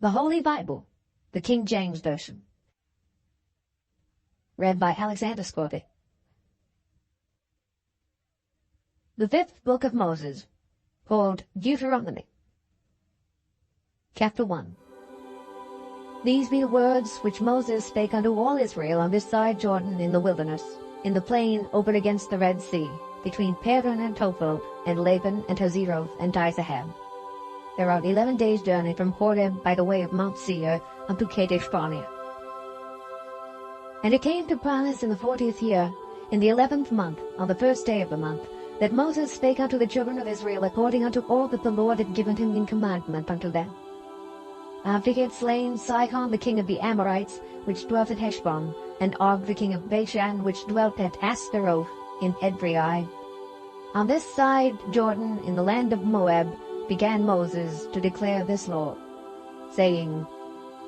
The Holy Bible, the King James Version. Read by Alexander Scorby. The fifth book of Moses, called Deuteronomy. Chapter 1. These be the words which Moses spake unto all Israel on this side Jordan in the wilderness, in the plain over against the Red Sea, between Paran and Tophel, and Laban and Hazeroth and Dizahab. There are 11 days' journey from Horeb by the way of Mount Seir unto Kadesh Barnea. And it came to pass in the 40th year, in the 11th month, on the first day of the month, that Moses spake unto the children of Israel according unto all that the Lord had given him in commandment unto them. After he had slain Sihon the king of the Amorites, which dwelt at Heshbon, and Og the king of Bashan, which dwelt at Ashtaroth in Edrei, on this side Jordan in the land of Moab, began Moses to declare this law, saying,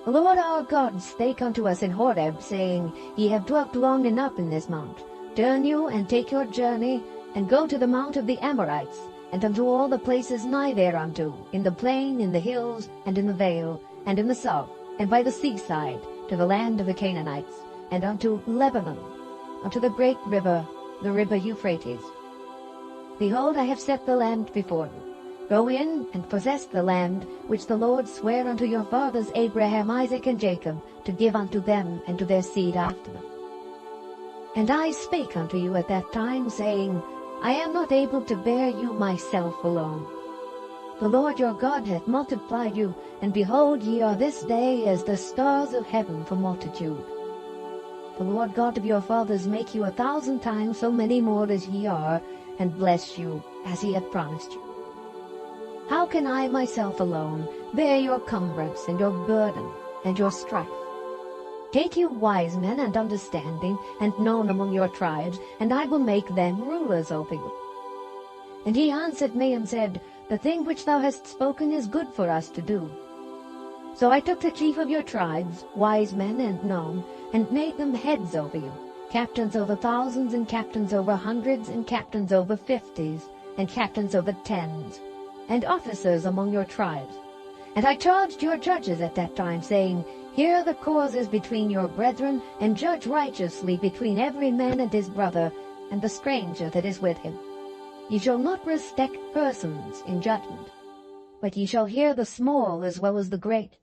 The Lord our God spake unto us in Horeb, saying, Ye have dwelt long enough in this mount. Turn you and take your journey, and go to the mount of the Amorites, and unto all the places nigh thereunto, in the plain, in the hills, and in the vale, and in the south, and by the seaside, to the land of the Canaanites, and unto Lebanon, unto the great river, the river Euphrates. Behold, I have set the land before you. Go in and possess the land which the Lord sware unto your fathers Abraham, Isaac, and Jacob, to give unto them and to their seed after them. And I spake unto you at that time, saying, I am not able to bear you myself alone. The Lord your God hath multiplied you, and behold, ye are this day as the stars of heaven for multitude. The Lord God of your fathers make you 1,000 times so many more as ye are, and bless you as he hath promised you. How can I myself alone bear your cumbrance and your burden and your strife? Take you wise men and understanding, and known among your tribes, and I will make them rulers over you. And he answered me and said, The thing which thou hast spoken is good for us to do. So I took the chief of your tribes, wise men and known, and made them heads over you, captains over thousands, and captains over hundreds, and captains over 50s, and captains over 10s, and officers among your tribes. And I charged your judges at that time, saying, Hear the causes between your brethren, and judge righteously between every man and his brother, and the stranger that is with him. Ye shall not respect persons in judgment, but ye shall hear the small as well as the great.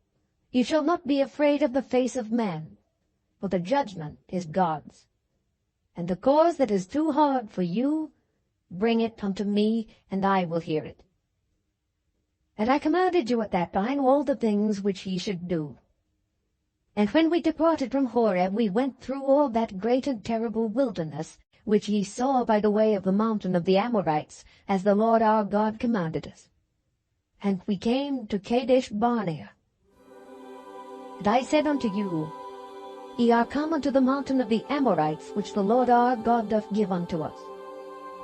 Ye shall not be afraid of the face of man, for the judgment is God's. And the cause that is too hard for you, bring it unto me, and I will hear it. And I commanded you at that time all the things which ye should do. And when we departed from Horeb, we went through all that great and terrible wilderness, which ye saw by the way of the mountain of the Amorites, as the Lord our God commanded us. And we came to Kadesh Barnea. And I said unto you, Ye are come unto the mountain of the Amorites, which the Lord our God doth give unto us.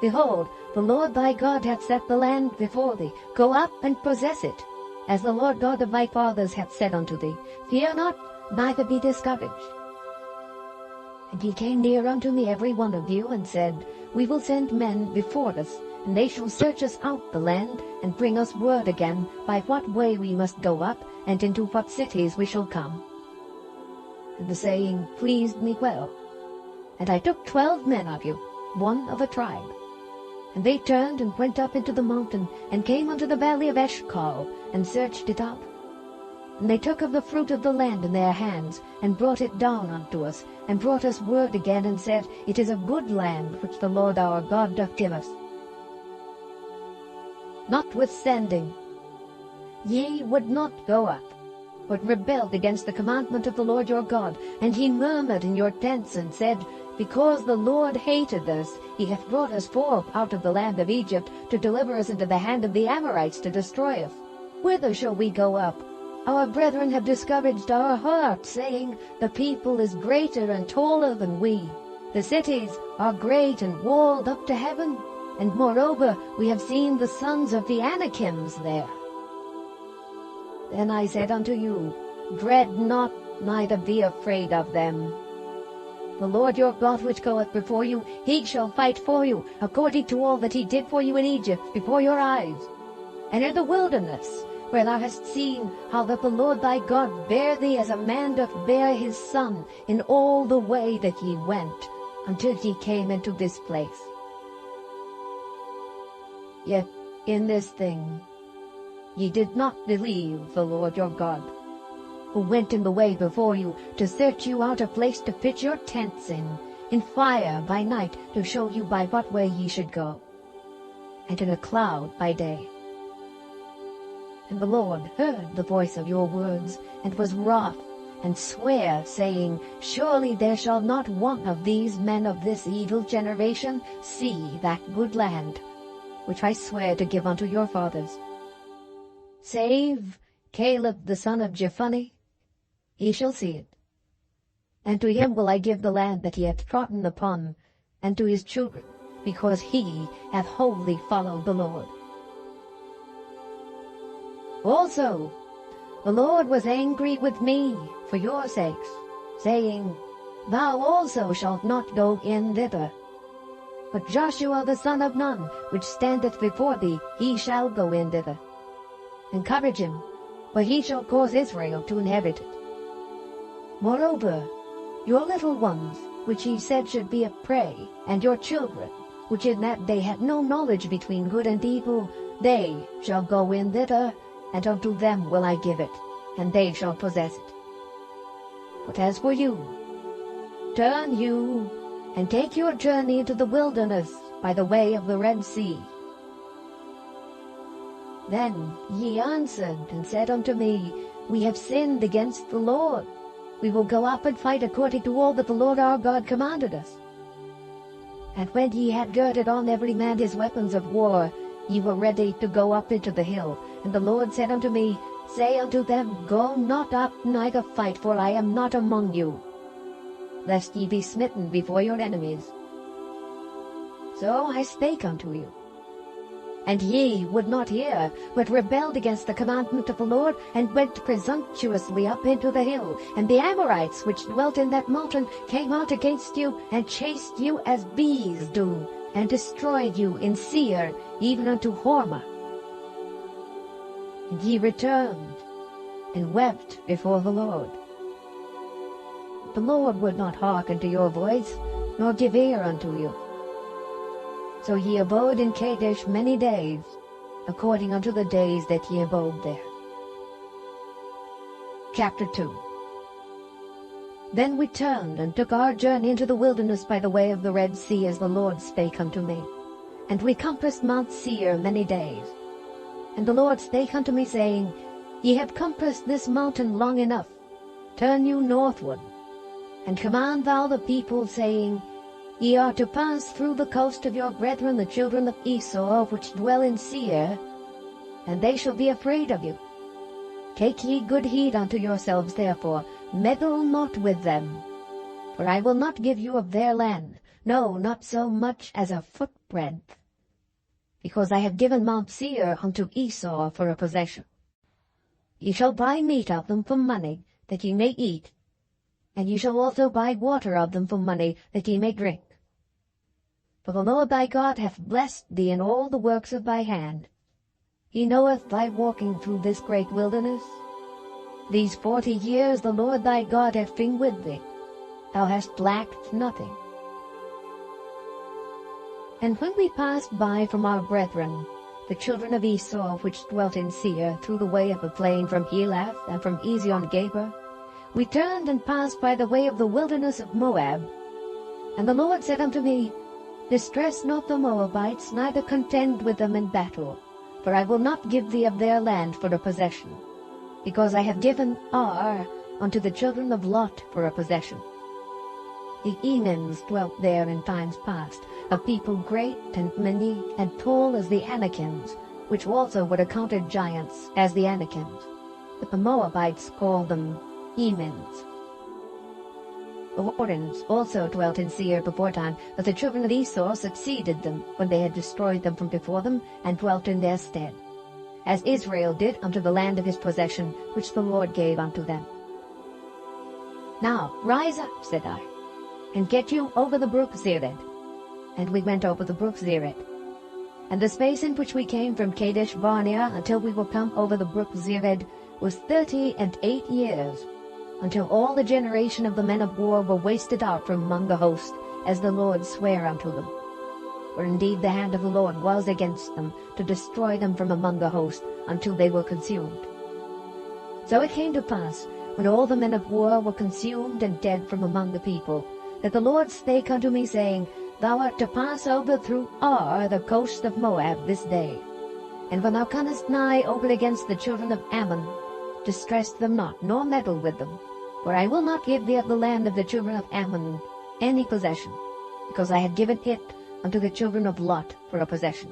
Behold, the Lord thy God hath set the land before thee. Go up and possess it, as the Lord God of thy fathers hath said unto thee. Fear not, neither be discouraged. And ye came near unto me every one of you, and said, We will send men before us, and they shall search us out the land, and bring us word again by what way we must go up, and into what cities we shall come. And the saying pleased me well. And I took 12 men of you, one of a tribe. And they turned and went up into the mountain, and came unto the valley of Eshcol, and searched it out. And they took of the fruit of the land in their hands, and brought it down unto us, and brought us word again, and said, It is a good land which the Lord our God doth give us. Notwithstanding, ye would not go up, but rebelled against the commandment of the Lord your God, and ye murmured in your tents, and said, Because the Lord hated us, he hath brought us forth out of the land of Egypt, to deliver us into the hand of the Amorites, to destroy us. Whither shall we go up? Our brethren have discouraged our heart, saying, The people is greater and taller than we. The cities are great and walled up to heaven, and moreover we have seen the sons of the Anakims there. Then I said unto you, Dread not, neither be afraid of them. The Lord your God which goeth before you, he shall fight for you, according to all that he did for you in Egypt before your eyes. And in the wilderness where thou hast seen how that the Lord thy God bare thee as a man doth bear his son in all the way that ye went, until ye came into this place. Yet in this thing ye did not believe the Lord your God, who went in the way before you to search you out a place to pitch your tents in fire by night to show you by what way ye should go, and in a cloud by day. And the Lord heard the voice of your words, and was wroth, and sware, saying, Surely there shall not one of these men of this evil generation see that good land, which I swear to give unto your fathers. Save Caleb the son of Jephunneh, he shall see it. And to him will I give the land that he hath trodden upon, and to his children, because he hath wholly followed the Lord. Also, the Lord was angry with me for your sakes, saying, Thou also shalt not go in thither. But Joshua the son of Nun, which standeth before thee, he shall go in thither. Encourage him, for he shall cause Israel to inherit it. Moreover, your little ones, which he said should be a prey, and your children, which in that day had no knowledge between good and evil, they shall go in thither, and unto them will I give it, and they shall possess it. But as for you, turn you, and take your journey into the wilderness by the way of the Red Sea. Then ye answered and said unto me, We have sinned against the Lord. We will go up and fight according to all that the Lord our God commanded us. And when ye had girded on every man his weapons of war, ye were ready to go up into the hill. And the Lord said unto me, Say unto them, Go not up, neither fight, for I am not among you, lest ye be smitten before your enemies. So I spake unto you. And ye would not hear, but rebelled against the commandment of the Lord, and went presumptuously up into the hill. And the Amorites, which dwelt in that mountain, came out against you, and chased you as bees do, and destroyed you in Seir, even unto Hormah. And ye returned, and wept before the Lord. The Lord would not hearken to your voice, nor give ear unto you. So ye abode in Kadesh many days, according unto the days that ye abode there. Chapter 2. Then we turned and took our journey into the wilderness by the way of the Red Sea, as the Lord spake unto me. And we compassed Mount Seir many days. And the Lord spake unto me, saying, Ye have compassed this mountain long enough. Turn you northward, and command thou the people, saying, Ye are to pass through the coast of your brethren the children of Esau, which dwell in Seir, and they shall be afraid of you. Take ye good heed unto yourselves, therefore, meddle not with them. For I will not give you of their land, no, not so much as a footbreadth, because I have given Mount Seir unto Esau for a possession. Ye shall buy meat of them for money, that ye may eat, and ye shall also buy water of them for money, that ye may drink. For the Lord thy God hath blessed thee in all the works of thy hand. He knoweth thy walking through this great wilderness. These 40 years the Lord thy God hath been with thee. Thou hast lacked nothing. And when we passed by from our brethren, the children of Esau, which dwelt in Seir, through the way of the plain from Elath and from Ezion-Geber, we turned and passed by the way of the wilderness of Moab. And the Lord said unto me, Distress not the Moabites, neither contend with them in battle, for I will not give thee of their land for a possession, because I have given Ar unto the children of Lot for a possession. The Emims dwelt there in times past, a people great and many and tall as the Anakims, which also were accounted giants as the Anakims, but the Moabites called them Emims. The Horims also dwelt in Seir beforetime, but the children of Esau succeeded them when they had destroyed them from before them, and dwelt in their stead, as Israel did unto the land of his possession, which the Lord gave unto them. Now rise up, said I, and get you over the brook Zered. And we went over the brook Zered. And the space in which we came from Kadesh Barnea until we were come over the brook Zered was 38 years, until all the generation of the men of war were wasted out from among the host, as the Lord sware unto them. For indeed the hand of the Lord was against them, to destroy them from among the host, until they were consumed. So it came to pass, when all the men of war were consumed and dead from among the people, that the Lord spake unto me, saying, Thou art to pass over through Ar, the coast of Moab, this day. And when thou comest nigh over against the children of Ammon, distress them not, nor meddle with them. For I will not give thee of the land of the children of Ammon any possession, because I have given it unto the children of Lot for a possession.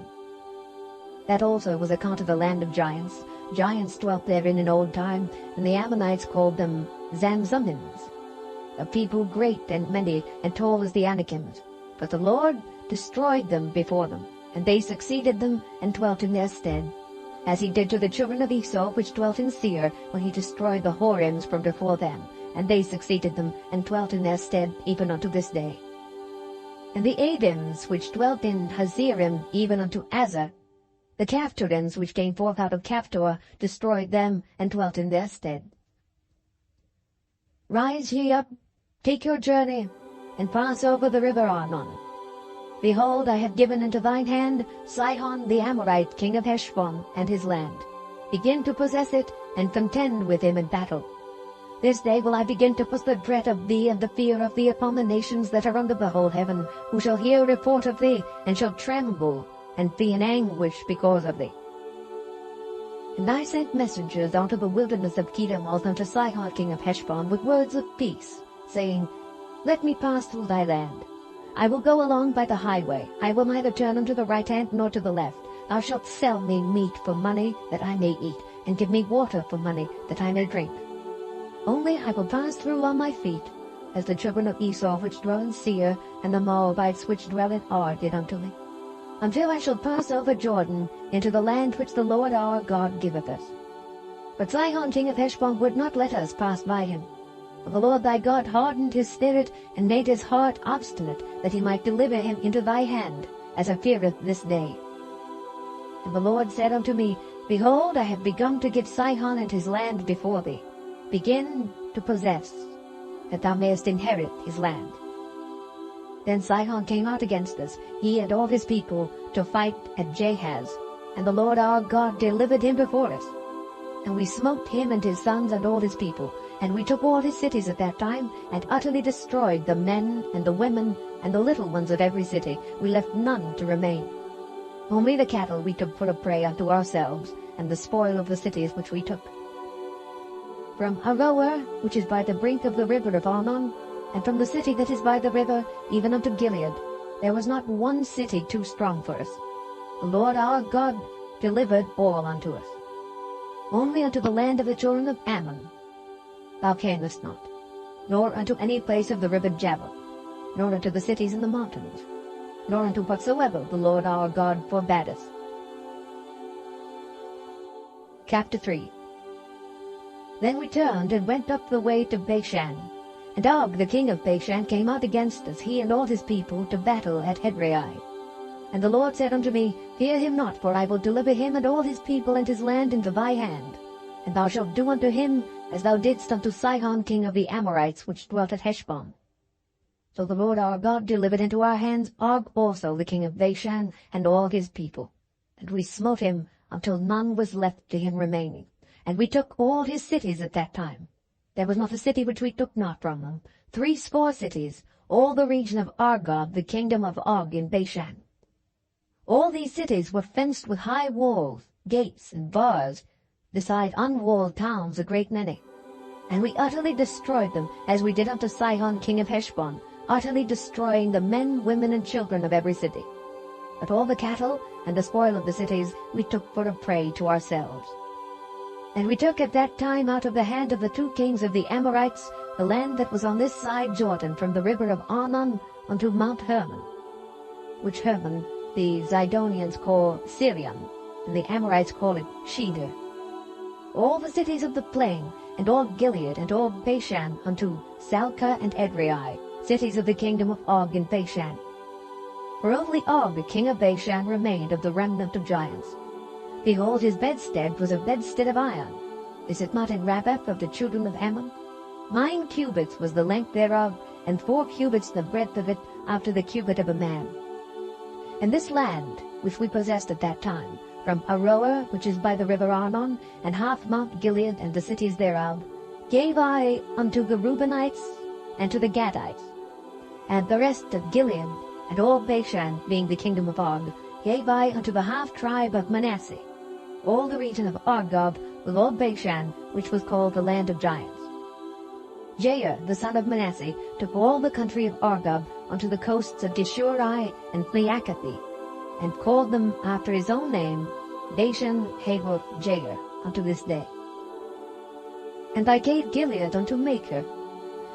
That also was account of the land of giants. Giants dwelt therein in old time, and the Ammonites called them Zamzummins, a people great and many, and tall as the Anakims. But the Lord destroyed them before them, and they succeeded them, and dwelt in their stead, as he did to the children of Esau, which dwelt in Seir, when he destroyed the Horims from before them, and they succeeded them, and dwelt in their stead, even unto this day. And the Abims, which dwelt in Hazerim, even unto Azar, the Caphtorims, which came forth out of Caphtor, destroyed them, and dwelt in their stead. Rise ye up, take your journey, and pass over the river Arnon. Behold, I have given into thine hand Sihon the Amorite, king of Heshbon, and his land. Begin to possess it, and contend with him in battle. This day will I begin to put the dread of thee and the fear of thee upon the nations that are under the whole heaven, who shall hear report of thee, and shall tremble, and be in anguish because of thee. And I sent messengers out of the wilderness of Kedemoth unto Sihon king of Heshbon with words of peace, saying, Let me pass through thy land. I will go along by the highway. I will neither turn unto the right hand nor to the left. Thou shalt sell me meat for money, that I may eat, and give me water for money, that I may drink. Only I will pass through on my feet, as the children of Esau which dwell in Seir, and the Moabites which dwell in Ar did unto me, until I shall pass over Jordan into the land which the Lord our God giveth us. But Sihon king of Heshbon would not let us pass by him. For the Lord thy God hardened his spirit, and made his heart obstinate, that he might deliver him into thy hand, as appeareth this day. And the Lord said unto me, Behold, I have begun to give Sihon and his land before thee. Begin to possess, that thou mayest inherit his land. Then Sihon came out against us, he and all his people, to fight at Jahaz, and the Lord our God delivered him before us. And we smote him and his sons and all his people, and we took all his cities at that time, and utterly destroyed the men and the women and the little ones of every city. We left none to remain. Only the cattle we took for a prey unto ourselves, and the spoil of the cities which we took. From Aroer, which is by the brink of the river of Arnon, and from the city that is by the river, even unto Gilead, there was not one city too strong for us. The Lord our God delivered all unto us. Only unto the land of the children of Ammon thou camest not, nor unto any place of the river Jabbok, nor unto the cities in the mountains, nor unto whatsoever the Lord our God forbade us. Chapter 3. Then we turned and went up the way to Bashan. And Og the king of Bashan came out against us, he and all his people, to battle at Edrei. And the Lord said unto me, Fear him not, for I will deliver him and all his people and his land into thy hand. And thou shalt do unto him as thou didst unto Sihon king of the Amorites, which dwelt at Heshbon. So the Lord our God delivered into our hands Og also the king of Bashan, and all his people. And we smote him until none was left to him remaining. And we took all his cities at that time. There was not a city which we took not from them. 80 cities, all the region of Argob, the kingdom of Og in Bashan. All these cities were fenced with high walls, gates, and bars, beside unwalled towns a great many. And we utterly destroyed them, as we did unto Sihon king of Heshbon, utterly destroying the men, women, and children of every city. But all the cattle and the spoil of the cities we took for a prey to ourselves. And we took at that time out of the hand of the 2 kings of the Amorites the land that was on this side Jordan, from the river of Arnon unto Mount Hermon, which Hermon the Zidonians call Sirion, and the Amorites call it Sheder. All the cities of the plain, and all Gilead, and all Bashan unto Salcah and Edrei, cities of the kingdom of Og in Bashan. For only Og, the king of Bashan, remained of the remnant of giants. Behold, his bedstead was a bedstead of iron. Is it not in Rabbah of the children of Ammon? 9 cubits was the length thereof, and 4 cubits the breadth of it, after the cubit of a man. And this land, which we possessed at that time, from Aroer, which is by the river Arnon, and half Mount Gilead, and the cities thereof, gave I unto the Reubenites, and to the Gadites. And the rest of Gilead, and all Bashan, being the kingdom of Og, gave I unto the half-tribe of Manasseh. All the region of Argob, with all Bashan, which was called the land of giants. Jair, the son of Manasseh, took all the country of Argob unto the coasts of Geshuri and Leachathi, and called them after his own name, Bashan Havoth Jair, unto this day. And I gave Gilead unto Machir,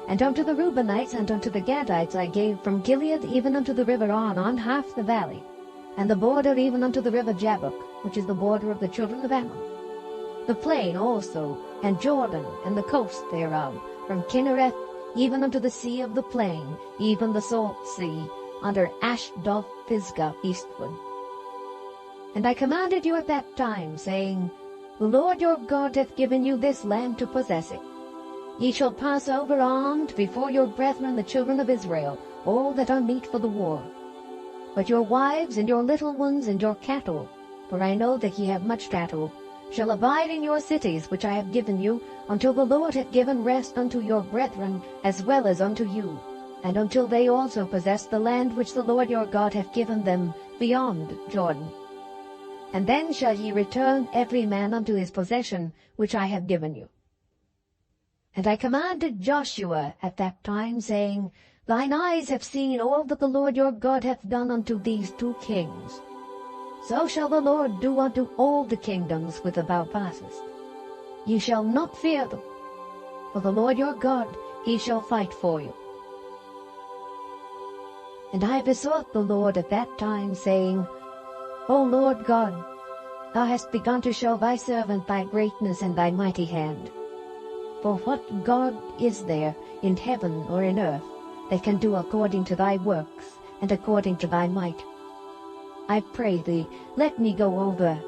and unto the Reubenites and unto the Gadites I gave from Gilead even unto the river Arnon half the valley, and the border even unto the river Jabbok, which is the border of the children of Ammon. The plain also, and Jordan, and the coast thereof, from Kinnereth even unto the sea of the plain, even the salt sea, under Ashdod Pisgah eastward. And I commanded you at that time, saying, The Lord your God hath given you this land to possess it. Ye shall pass over armed before your brethren the children of Israel, all that are meet for the war. But your wives and your little ones and your cattle, for I know that ye have much cattle, shall abide in your cities which I have given you, until the Lord hath given rest unto your brethren as well as unto you, and until they also possess the land which the Lord your God hath given them beyond Jordan. And then shall ye return every man unto his possession which I have given you. And I commanded Joshua at that time, saying, Thine eyes have seen all that the Lord your God hath done unto these 2 kings. So shall the Lord do unto all the kingdoms whither thou passest. Ye shall not fear them, for the Lord your God, he shall fight for you. And I besought the Lord at that time, saying, O Lord God, thou hast begun to show thy servant thy greatness and thy mighty hand. For what God is there in heaven or in earth that can do according to thy works and according to thy might? I pray thee, let me go over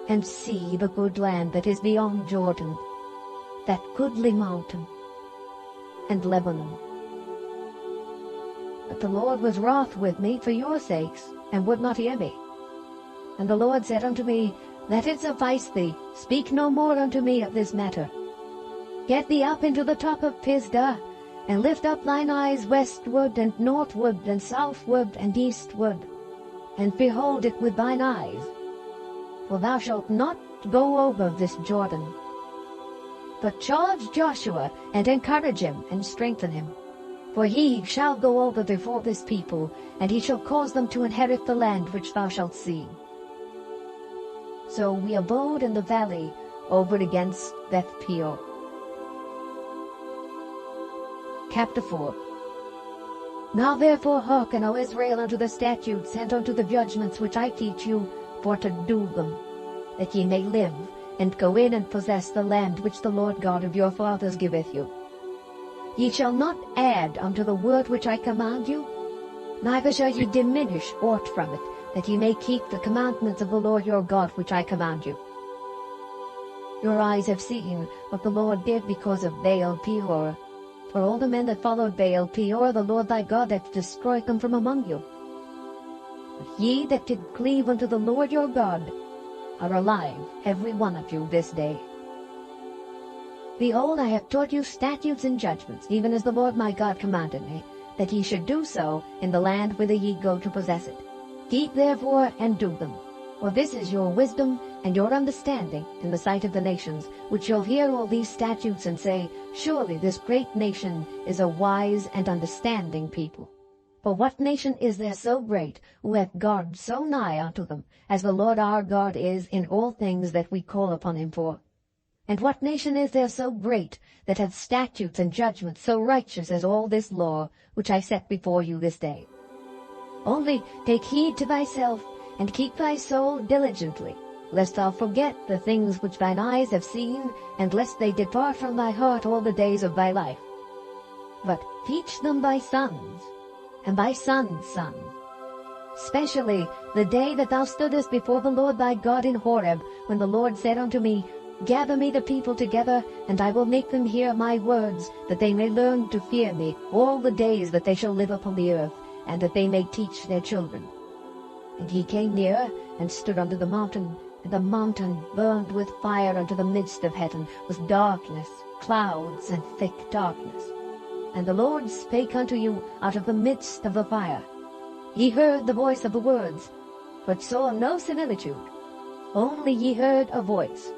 and see the good land that is beyond Jordan, that goodly mountain, and Lebanon. But the Lord was wroth with me for your sakes, and would not hear me. And the Lord said unto me, Let it suffice thee, speak no more unto me of this matter. Get thee up into the top of Pisgah, and lift up thine eyes westward and northward and southward and eastward, and behold it with thine eyes. For thou shalt not go over this Jordan. But charge Joshua, and encourage him, and strengthen him. For he shall go over before this people, and he shall cause them to inherit the land which thou shalt see. So we abode in the valley over against Beth Peor. Chapter 4. Now therefore hearken, O Israel, unto the statutes and unto the judgments which I teach you, for to do them, that ye may live, and go in and possess the land which the Lord God of your fathers giveth you. Ye shall not add unto the word which I command you, neither shall ye diminish aught from it, that ye may keep the commandments of the Lord your God which I command you. Your eyes have seen what the Lord did because of Baal Peor. For all the men that followed Baal Peor, the Lord thy God hath destroyed them from among you. But ye that did cleave unto the Lord your God are alive, every one of you, this day. Behold, I have taught you statutes and judgments, even as the Lord my God commanded me, that ye should do so in the land whither ye go to possess it. Keep therefore and do them, for this is your wisdom and your understanding in the sight of the nations, which shall hear all these statutes and say, Surely this great nation is a wise and understanding people. For what nation is there so great, who hath God so nigh unto them, as the Lord our God is in all things that we call upon him for? And what nation is there so great, that hath statutes and judgments so righteous as all this law, which I set before you this day? Only take heed to thyself, and keep thy soul diligently, lest thou forget the things which thine eyes have seen, and lest they depart from thy heart all the days of thy life. But teach them thy sons, and thy sons' sons, Especially the day that thou stoodest before the Lord thy God in Horeb, when the Lord said unto me, Gather me the people together, and I will make them hear my words, that they may learn to fear me all the days that they shall live upon the earth, and that they may teach their children. And he came near, and stood under the mountain, and the mountain burned with fire unto the midst of heaven, with darkness, clouds, and thick darkness. And the Lord spake unto you out of the midst of the fire. Ye heard the voice of the words, but saw no similitude, only ye heard a voice.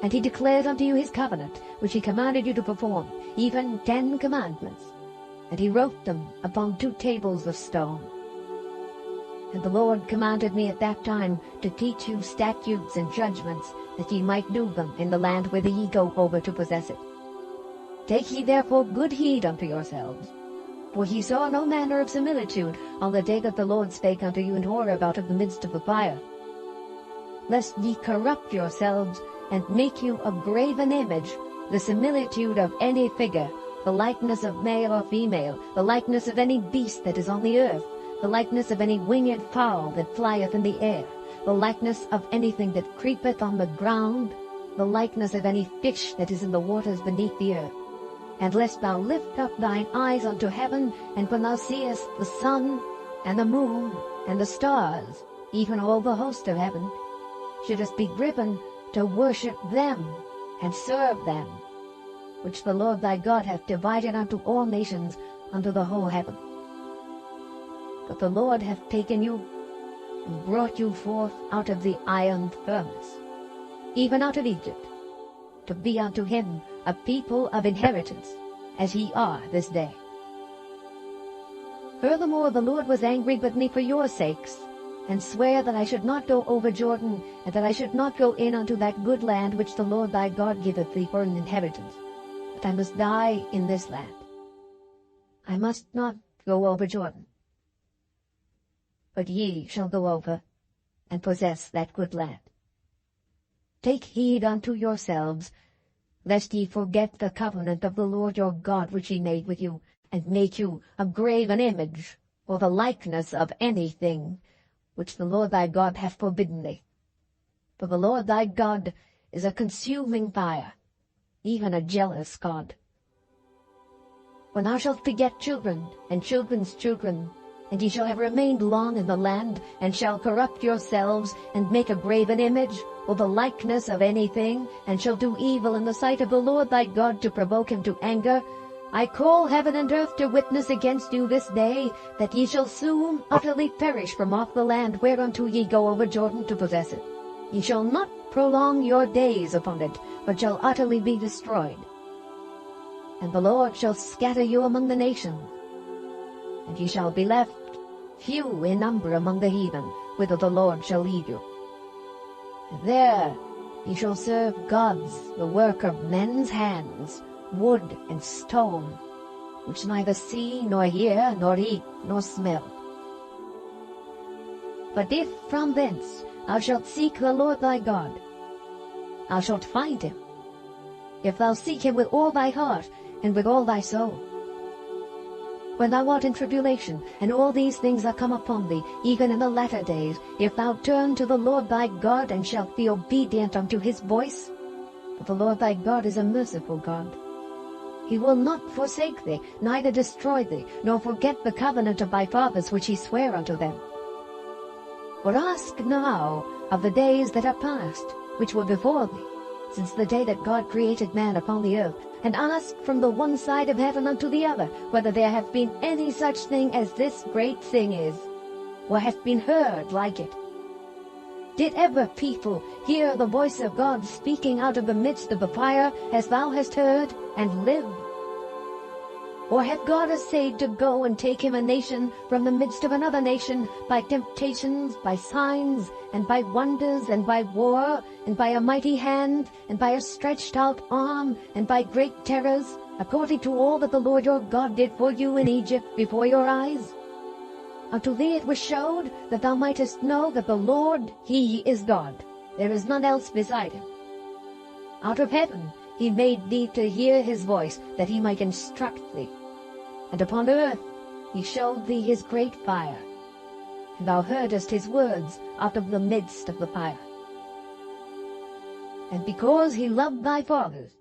And he declared unto you his covenant, which he commanded you to perform, even 10 commandments. And he wrote them upon 2 tables of stone. And the Lord commanded me at that time to teach you statutes and judgments, that ye might do them in the land whither ye go over to possess it. Take ye therefore good heed unto yourselves, for ye saw no manner of similitude on the day that the Lord spake unto you in Horeb out of the midst of the fire, lest ye corrupt yourselves, and make you a graven image, the similitude of any figure, the likeness of male or female, the likeness of any beast that is on the earth, the likeness of any winged fowl that flieth in the air, the likeness of anything that creepeth on the ground, the likeness of any fish that is in the waters beneath the earth. And lest thou lift up thine eyes unto heaven, and when thou seest the sun, and the moon, and the stars, even all the host of heaven, shouldest be driven to worship them, and serve them, which the Lord thy God hath divided unto all nations under the whole heaven. But the Lord hath taken you, and brought you forth out of the iron furnace, even out of Egypt, to be unto him a people of inheritance, as ye are this day. Furthermore the Lord was angry with me for your sakes, and sware that I should not go over Jordan, and that I should not go in unto that good land which the Lord thy God giveth thee for an inheritance, but I must die in this land. I must not go over Jordan, but ye shall go over, and possess that good land. Take heed unto yourselves, lest ye forget the covenant of the Lord your God which he made with you, and make you a graven image, or the likeness of anything, which the Lord thy God hath forbidden thee. For the Lord thy God is a consuming fire, even a jealous God. When thou shalt beget children, and children's children, and ye shall have remained long in the land, and shall corrupt yourselves, and make a graven image, or the likeness of anything, and shall do evil in the sight of the Lord thy God to provoke him to anger, I call heaven and earth to witness against you this day, that ye shall soon utterly perish from off the land whereunto ye go over Jordan to possess it. Ye shall not prolong your days upon it, but shall utterly be destroyed. And the Lord shall scatter you among the nations, and ye shall be left few in number among the heathen, whither the Lord shall lead you. And there ye shall serve gods, the work of men's hands, wood and stone, which neither see, nor hear, nor eat, nor smell. But if from thence thou shalt seek the Lord thy God, thou shalt find him, if thou seek him with all thy heart and with all thy soul. When thou art in tribulation, and all these things are come upon thee, even in the latter days, if thou turn to the Lord thy God, and shalt be obedient unto his voice, for the Lord thy God is a merciful God. He will not forsake thee, neither destroy thee, nor forget the covenant of thy fathers which he sware unto them. For ask now of the days that are past, which were before thee, since the day that God created man upon the earth, and ask from the one side of heaven unto the other, whether there hath been any such thing as this great thing is, or hath been heard like it. Did ever people hear the voice of God speaking out of the midst of the fire, as thou hast heard, and live? Or hath God essayed to go and take him a nation from the midst of another nation, by temptations, by signs, and by wonders, and by war, and by a mighty hand, and by a stretched out arm, and by great terrors, according to all that the Lord your God did for you in Egypt before your eyes? Unto thee it was showed, that thou mightest know that the Lord, he is God. There is none else beside him. Out of heaven he made thee to hear his voice, that he might instruct thee. And upon earth he showed thee his great fire, and thou heardest his words out of the midst of the fire. And because he loved thy fathers,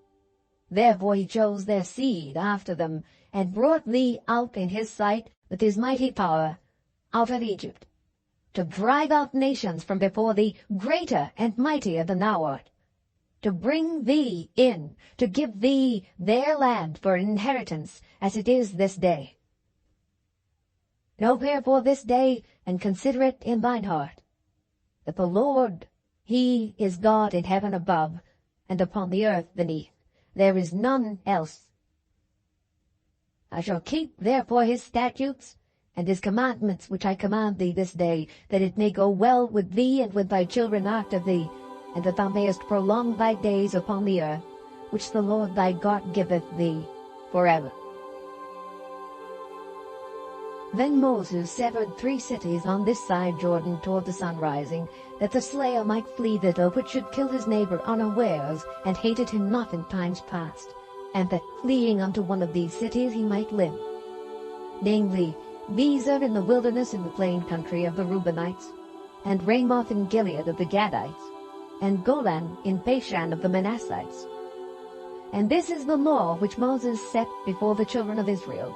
therefore he chose their seed after them, and brought thee out in his sight with his mighty power out of Egypt, to drive out nations from before thee, greater and mightier than thou art, to bring thee in, to give thee their land for an inheritance, as it is this day. Know therefore this day, and consider it in thine heart, that the Lord, he is God in heaven above, and upon the earth beneath. There is none else. I shall keep therefore his statutes and his commandments which I command thee this day, that it may go well with thee and with thy children after thee, and that thou mayest prolong thy days upon the earth, which the Lord thy God giveth thee forever. Then Moses severed 3 cities on this side Jordan toward the sun rising, that the slayer might flee thither which should kill his neighbor unawares, and hated him not in times past, and that fleeing unto one of these cities he might live. Namely, Bezer in the wilderness in the plain country of the Reubenites, and Ramoth in Gilead of the Gadites, and Golan in Bashan of the Manassites. And this is the law which Moses set before the children of Israel.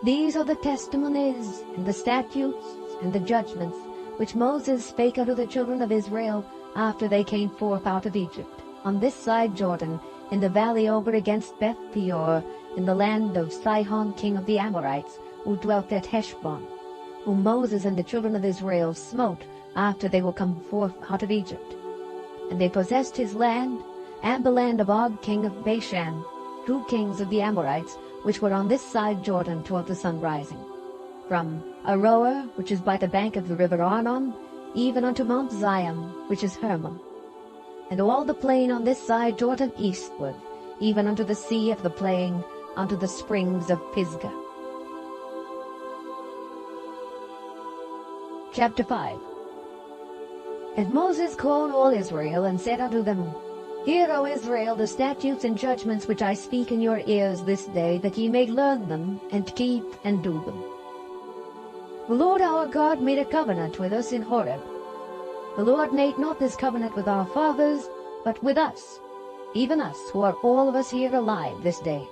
These are the testimonies, and the statutes, and the judgments, which Moses spake unto the children of Israel after they came forth out of Egypt, on this side Jordan, in the valley over against Beth Peor, in the land of Sihon king of the Amorites, who dwelt at Heshbon, whom Moses and the children of Israel smote after they were come forth out of Egypt. And they possessed his land, and the land of Og king of Bashan, 2 kings of the Amorites, which were on this side Jordan toward the sun rising, from Aroer, which is by the bank of the river Arnon, even unto Mount Zion, which is Hermon, and all the plain on this side Jordan eastward, even unto the sea of the plain, unto the springs of Pisgah. Chapter 5. And Moses called all Israel, and said unto them, Hear, O Israel, the statutes and judgments which I speak in your ears this day, that ye may learn them, and keep and do them. The Lord our God made a covenant with us in Horeb. The Lord made not this covenant with our fathers, but with us, even us, who are all of us here alive this day.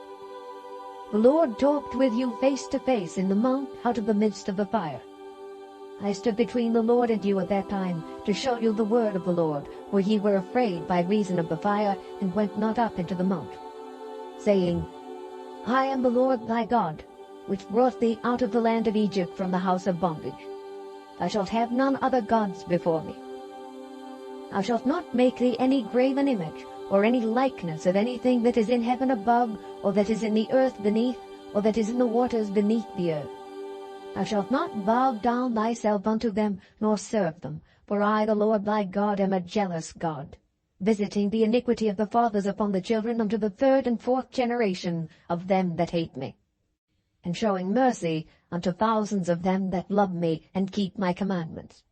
The Lord talked with you face to face in the mount out of the midst of the fire. I stood between the Lord and you at that time, to show you the word of the Lord, for ye were afraid by reason of the fire, and went not up into the mount, saying, I am the Lord thy God, which brought thee out of the land of Egypt from the house of bondage. Thou shalt have none other gods before me. Thou shalt not make thee any graven image, or any likeness of anything that is in heaven above, or that is in the earth beneath, or that is in the waters beneath the earth. Thou shalt not bow down thyself unto them, nor serve them, for I, the Lord thy God, am a jealous God, visiting the iniquity of the fathers upon the children unto the 3rd and 4th generation of them that hate me, and showing mercy unto thousands of them that love me and keep my commandments.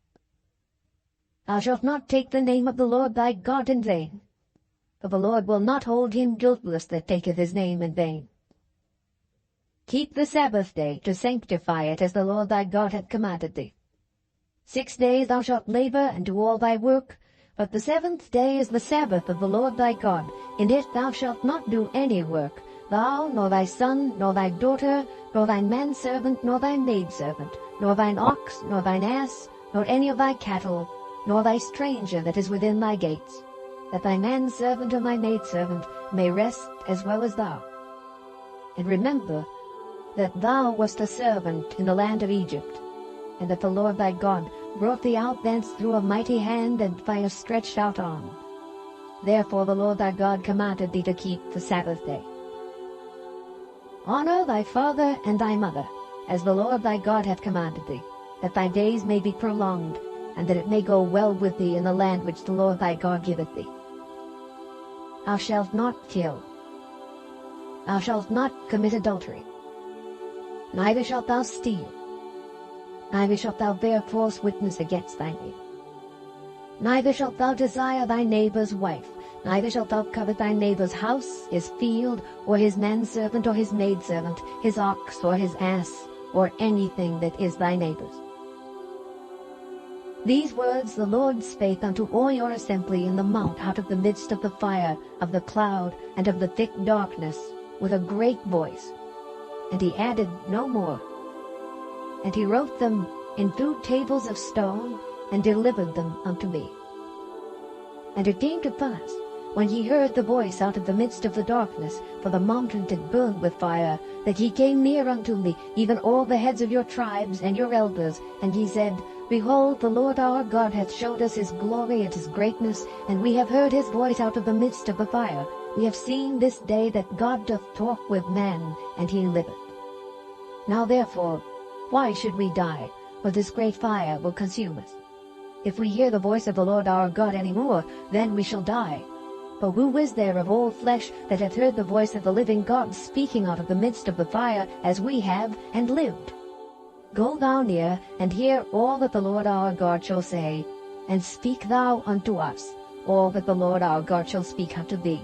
Thou shalt not take the name of the Lord thy God in vain, for the Lord will not hold him guiltless that taketh his name in vain. Keep the Sabbath day to sanctify it, as the Lord thy God hath commanded thee. 6 days thou shalt labor and do all thy work, but the 7th day is the Sabbath of the Lord thy God. In it thou shalt not do any work, thou, nor thy son, nor thy daughter, nor thy manservant, nor thy maidservant, nor thine ox, nor thine ass, nor any of thy cattle, nor thy stranger that is within thy gates, that thy manservant or thy maidservant may rest as well as thou. And remember that thou wast a servant in the land of Egypt, and that the Lord thy God brought thee out thence through a mighty hand and by a stretched out arm. Therefore the Lord thy God commanded thee to keep the Sabbath day. Honor thy father and thy mother, as the Lord thy God hath commanded thee, that thy days may be prolonged, and that it may go well with thee in the land which the Lord thy God giveth thee. Thou shalt not kill. Thou shalt not commit adultery. Neither shalt thou steal. Neither shalt thou bear false witness against thy neighbor. Neither shalt thou desire thy neighbor's wife. Neither shalt thou covet thy neighbor's house, his field, or his manservant, or his maidservant, his ox, or his ass, or anything that is thy neighbor's. These words the Lord spake unto all your assembly in the mount out of the midst of the fire, of the cloud, and of the thick darkness, with a great voice. And he added no more. And he wrote them in 2 tables of stone, and delivered them unto me. And it came to pass, when he heard the voice out of the midst of the darkness, for the mountain did burn with fire, that he came near unto me, even all the heads of your tribes and your elders, and he said, Behold, the Lord our God hath showed us his glory and his greatness, and we have heard his voice out of the midst of the fire. We have seen this day that God doth talk with man, and he liveth. Now therefore, why should we die? For this great fire will consume us. If we hear the voice of the Lord our God any more, then we shall die. For who is there of all flesh that hath heard the voice of the living God speaking out of the midst of the fire, as we have, and lived? Go thou near, and hear all that the Lord our God shall say, and speak thou unto us all that the Lord our God shall speak unto thee,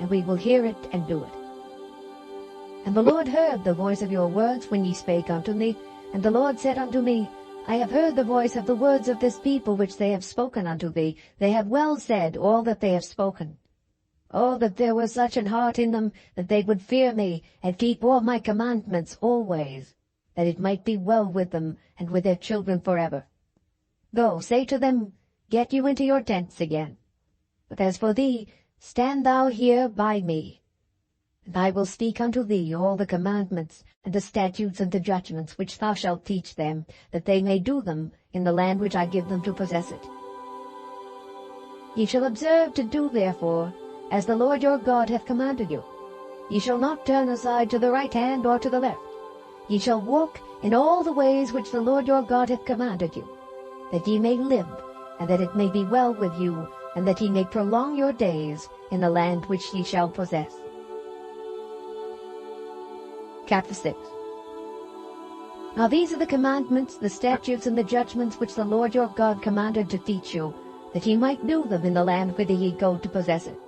and we will hear it and do it. And the Lord heard the voice of your words when ye spake unto me, and the Lord said unto me, I have heard the voice of the words of this people which they have spoken unto thee. They have well said all that they have spoken. Oh, that there were such an heart in them, that they would fear me, and keep all my commandments always, that it might be well with them, and with their children forever. Go, say to them, Get you into your tents again. But as for thee, stand thou here by me. And I will speak unto thee all the commandments, and the statutes and the judgments which thou shalt teach them, that they may do them in the land which I give them to possess it. Ye shall observe to do therefore, as the Lord your God hath commanded you. Ye shall not turn aside to the right hand or to the left. Ye shall walk in all the ways which the Lord your God hath commanded you, that ye may live, and that it may be well with you, and that ye may prolong your days in the land which ye shall possess. Chapter 6. Now these are the commandments, the statutes, and the judgments which the Lord your God commanded to teach you, that ye might do them in the land whither ye go to possess it,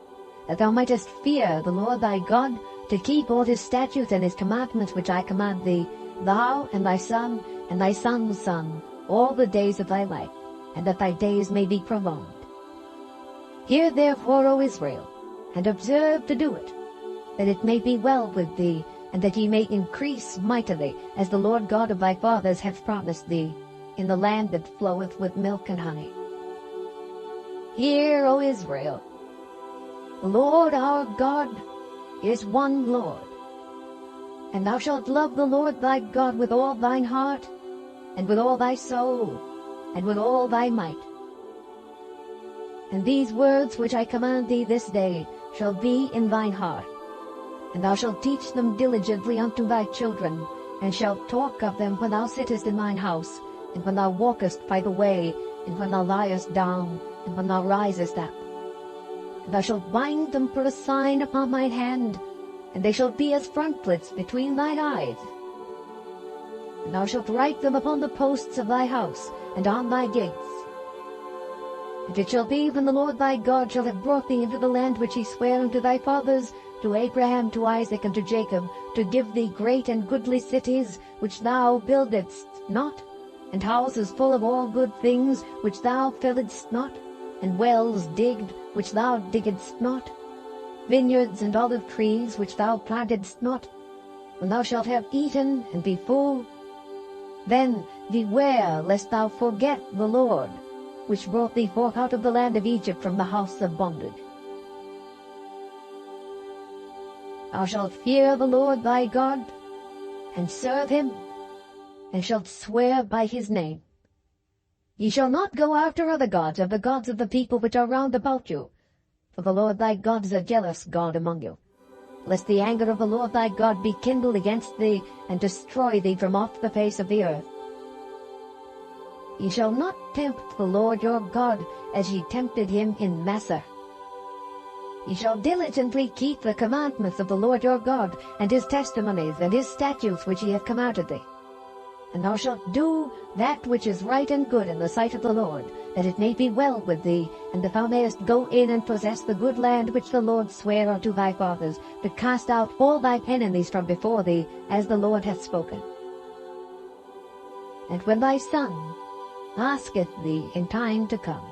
that thou mightest fear the Lord thy God, to keep all his statutes and his commandments which I command thee, thou and thy son and thy son's son, all the days of thy life, and that thy days may be prolonged. Hear therefore, O Israel, and observe to do it, that it may be well with thee, and that ye may increase mightily, as the Lord God of thy fathers hath promised thee, in the land that floweth with milk and honey. Hear, O Israel, the Lord our God is one Lord. And thou shalt love the Lord thy God with all thine heart, and with all thy soul, and with all thy might. And these words which I command thee this day shall be in thine heart, and thou shalt teach them diligently unto thy children, and shalt talk of them when thou sittest in thine house, and when thou walkest by the way, and when thou liest down, and when thou risest up. And thou shalt bind them for a sign upon thine hand, and they shall be as frontlets between thine eyes. And thou shalt write them upon the posts of thy house, and on thy gates. And it shall be, when the Lord thy God shall have brought thee into the land which he sware unto thy fathers, to Abraham, to Isaac, and to Jacob, to give thee great and goodly cities, which thou buildedst not, and houses full of all good things, which thou filledst not, and wells digged, which thou diggedst not, vineyards and olive trees, which thou plantedst not, when thou shalt have eaten and be full, then beware lest thou forget the Lord, which brought thee forth out of the land of Egypt from the house of bondage. Thou shalt fear the Lord thy God, and serve him, and shalt swear by his name. Ye shall not go after other gods, of the gods of the people which are round about you, for the Lord thy God is a jealous God among you, lest the anger of the Lord thy God be kindled against thee, and destroy thee from off the face of the earth. Ye shall not tempt the Lord your God, as ye tempted him in Massah. Ye shall diligently keep the commandments of the Lord your God, and his testimonies, and his statutes which he hath commanded thee. And thou shalt do that which is right and good in the sight of the Lord, that it may be well with thee, and that thou mayest go in and possess the good land which the Lord sware unto thy fathers, to cast out all thine enemies from before thee, as the Lord hath spoken. And when thy son asketh thee in time to come,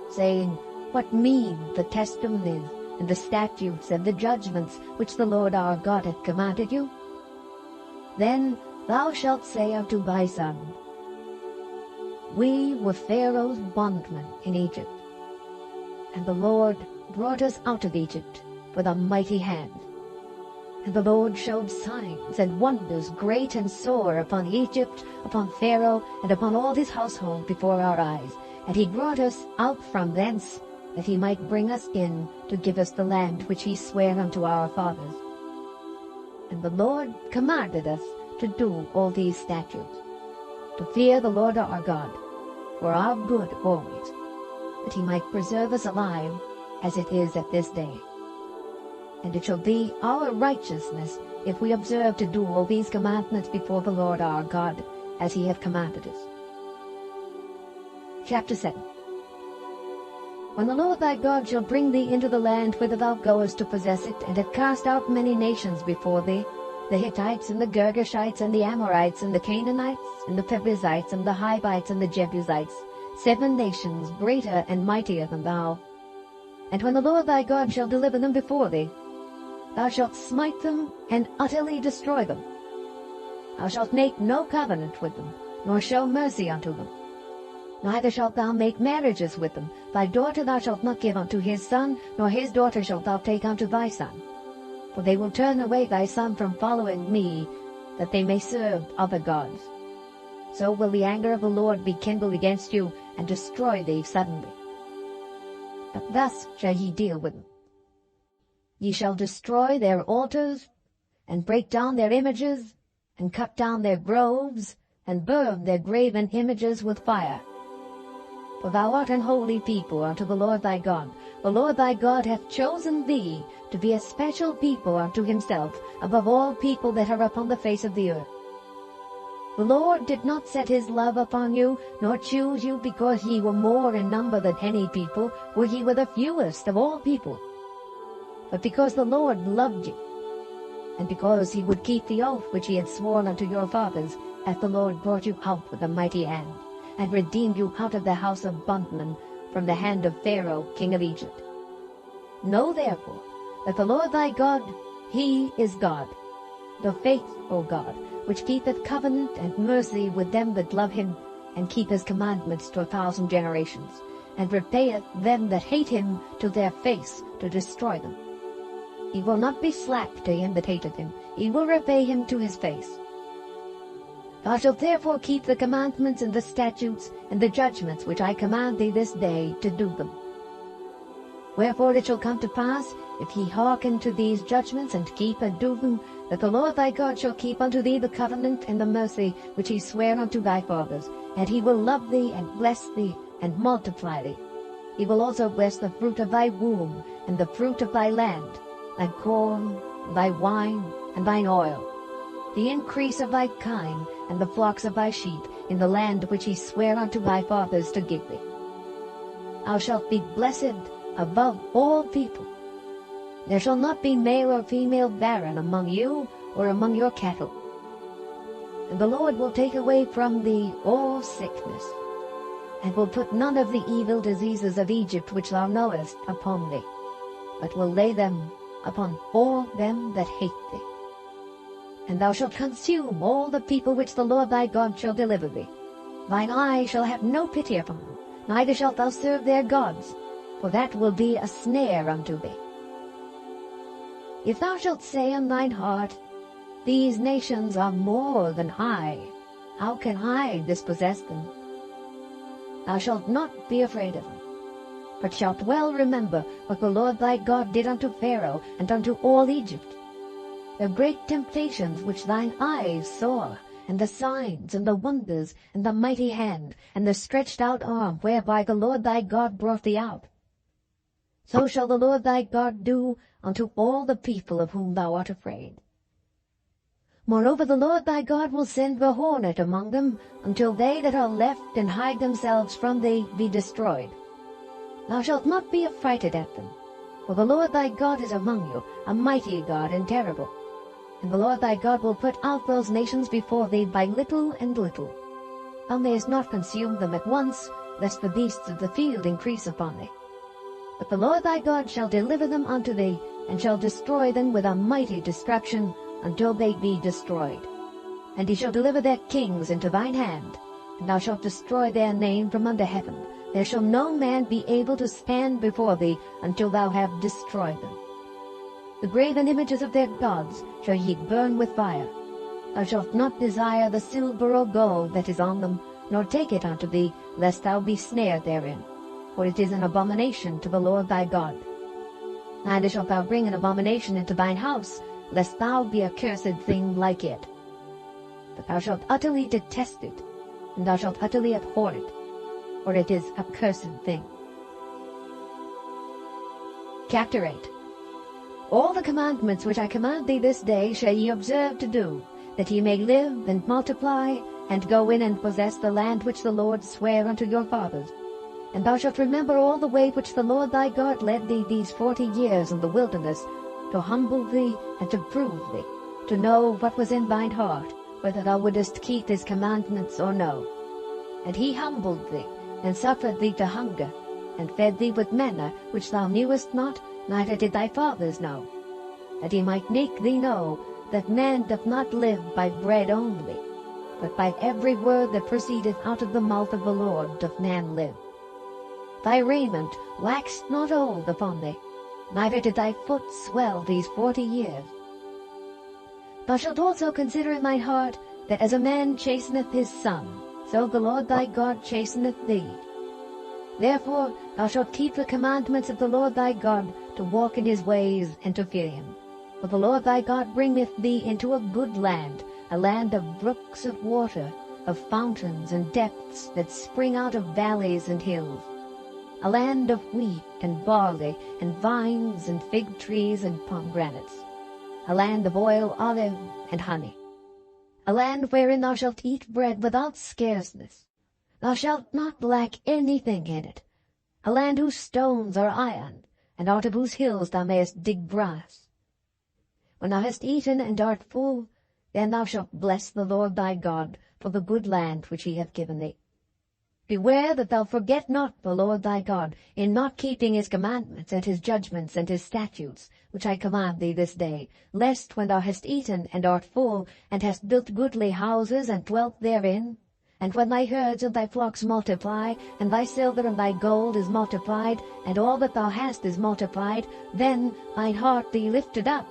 saying, What mean the testimonies, and the statutes, and the judgments which the Lord our God hath commanded you? Then thou shalt say unto thy son, We were Pharaoh's bondmen in Egypt, and the Lord brought us out of Egypt with a mighty hand. And the Lord showed signs and wonders great and sore upon Egypt, upon Pharaoh, and upon all his household before our eyes. And he brought us out from thence, that he might bring us in to give us the land which he sware unto our fathers. And the Lord commanded us to do all these statutes, to fear the Lord our God, for our good always, that he might preserve us alive, as it is at this day. And it shall be our righteousness, if we observe to do all these commandments before the Lord our God, as he hath commanded us. Chapter 7. When the Lord thy God shall bring thee into the land whither thou goest to possess it, and hath cast out many nations before thee, the Hittites, and the Girgashites, and the Amorites, and the Canaanites, and the Perizzites, and the Hivites, and the Jebusites, 7 nations greater and mightier than thou. And when the Lord thy God shall deliver them before thee, thou shalt smite them and utterly destroy them. Thou shalt make no covenant with them, nor show mercy unto them. Neither shalt thou make marriages with them. Thy daughter thou shalt not give unto his son, nor his daughter shalt thou take unto thy son. For they will turn away thy son from following me, that they may serve other gods. So will the anger of the Lord be kindled against you, and destroy thee suddenly. But thus shall ye deal with them. Ye shall destroy their altars, and break down their images, and cut down their groves, and burn their graven images with fire. For thou art an holy people unto the Lord thy God. The Lord thy God hath chosen thee to be a special people unto himself, above all people that are upon the face of the earth. The Lord did not set his love upon you, nor choose you because ye were more in number than any people, for ye were the fewest of all people. But because the Lord loved you, and because he would keep the oath which he had sworn unto your fathers, hath the Lord brought you out with a mighty hand, and redeemed you out of the house of bondmen, from the hand of Pharaoh king of Egypt. Know therefore that the Lord thy God, he is God, the faithful God, which keepeth covenant and mercy with them that love him, and keep his commandments to 1,000 generations, and repayeth them that hate him to their face, to destroy them. He will not be slack to him that hateth him, he will repay him to his face. Thou shalt therefore keep the commandments and the statutes and the judgments which I command thee this day to do them. Wherefore it shall come to pass, if ye hearken to these judgments and keep and do them, that the Lord thy God shall keep unto thee the covenant and the mercy which he sware unto thy fathers, and he will love thee and bless thee and multiply thee. He will also bless the fruit of thy womb and the fruit of thy land, thy corn, thy wine, and thine oil, the increase of thy kine, and the flocks of thy sheep, in the land which he sware unto thy fathers to give thee. Thou shalt be blessed above all people. There shall not be male or female barren among you, or among your cattle. And the Lord will take away from thee all sickness, and will put none of the evil diseases of Egypt which thou knowest upon thee, but will lay them upon all them that hate thee. And thou shalt consume all the people which the Lord thy God shall deliver thee. Thine eye shall have no pity upon them, neither shalt thou serve their gods, for that will be a snare unto thee. If thou shalt say in thine heart, These nations are more than I, how can I dispossess them? Thou shalt not be afraid of them, but shalt well remember what the Lord thy God did unto Pharaoh and unto all Egypt, the great temptations which thine eyes saw, and the signs, and the wonders, and the mighty hand, and the stretched out arm, whereby the Lord thy God brought thee out. So shall the Lord thy God do unto all the people of whom thou art afraid. Moreover, the Lord thy God will send the hornet among them, until they that are left and hide themselves from thee be destroyed. Thou shalt not be affrighted at them, for the Lord thy God is among you, a mighty God and terrible. And the Lord thy God will put out those nations before thee by little and little, thou mayest not consume them at once, lest the beasts of the field increase upon thee. But the Lord thy God shall deliver them unto thee, and shall destroy them with a mighty destruction, until they be destroyed. And he shall deliver their kings into thine hand, and thou shalt destroy their name from under heaven. There shall no man be able to stand before thee, until thou have destroyed them. The graven images of their gods shall ye burn with fire. Thou shalt not desire the silver or gold that is on them, nor take it unto thee, lest thou be snared therein. For it is an abomination to the Lord thy God. Neither shalt thou bring an abomination into thine house, lest thou be a cursed thing like it. But thou shalt utterly detest it, and thou shalt utterly abhor it, for it is a cursed thing. Chapter 8. All the commandments which I command thee this day shall ye observe to do, that ye may live and multiply, and go in and possess the land which the Lord sware unto your fathers. And thou shalt remember all the way which the Lord thy God led thee these 40 years in the wilderness, to humble thee and to prove thee, to know what was in thine heart, whether thou wouldest keep his commandments or no. And he humbled thee, and suffered thee to hunger, and fed thee with manna, which thou knewest not, neither did thy fathers know, that he might make thee know that man doth not live by bread only, but by every word that proceedeth out of the mouth of the Lord doth man live. Thy raiment waxed not old upon thee, neither did thy foot swell these 40 years. Thou shalt also consider in thine heart that as a man chasteneth his son, so the Lord thy God chasteneth thee. Therefore thou shalt keep the commandments of the Lord thy God, to walk in his ways and to fear him. For the Lord thy God bringeth thee into a good land, a land of brooks of water, of fountains and depths that spring out of valleys and hills, a land of wheat and barley and vines and fig trees and pomegranates, a land of oil, olive, and honey, a land wherein thou shalt eat bread without scarceness. Thou shalt not lack anything in it, a land whose stones are iron, and out of whose hills thou mayest dig brass. When thou hast eaten and art full, then thou shalt bless the Lord thy God for the good land which he hath given thee. Beware that thou forget not the Lord thy God, in not keeping his commandments and his judgments and his statutes, which I command thee this day, lest when thou hast eaten and art full, and hast built goodly houses and dwelt therein, and when thy herds and thy flocks multiply, and thy silver and thy gold is multiplied, and all that thou hast is multiplied, then thine heart be lifted up,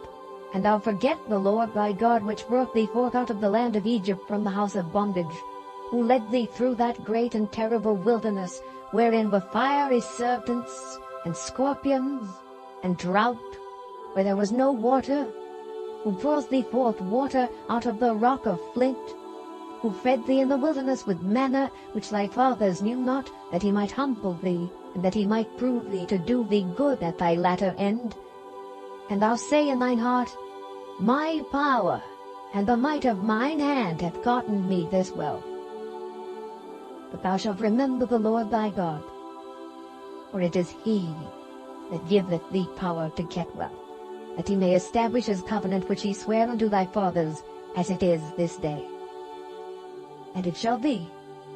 and thou forget the Lord thy God, which brought thee forth out of the land of Egypt from the house of bondage, who led thee through that great and terrible wilderness, wherein were fiery serpents, and scorpions, and drought, where there was no water, who brought thee forth water out of the rock of flint, who fed thee in the wilderness with manna, which thy fathers knew not, that he might humble thee, and that he might prove thee to do thee good at thy latter end. And thou say in thine heart, My power and the might of mine hand hath gotten me this wealth. But thou shalt remember the Lord thy God, for it is he that giveth thee power to get wealth, that he may establish his covenant which he sware unto thy fathers, as it is this day. And it shall be,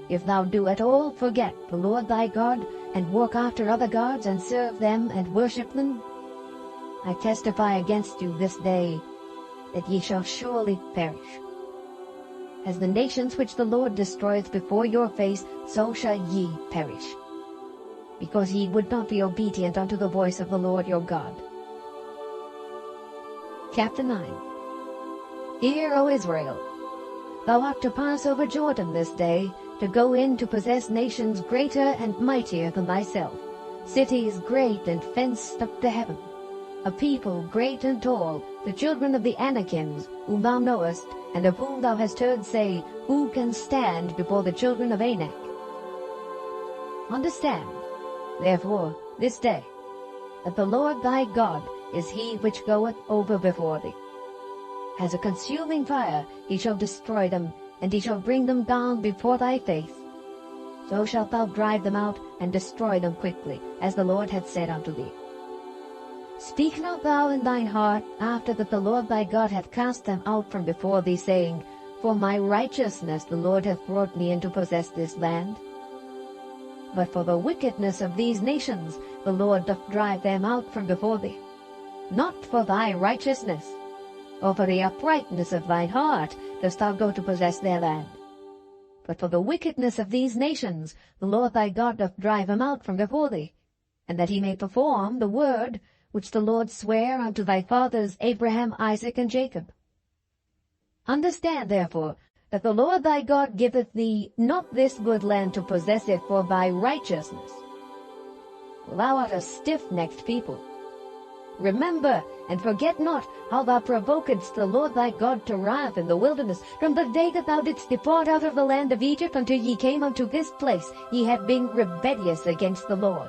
if thou do at all forget the Lord thy God, and walk after other gods, and serve them, and worship them, I testify against you this day, that ye shall surely perish. As the nations which the Lord destroyeth before your face, so shall ye perish, because ye would not be obedient unto the voice of the Lord your God. Chapter 9. Hear, O Israel, thou art to pass over Jordan this day, to go in to possess nations greater and mightier than thyself, cities great and fenced up to heaven, a people great and tall, the children of the Anakims, whom thou knowest, and of whom thou hast heard say, Who can stand before the children of Anak? Understand, therefore, this day, that the Lord thy God is he which goeth over before thee. As a consuming fire he shall destroy them, and he shall bring them down before thy face. So shalt thou drive them out, and destroy them quickly, as the Lord hath said unto thee. Speak not thou in thine heart, after that the Lord thy God hath cast them out from before thee, saying, for my righteousness the Lord hath brought me in to possess this land. But for the wickedness of these nations the Lord doth drive them out from before thee. Not for thy righteousness, or for the uprightness of thine heart dost thou go to possess their land. But for the wickedness of these nations the Lord thy God doth drive them out from before thee, and that he may perform the word which the Lord sware unto thy fathers Abraham, Isaac, and Jacob. Understand therefore that the Lord thy God giveth thee not this good land to possess it for thy righteousness. Thou art a stiff-necked people. Remember, and forget not how thou provokedst the Lord thy God to wrath in the wilderness, from the day that thou didst depart out of the land of Egypt until ye came unto this place. Ye have been rebellious against the Lord.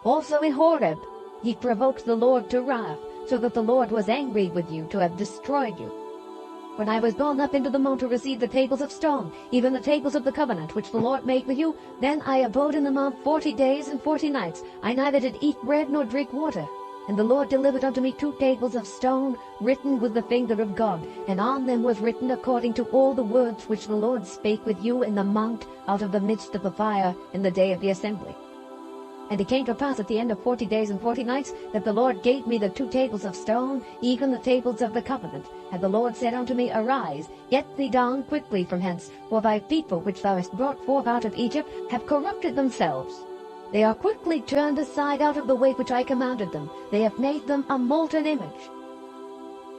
Also in Horeb ye provoked the Lord to wrath, so that the Lord was angry with you to have destroyed you. When I was gone up into the mount to receive the tables of stone, even the tables of the covenant which the Lord made with you, then I abode in the mount 40 days and 40 nights. I neither did eat bread nor drink water. And the Lord delivered unto me 2 tables of stone, written with the finger of God, and on them was written according to all the words which the Lord spake with you in the mount out of the midst of the fire in the day of the assembly. And it came to pass at the end of 40 days and 40 nights that the Lord gave me the 2 tables of stone, even the tables of the covenant. And the Lord said unto me, Arise, get thee down quickly from hence, for thy people which thou hast brought forth out of Egypt have corrupted themselves. They are quickly turned aside out of the way which I commanded them. They have made them a molten image.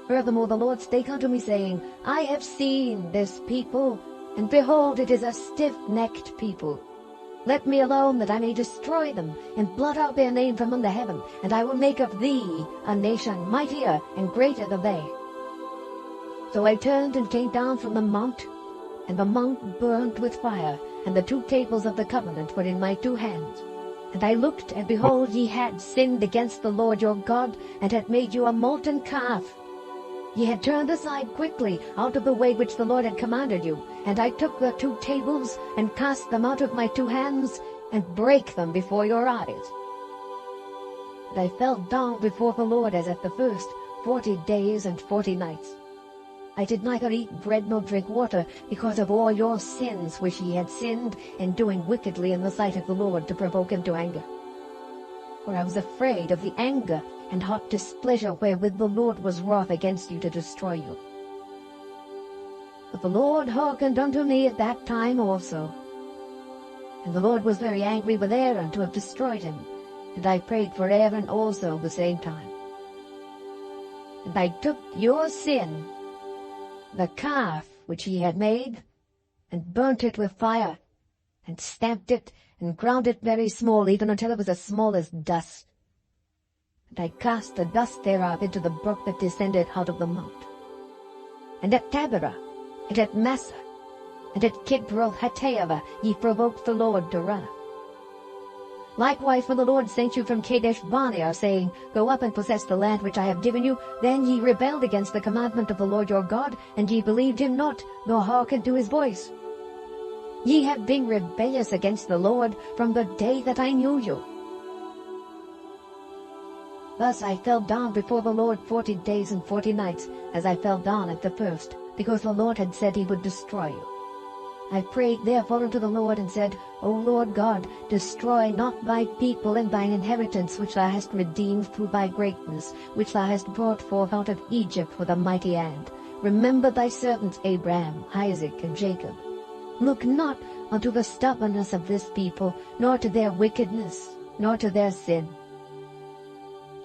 Furthermore the Lord spake unto me, saying, I have seen this people, and behold, it is a stiff-necked people. Let me alone, that I may destroy them, and blot out their name from under heaven, and I will make of thee a nation mightier and greater than they. So I turned and came down from the mount, and the mount burned with fire, and the 2 tables of the covenant were in my 2 hands. And I looked, and behold, ye had sinned against the Lord your God, and had made you a molten calf. Ye had turned aside quickly out of the way which the Lord had commanded you. And I took the 2 tables, and cast them out of my 2 hands, and brake them before your eyes. And I fell down before the Lord as at the first, 40 days and 40 nights. I did neither eat bread nor drink water, because of all your sins which ye had sinned in doing wickedly in the sight of the Lord, to provoke him to anger. For I was afraid of the anger and hot displeasure wherewith the Lord was wroth against you to destroy you. But the Lord hearkened unto me at that time also. And the Lord was very angry with Aaron to have destroyed him, and I prayed for Aaron also the same time. And I took your sin, the calf which ye had made, and burnt it with fire, and stamped it, and ground it very small, even until it was as small as dust. And I cast the dust thereof into the brook that descended out of the mount. And at Taberah, and at Massa, and at Kibroth-Hattaavah ye provoked the Lord to wrath. Likewise when the Lord sent you from Kadesh-barnea, saying, Go up and possess the land which I have given you, then ye rebelled against the commandment of the Lord your God, and ye believed him not, nor hearkened to his voice. Ye have been rebellious against the Lord from the day that I knew you. Thus I fell down before the Lord 40 days and 40 nights, as I fell down at the first, because the Lord had said he would destroy you. I prayed therefore unto the Lord, and said, O Lord God, destroy not thy people and thine inheritance, which thou hast redeemed through thy greatness, which thou hast brought forth out of Egypt with a mighty hand. Remember thy servants Abraham, Isaac, and Jacob. Look not unto the stubbornness of this people, nor to their wickedness, nor to their sin.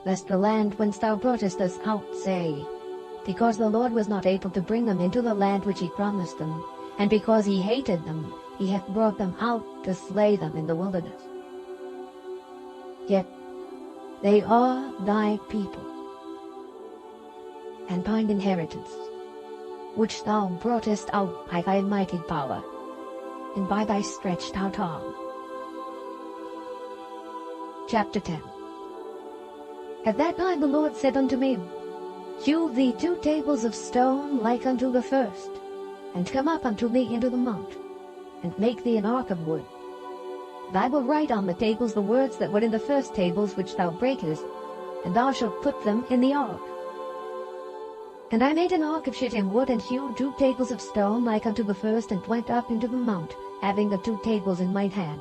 Lest the land whence thou broughtest us out say, Because the Lord was not able to bring them into the land which he promised them, and because he hated them, he hath brought them out to slay them in the wilderness. Yet they are thy people, and thine inheritance, which thou broughtest out by thy mighty power, and by thy stretched out arm. Chapter 10. At that time the Lord said unto me, Hew thee 2 tables of stone like unto the first, and come up unto me into the mount, and make thee an ark of wood. And I will write on the tables the words that were in the first tables which thou breakest, and thou shalt put them in the ark. And I made an ark of shittim wood, and hewed 2 tables of stone like unto the first, and went up into the mount, having the 2 tables in mine hand.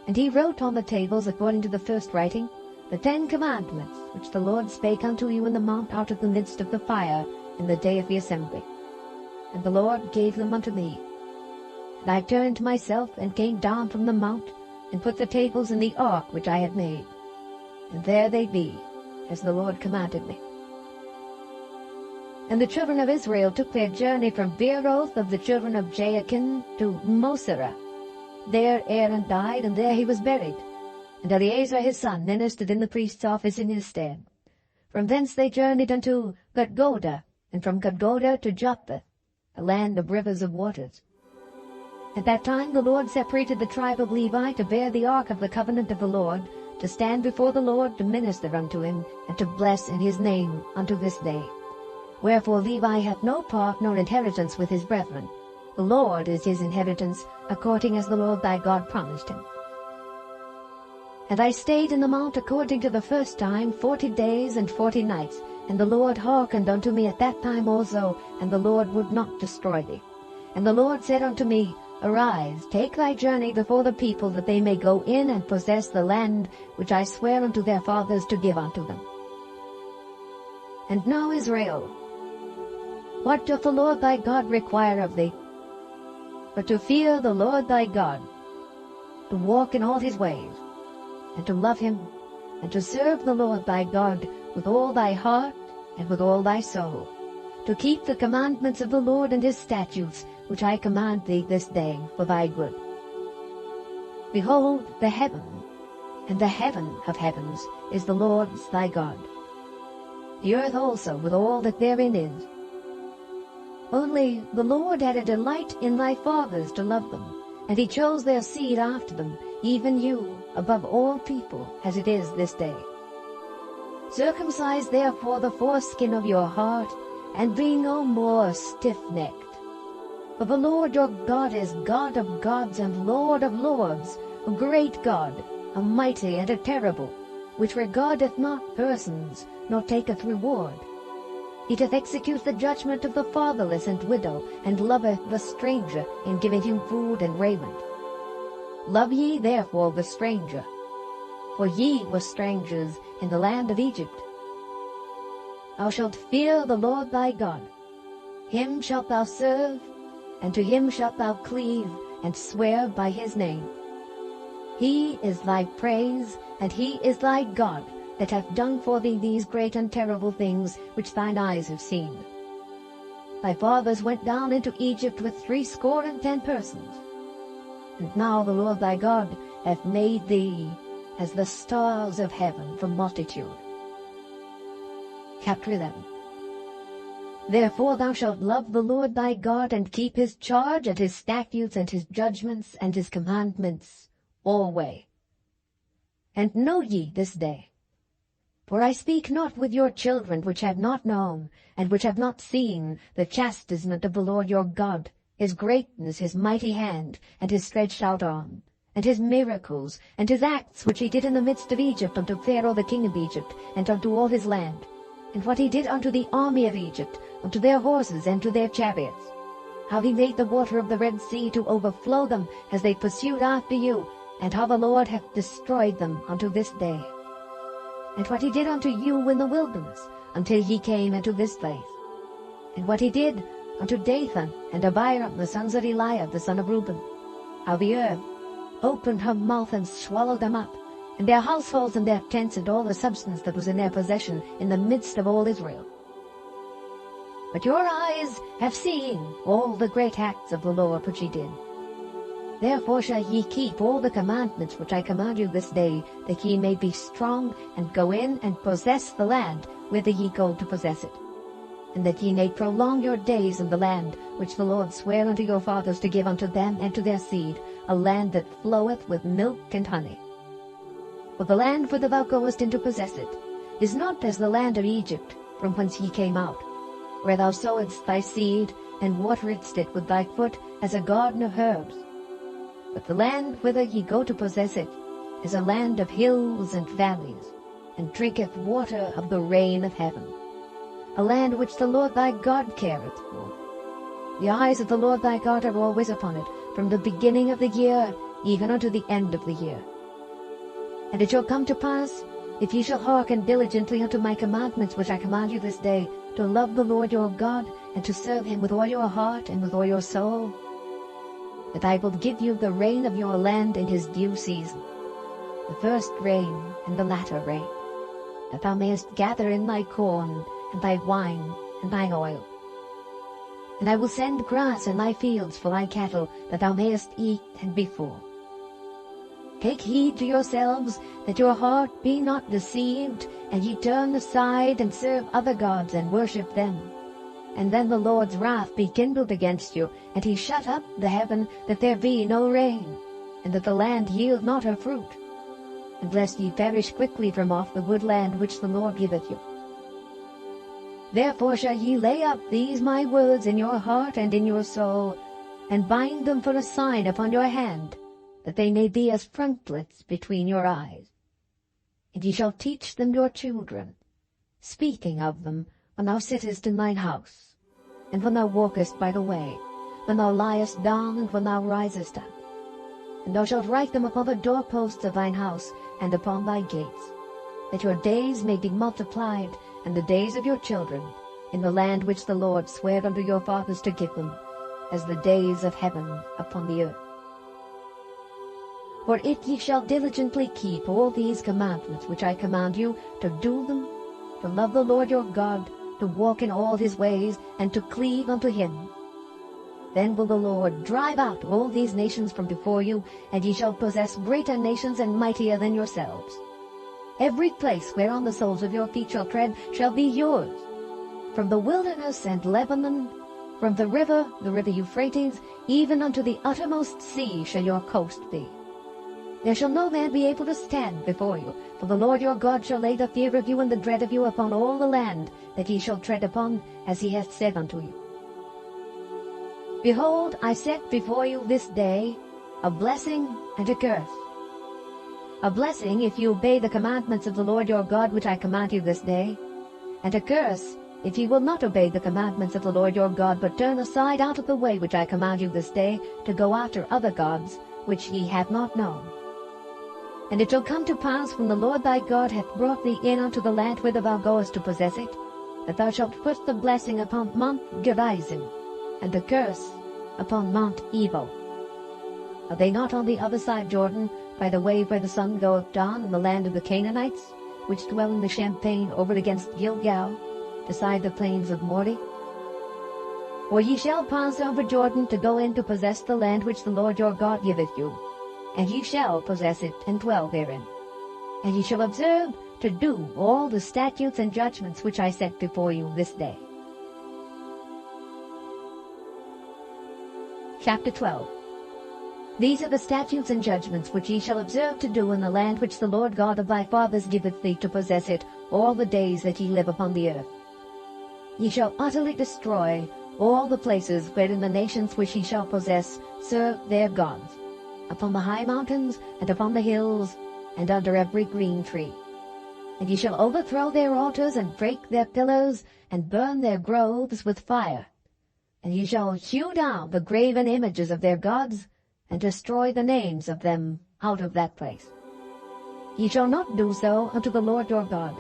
And he wrote on the tables, according to the first writing, the 10 commandments, which the Lord spake unto you in the mount out of the midst of the fire, in the day of the assembly. And the Lord gave them unto me. And I turned myself, and came down from the mount, and put the tables in the ark which I had made. And there they be, as the Lord commanded me. And the children of Israel took their journey from Beeroth of the children of Jaachin to Mosera. There Aaron died, and there he was buried. And Eleazar his son ministered in the priest's office in his stead. From thence they journeyed unto Gudgoda, and from Gudgoda to Joppeth, a land of rivers of waters. At that time the Lord separated the tribe of Levi to bear the ark of the covenant of the Lord, to stand before the Lord to minister unto him, and to bless in his name unto this day. Wherefore Levi hath no part nor inheritance with his brethren. The Lord is his inheritance, according as the Lord thy God promised him. And I stayed in the mount according to the first time 40 days and 40 nights, and the Lord hearkened unto me at that time also, and the Lord would not destroy thee. And the Lord said unto me, Arise, take thy journey before the people, that they may go in and possess the land which I swear unto their fathers to give unto them. And now, Israel, what doth the Lord thy God require of thee? But to fear the Lord thy God, to walk in all his ways, and to love him, and to serve the Lord thy God with all thy heart and with all thy soul, to keep the commandments of the Lord and his statutes, which I command thee this day for thy good. Behold, the heaven, and the heaven of heavens, is the Lord's thy God. The earth also with all that therein is. Only the Lord had a delight in thy fathers to love them, and he chose their seed after them, even you, above all people, as it is this day. Circumcise therefore the foreskin of your heart, and be no more stiff-necked. For the Lord your God is God of gods and Lord of lords, a great God, a mighty and a terrible, which regardeth not persons, nor taketh reward. He doth execute the judgment of the fatherless and widow, and loveth the stranger, in giving him food and raiment. Love ye therefore the stranger, for ye were strangers in the land of Egypt. Thou shalt fear the Lord thy God. Him shalt thou serve, and to him shalt thou cleave, and swear by his name. He is thy praise, and he is thy God, that hath done for thee these great and terrible things which thine eyes have seen. Thy fathers went down into Egypt with 70 persons. And now the Lord thy God hath made thee as the stars of heaven for multitude. Chapter 11. Therefore thou shalt love the Lord thy God, and keep his charge, and his statutes, and his judgments, and his commandments alway. And know ye this day, for I speak not with your children which have not known, and which have not seen the chastisement of the Lord your God, his greatness, his mighty hand, and his stretched out arm, and his miracles, and his acts which he did in the midst of Egypt unto Pharaoh the king of Egypt, and unto all his land, and what he did unto the army of Egypt, unto their horses and to their chariots, how he made the water of the Red Sea to overflow them as they pursued after you, and how the Lord hath destroyed them unto this day. And what he did unto you in the wilderness, until ye came into this place. And what he did unto Dathan and Abiram the sons of Eliab the son of Reuben, how the earth opened her mouth and swallowed them up, and their households and their tents and all the substance that was in their possession in the midst of all Israel. But your eyes have seen all the great acts of the Lord which he did. Therefore shall ye keep all the commandments which I command you this day, that ye may be strong, and go in and possess the land whither ye go to possess it, and that ye may prolong your days in the land which the Lord sware unto your fathers to give unto them and to their seed, a land that floweth with milk and honey. For the land whither thou goest in to possess it is not as the land of Egypt, from whence ye came out, where thou sowedst thy seed, and wateredst it with thy foot as a garden of herbs. But the land whither ye go to possess it is a land of hills and valleys, and drinketh water of the rain of heaven. a land which the Lord thy God careth for. The eyes of the Lord thy God are always upon it, from the beginning of the year even unto the end of the year. And it shall come to pass, if ye shall hearken diligently unto my commandments which I command you this day, to love the Lord your God, and to serve him with all your heart and with all your soul, that I will give you the rain of your land in his due season, the first rain and the latter rain, that thou mayest gather in thy corn, and thy wine, and thine oil. And I will send grass in thy fields for thy cattle, that thou mayest eat and be full. Take heed to yourselves, that your heart be not deceived, and ye turn aside and serve other gods and worship them. And then the Lord's wrath be kindled against you, and he shut up the heaven, that there be no rain, and that the land yield not her fruit, and lest ye perish quickly from off the good land which the Lord giveth you. Therefore shall ye lay up these my words in your heart and in your soul, and bind them for a sign upon your hand, that they may be as frontlets between your eyes. And ye shall teach them your children, speaking of them when thou sittest in thine house, and when thou walkest by the way, when thou liest down, and when thou risest up. And thou shalt write them upon the doorposts of thine house, and upon thy gates, that your days may be multiplied, and the days of your children, in the land which the Lord sware unto your fathers to give them, as the days of heaven upon the earth. For if ye shall diligently keep all these commandments which I command you, to do them, to love the Lord your God, to walk in all his ways, and to cleave unto him, then will the Lord drive out all these nations from before you, and ye shall possess greater nations and mightier than yourselves. Every place whereon the soles of your feet shall tread shall be yours. From the wilderness and Lebanon, from the river Euphrates, even unto the uttermost sea shall your coast be. There shall no man be able to stand before you, for the Lord your God shall lay the fear of you and the dread of you upon all the land that ye shall tread upon, as he hath said unto you. Behold, I set before you this day a blessing and a curse. A blessing if you obey the commandments of the Lord your God which I command you this day, and a curse if ye will not obey the commandments of the Lord your God, but turn aside out of the way which I command you this day, to go after other gods which ye have not known. And it shall come to pass, when the Lord thy God hath brought thee in unto the land whither thou goest to possess it, that thou shalt put the blessing upon Mount Gerizim, and the curse upon Mount Ebal. Are they not on the other side Jordan, by the way where the sun goeth down, in the land of the Canaanites, which dwell in the champaign over against Gilgal, beside the plains of Moreh? For ye shall pass over Jordan to go in to possess the land which the Lord your God giveth you, and ye shall possess it and dwell therein. And ye shall observe to do all the statutes and judgments which I set before you this day. Chapter 12. These are the statutes and judgments which ye shall observe to do in the land which the Lord God of thy fathers giveth thee to possess it all the days that ye live upon the earth. Ye shall utterly destroy all the places wherein the nations which ye shall possess serve their gods, upon the high mountains, and upon the hills, and under every green tree. And ye shall overthrow their altars, and break their pillars, and burn their groves with fire. And ye shall hew down the graven images of their gods, and destroy the names of them out of that place. Ye shall not do so unto the Lord your God,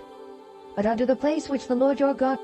but unto the place which the Lord your God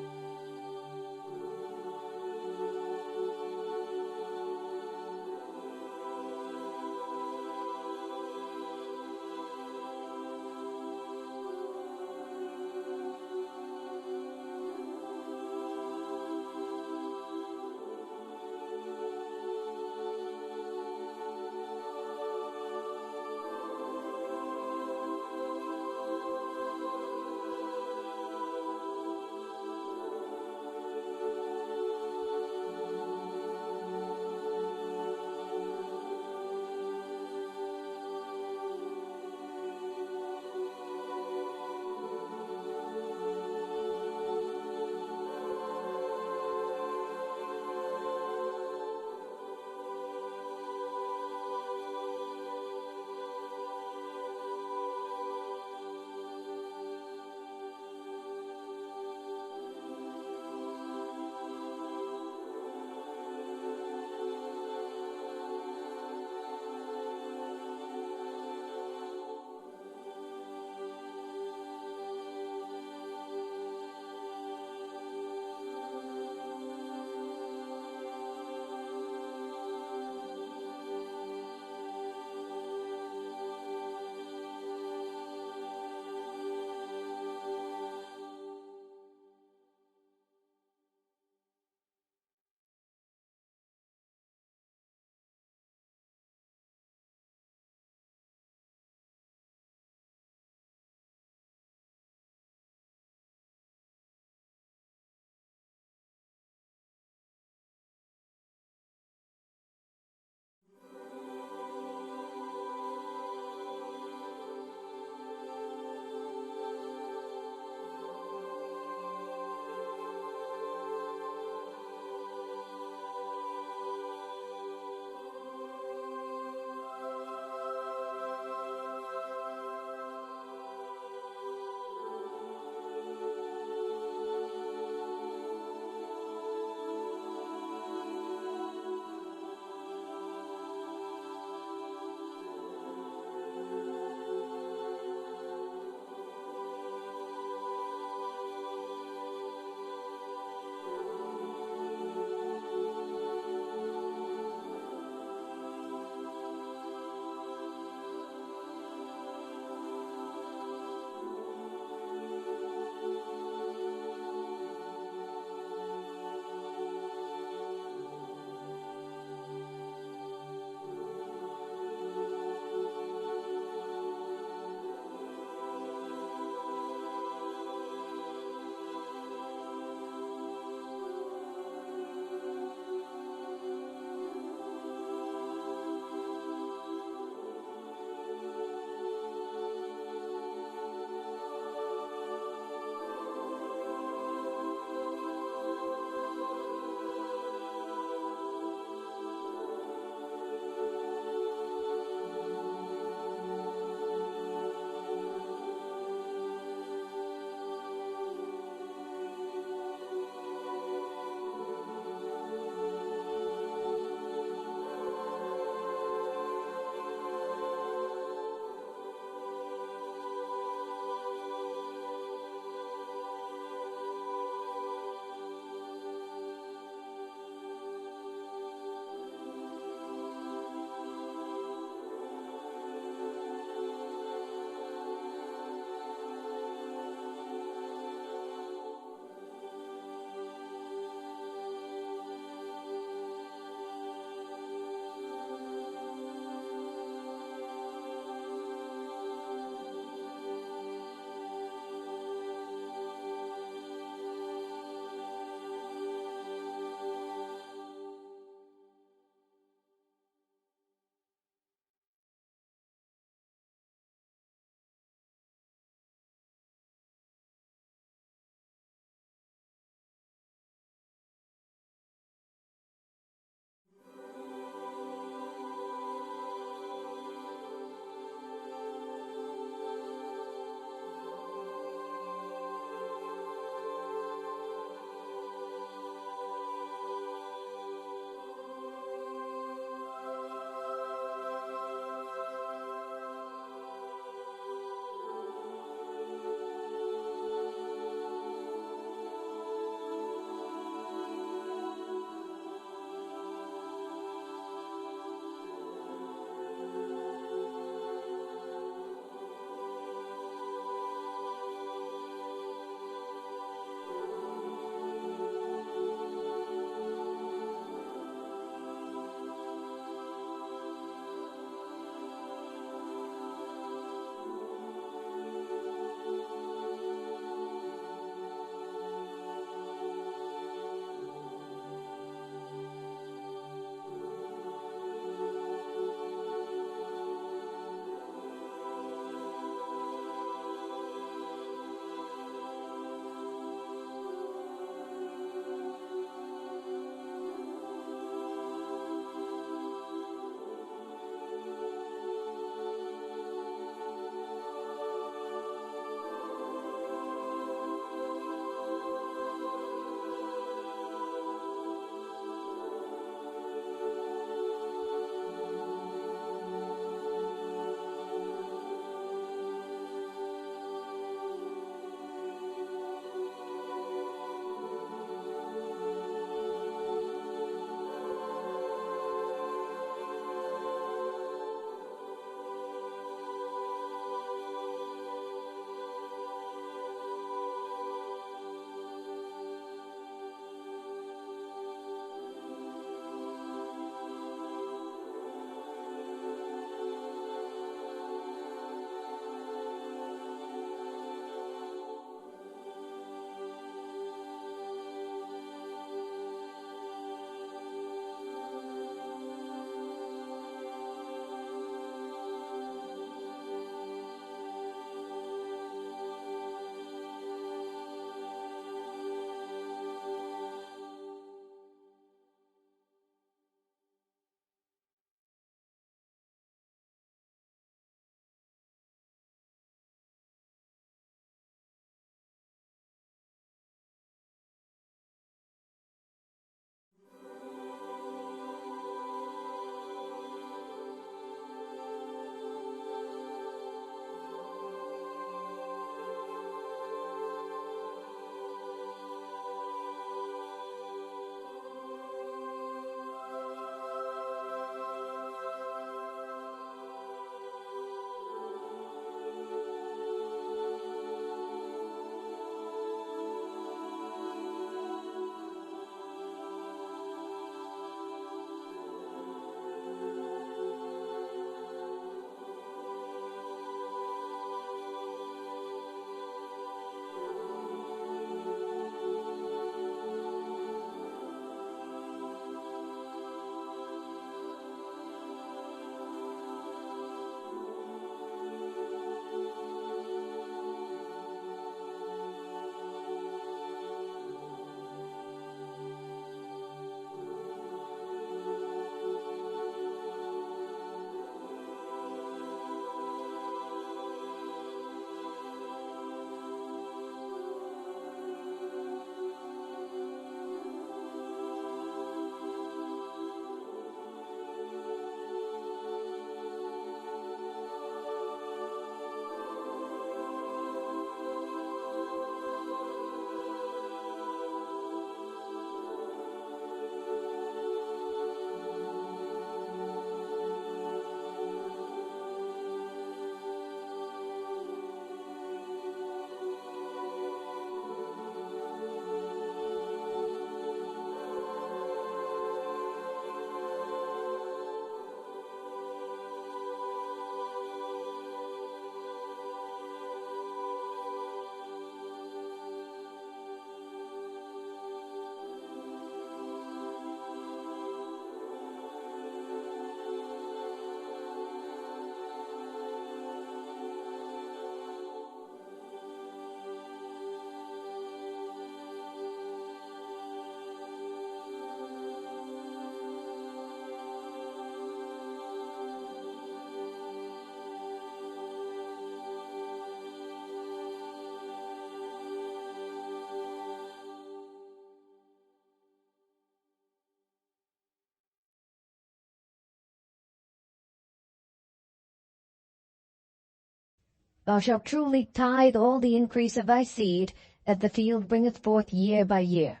Thou shalt truly tithe all the increase of thy seed that the field bringeth forth year by year.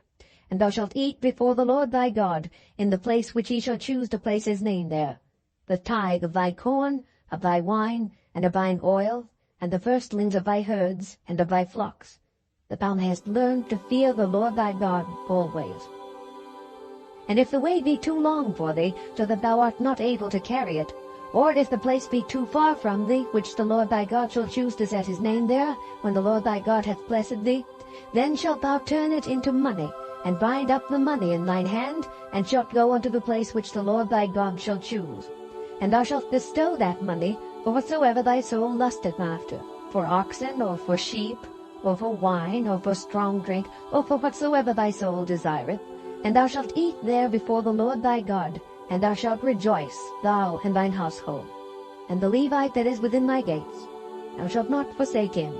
And thou shalt eat before the Lord thy God in the place which he shall choose to place his name there, the tithe of thy corn, of thy wine, and of thine oil, and the firstlings of thy herds and of thy flocks, that thou mayest learn to fear the Lord thy God always. And if the way be too long for thee, so that thou art not able to carry it, or if the place be too far from thee, which the Lord thy God shall choose to set his name there, when the Lord thy God hath blessed thee, then shalt thou turn it into money, and bind up the money in thine hand, and shalt go unto the place which the Lord thy God shall choose. And thou shalt bestow that money for whatsoever thy soul lusteth after, for oxen, or for sheep, or for wine, or for strong drink, or for whatsoever thy soul desireth. And thou shalt eat there before the Lord thy God, and thou shalt rejoice, thou and thine household. And the Levite that is within thy gates, thou shalt not forsake him,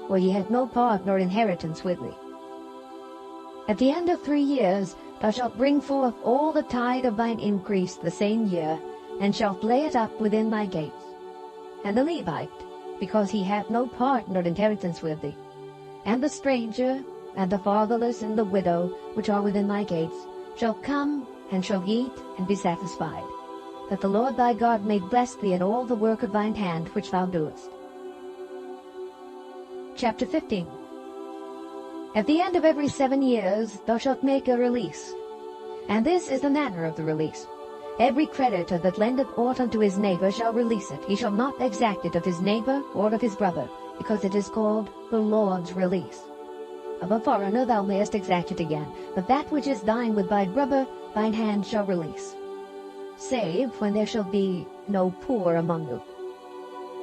for he hath no part nor inheritance with thee. At the end of 3 years thou shalt bring forth all the tithe of thine increase the same year, and shalt lay it up within thy gates. And the Levite, because he hath no part nor inheritance with thee, and the stranger, and the fatherless, and the widow, which are within thy gates, shall come, and shall eat, and be satisfied, that the Lord thy God may bless thee in all the work of thine hand which thou doest. Chapter 15. At the end of every 7 years thou shalt make a release. And this is the manner of the release. Every creditor that lendeth aught unto his neighbor shall release it. He shall not exact it of his neighbor or of his brother, because it is called the Lord's release. Of a foreigner thou mayest exact it again, but that which is thine with thy brother thine hand shall release, save when there shall be no poor among you.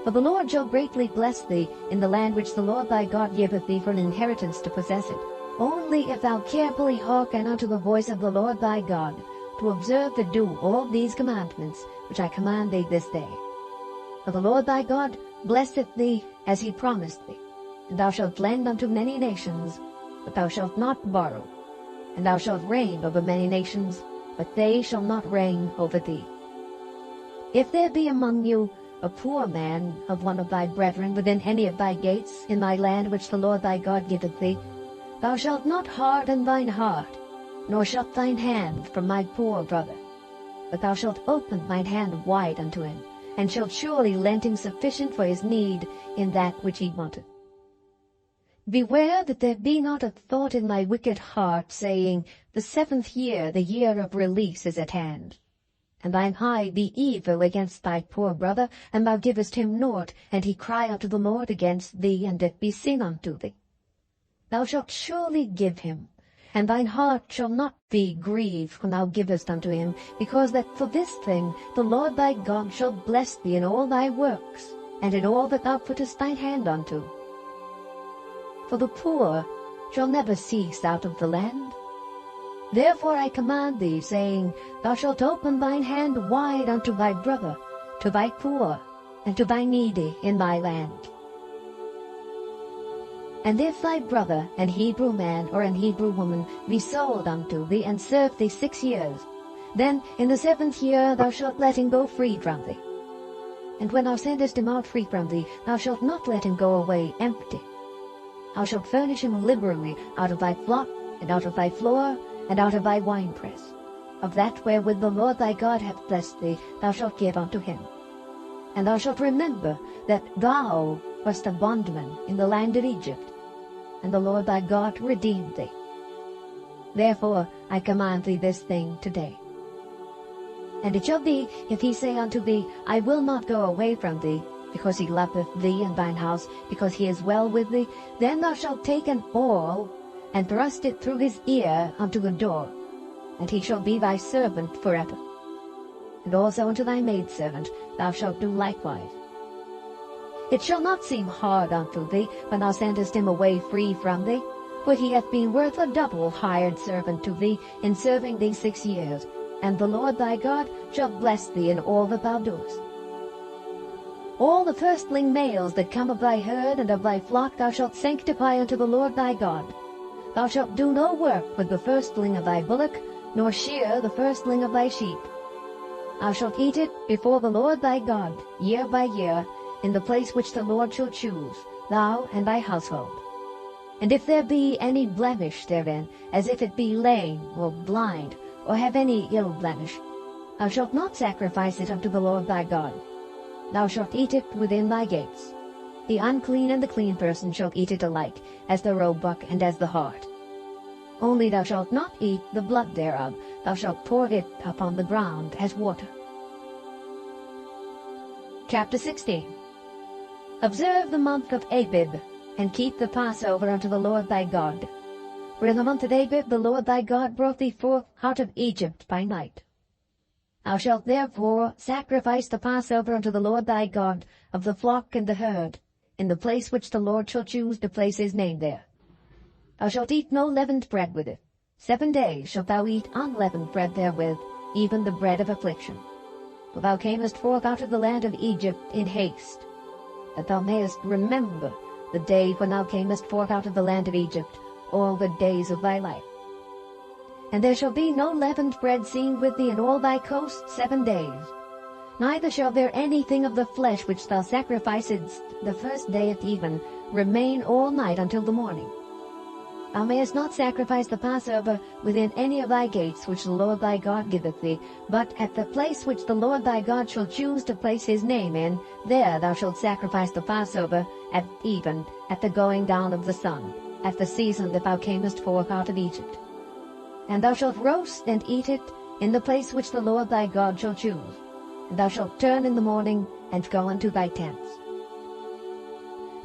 For the Lord shall greatly bless thee in the land which the Lord thy God giveth thee for an inheritance to possess it, only if thou carefully hearken unto the voice of the Lord thy God, to observe to do all these commandments which I command thee this day. For the Lord thy God blesseth thee as he promised thee, and thou shalt lend unto many nations, but thou shalt not borrow. And thou shalt reign over many nations, but they shall not reign over thee. If there be among you a poor man of one of thy brethren within any of thy gates in thy land which the Lord thy God giveth thee, thou shalt not harden thine heart, nor shut thine hand from thy poor brother, but thou shalt open thine hand wide unto him, and shalt surely lend him sufficient for his need in that which he wanteth. Beware that there be not a thought in thy wicked heart, saying, The 7th year, the year of release, is at hand. And thine eye be evil against thy poor brother, and thou givest him naught, and he cry unto the Lord against thee, and it be sin unto thee. Thou shalt surely give him, and thine heart shall not be grieved when thou givest unto him, because that for this thing the Lord thy God shall bless thee in all thy works, and in all that thou puttest thine hand unto. For the poor shall never cease out of the land. Therefore I command thee, saying, Thou shalt open thine hand wide unto thy brother, to thy poor, and to thy needy in thy land. And if thy brother, an Hebrew man or an Hebrew woman, be sold unto thee, and serve thee 6 years, then in the 7th year thou shalt let him go free from thee. And when thou sendest him out free from thee, thou shalt not let him go away empty. Thou shalt furnish him liberally out of thy flock, and out of thy floor, and out of thy winepress. Of that wherewith the Lord thy God hath blessed thee, thou shalt give unto him. And thou shalt remember that thou wast a bondman in the land of Egypt, and the Lord thy God redeemed thee. Therefore I command thee this thing today. And it shall be, if he say unto thee, I will not go away from thee, because he loveth thee and thine house, because he is well with thee, then thou shalt take an awl, and thrust it through his ear unto the door, and he shall be thy servant forever. And also unto thy maidservant thou shalt do likewise. It shall not seem hard unto thee when thou sendest him away free from thee, for he hath been worth a double hired servant to thee in serving thee 6 years, and the Lord thy God shall bless thee in all that thou doest. All the firstling males that come of thy herd and of thy flock thou shalt sanctify unto the Lord thy God. Thou shalt do no work with the firstling of thy bullock, nor shear the firstling of thy sheep. Thou shalt eat it before the Lord thy God, year by year, in the place which the Lord shall choose, thou and thy household. And if there be any blemish therein, as if it be lame, or blind, or have any ill blemish, thou shalt not sacrifice it unto the Lord thy God. Thou shalt eat it within thy gates. The unclean and the clean person shall eat it alike, as the roebuck and as the hart. Only thou shalt not eat the blood thereof, thou shalt pour it upon the ground as water. Chapter 16. Observe the month of Abib, and keep the Passover unto the Lord thy God. For in the month of Abib the Lord thy God brought thee forth out of Egypt by night. Thou shalt therefore sacrifice the Passover unto the Lord thy God of the flock and the herd, in the place which the Lord shall choose to place his name there. Thou shalt eat no leavened bread with it. 7 days shalt thou eat unleavened bread therewith, even the bread of affliction. For thou camest forth out of the land of Egypt in haste, that thou mayest remember the day when thou camest forth out of the land of Egypt, all the days of thy life. And there shall be no leavened bread seen with thee in all thy coasts 7 days. Neither shall there anything of the flesh which thou sacrificedst the first day at even remain all night until the morning. Thou mayest not sacrifice the Passover within any of thy gates which the Lord thy God giveth thee, but at the place which the Lord thy God shall choose to place his name in, there thou shalt sacrifice the Passover at even, at the going down of the sun, at the season that thou camest forth out of Egypt. And thou shalt roast and eat it in the place which the Lord thy God shall choose. And thou shalt turn in the morning, and go unto thy tents.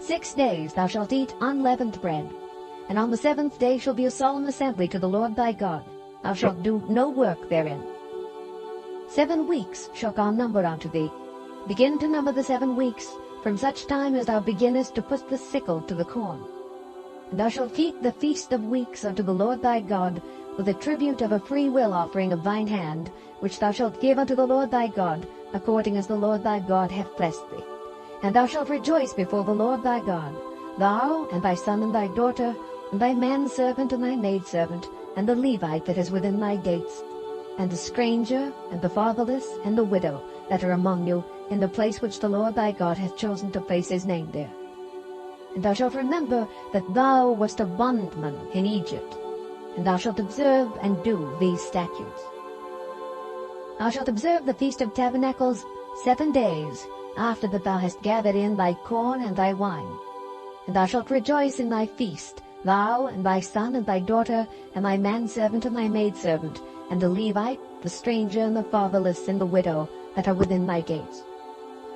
6 days thou shalt eat unleavened bread, and on the 7th day shall be a solemn assembly to the Lord thy God. Thou shalt do no work therein. 7 weeks shalt thou number unto thee. Begin to number the 7 weeks, from such time as thou beginnest to put the sickle to the corn. And thou shalt keep the feast of weeks unto the Lord thy God, with a tribute of a freewill offering of thine hand, which thou shalt give unto the Lord thy God, according as the Lord thy God hath blessed thee. And thou shalt rejoice before the Lord thy God, thou and thy son and thy daughter, and thy manservant and thy maidservant, and the Levite that is within thy gates, and the stranger, and the fatherless, and the widow that are among you, in the place which the Lord thy God hath chosen to place his name there. And thou shalt remember that thou wast a bondman in Egypt, and thou shalt observe and do these statutes. Thou shalt observe the Feast of Tabernacles 7 days, after that thou hast gathered in thy corn and thy wine. And thou shalt rejoice in thy feast, thou and thy son and thy daughter, and thy manservant and thy maidservant, and the Levite, the stranger, and the fatherless, and the widow, that are within thy gates.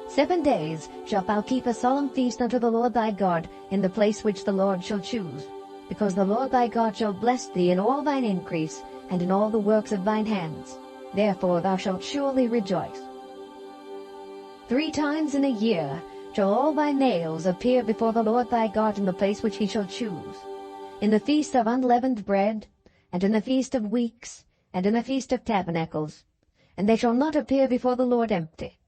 7 days shalt thou keep a solemn feast unto the Lord thy God, in the place which the Lord shall choose, because the Lord thy God shall bless thee in all thine increase, and in all the works of thine hands. Therefore thou shalt surely rejoice. 3 times in a year shall all thy males appear before the Lord thy God in the place which he shall choose, in the feast of unleavened bread, and in the feast of weeks, and in the feast of tabernacles, and they shall not appear before the Lord empty.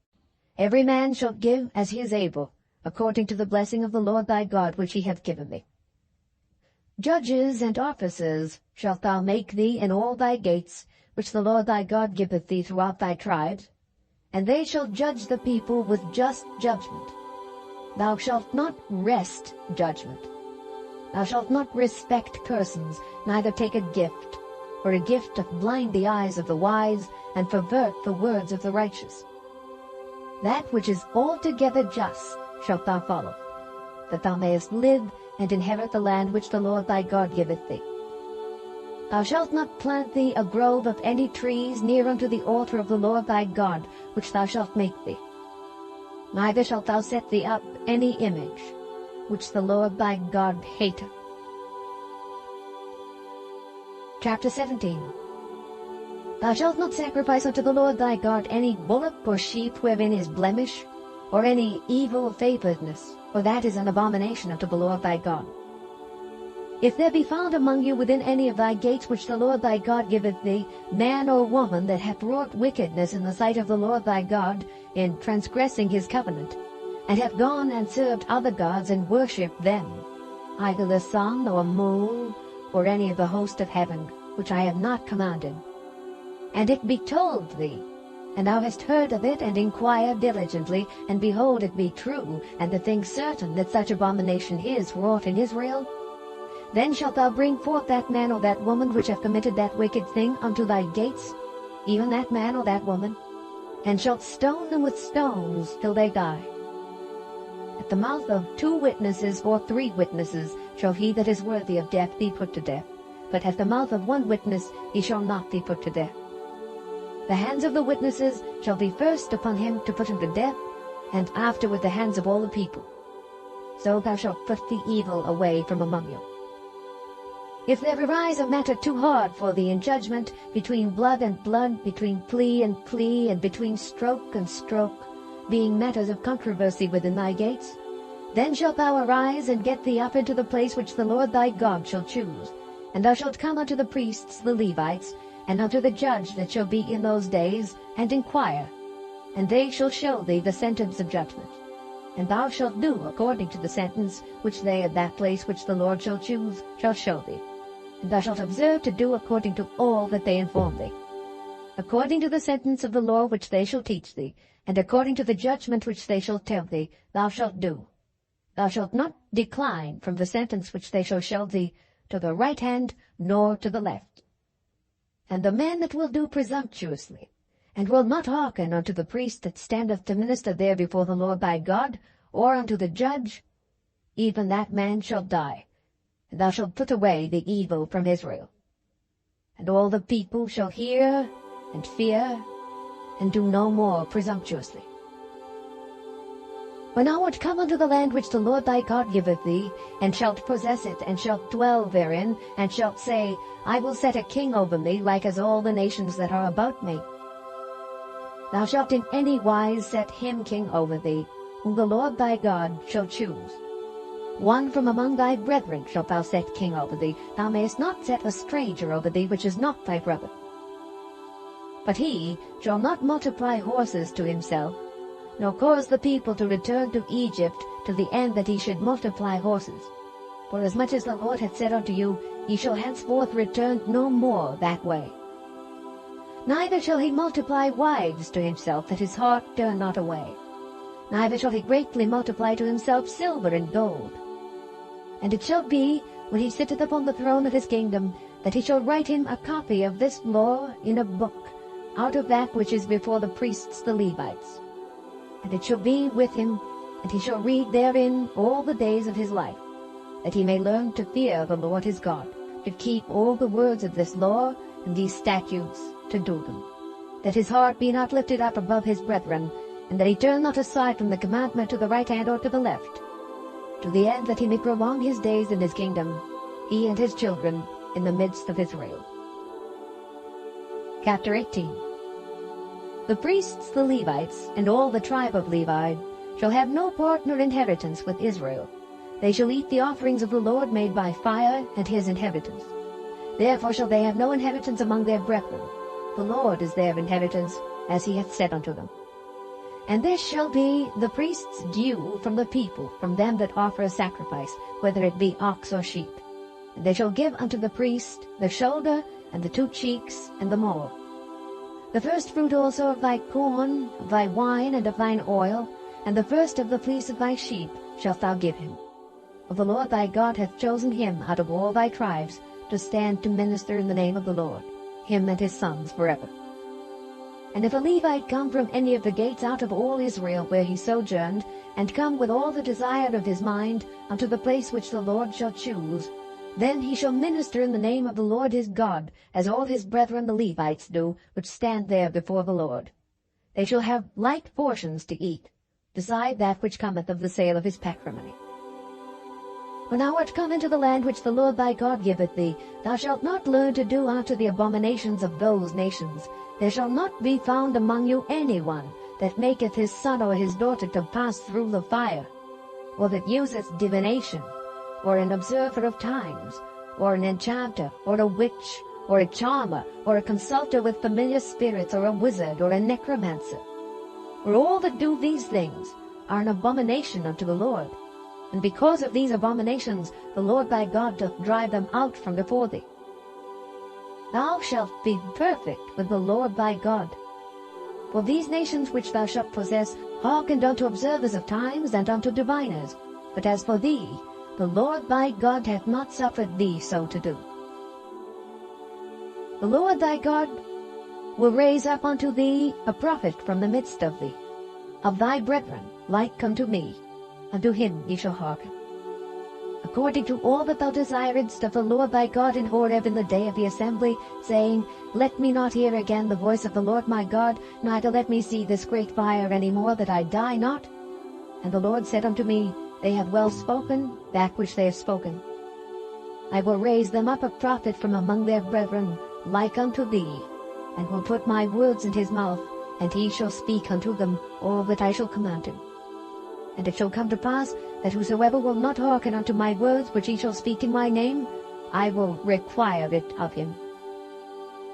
Every man shall give as he is able, according to the blessing of the Lord thy God which he hath given thee. Judges and officers shalt thou make thee in all thy gates, which the Lord thy God giveth thee throughout thy tribes, and they shall judge the people with just judgment. Thou shalt not wrest judgment. Thou shalt not respect persons, neither take a gift, or a gift doth blind the eyes of the wise, and pervert the words of the righteous. That which is altogether just shalt thou follow, that thou mayest live and inherit the land which the Lord thy God giveth thee. Thou shalt not plant thee a grove of any trees near unto the altar of the Lord thy God, which thou shalt make thee. Neither shalt thou set thee up any image, which the Lord thy God hateth. Chapter 17. Thou shalt not sacrifice unto the Lord thy God any bullock or sheep wherein is blemish, or any evil favoredness, for that is an abomination unto the Lord thy God. If there be found among you within any of thy gates which the Lord thy God giveth thee, man or woman that hath wrought wickedness in the sight of the Lord thy God, in transgressing his covenant, and hath gone and served other gods and worshipped them, either the sun or moon, or any of the host of heaven, which I have not commanded, and it be told thee, And thou hast heard of it, and inquired diligently, and behold, it be true, and the thing certain, that such abomination is wrought in Israel, then shalt thou bring forth that man or that woman which have committed that wicked thing unto thy gates, even that man or that woman, and shalt stone them with stones till they die. At the mouth of 2 witnesses or 3 witnesses shall he that is worthy of death be put to death, but at the mouth of 1 witness he shall not be put to death. The hands of the witnesses shall be first upon him to put him to death, and afterward the hands of all the people. So thou shalt put the evil away from among you. If there arise a matter too hard for thee in judgment, between blood and blood, between plea, and between stroke and stroke, being matters of controversy within thy gates, then shalt thou arise and get thee up into the place which the Lord thy God shall choose, and thou shalt come unto the priests the Levites, and unto the judge that shall be in those days, and inquire, and they shall show thee the sentence of judgment. And thou shalt do according to the sentence which they at that place which the Lord shall choose shall show thee. And thou shalt observe to do according to all that they inform thee, according to the sentence of the law which they shall teach thee, and according to the judgment which they shall tell thee, thou shalt do. Thou shalt not decline from the sentence which they shall show thee, to the right hand, nor to the left. And the man that will do presumptuously, and will not hearken unto the priest that standeth to minister there before the Lord thy God, or unto the judge, even that man shall die, and thou shalt put away the evil from Israel. And all the people shall hear and fear, and do no more presumptuously. When thou art come unto the land which the Lord thy God giveth thee, and shalt possess it, and shalt dwell therein, and shalt say, I will set a king over me, like as all the nations that are about me. Thou shalt in any wise set him king over thee, whom the Lord thy God shall choose. One from among thy brethren shalt thou set king over thee. Thou mayest not set a stranger over thee, which is not thy brother. But he shall not multiply horses to himself, nor cause the people to return to Egypt, to the end that he should multiply horses. For as much as the Lord hath said unto you, ye shall henceforth return no more that way. Neither shall he multiply wives to himself, that his heart turn not away. Neither shall he greatly multiply to himself silver and gold. And it shall be, when he sitteth upon the throne of his kingdom, that he shall write him a copy of this law in a book, out of that which is before the priests the Levites. And it shall be with him, and he shall read therein all the days of his life, that he may learn to fear the Lord his God, to keep all the words of this law and these statutes, to do them, that his heart be not lifted up above his brethren, and that he turn not aside from the commandment to the right hand or to the left, to the end that he may prolong his days in his kingdom, he and his children, in the midst of Israel. Chapter 18. The priests the Levites, and all the tribe of Levi, shall have no part nor inheritance with Israel. They shall eat the offerings of the Lord made by fire, and his inheritance. Therefore shall they have no inheritance among their brethren. The Lord is their inheritance, as he hath said unto them. And this shall be the priest's due from the people, from them that offer a sacrifice, whether it be ox or sheep. And they shall give unto the priest the shoulder, and the 2 cheeks, and the maw. The first fruit also of thy corn, of thy wine, and of thine oil, and the first of the fleece of thy sheep shalt thou give him. For the Lord thy God hath chosen him out of all thy tribes to stand to minister in the name of the Lord, him and his sons forever. And if a Levite come from any of the gates out of all Israel where he sojourned, and come with all the desire of his mind unto the place which the Lord shall choose, then he shall minister in the name of the Lord his God, as all his brethren the Levites do, which stand there before the Lord. They shall have like portions to eat, beside that which cometh of the sale of his patrimony. When thou art come into the land which the Lord thy God giveth thee, thou shalt not learn to do after the abominations of those nations. There shall not be found among you any one that maketh his son or his daughter to pass through the fire, or that useth divination, or an observer of times, or an enchanter, or a witch, or a charmer, or a consulter with familiar spirits, or a wizard, or a necromancer. For all that do these things are an abomination unto the Lord. And because of these abominations the Lord thy God doth drive them out from before thee. Thou shalt be perfect with the Lord thy God. For these nations which thou shalt possess hearkened unto observers of times and unto diviners. But as for thee, the Lord thy God hath not suffered thee so to do. The Lord thy God will raise up unto thee a prophet from the midst of thee, of thy brethren, like unto me. Unto him ye shall hearken. According to all that thou desiredst of the Lord thy God in Horeb in the day of the assembly, saying, Let me not hear again the voice of the Lord my God, neither let me see this great fire any more, that I die not. And the Lord said unto me, They have well spoken, that which they have spoken. I will raise them up a prophet from among their brethren, like unto thee, and will put my words in his mouth, and he shall speak unto them all that I shall command him. And it shall come to pass, that whosoever will not hearken unto my words which he shall speak in my name, I will require it of him.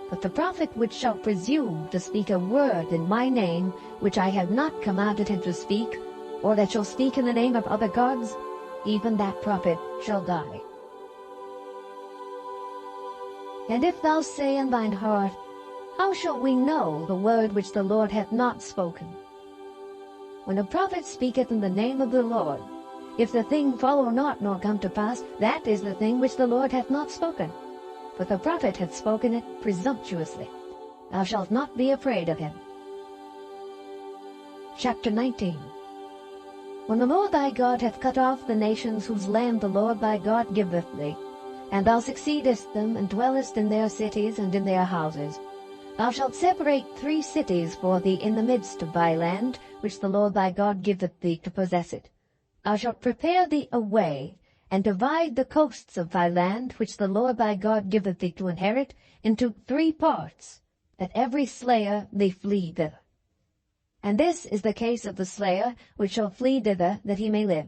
But the prophet which shall presume to speak a word in my name, which I have not commanded him to speak, or that shall speak in the name of other gods, even that prophet shall die. And if thou say in thine heart, How shall we know the word which the Lord hath not spoken? When a prophet speaketh in the name of the Lord, if the thing follow not nor come to pass, that is the thing which the Lord hath not spoken. For the prophet hath spoken it presumptuously. Thou shalt not be afraid of him. Chapter 19. When the Lord thy God hath cut off the nations whose land the Lord thy God giveth thee, and thou succeedest them, and dwellest in their cities and in their houses, thou shalt separate 3 cities for thee in the midst of thy land, which the Lord thy God giveth thee to possess it. Thou shalt prepare thee a way, and divide the coasts of thy land, which the Lord thy God giveth thee to inherit, into 3 parts, that every slayer thee flee thither. And this is the case of the slayer, which shall flee thither, that he may live.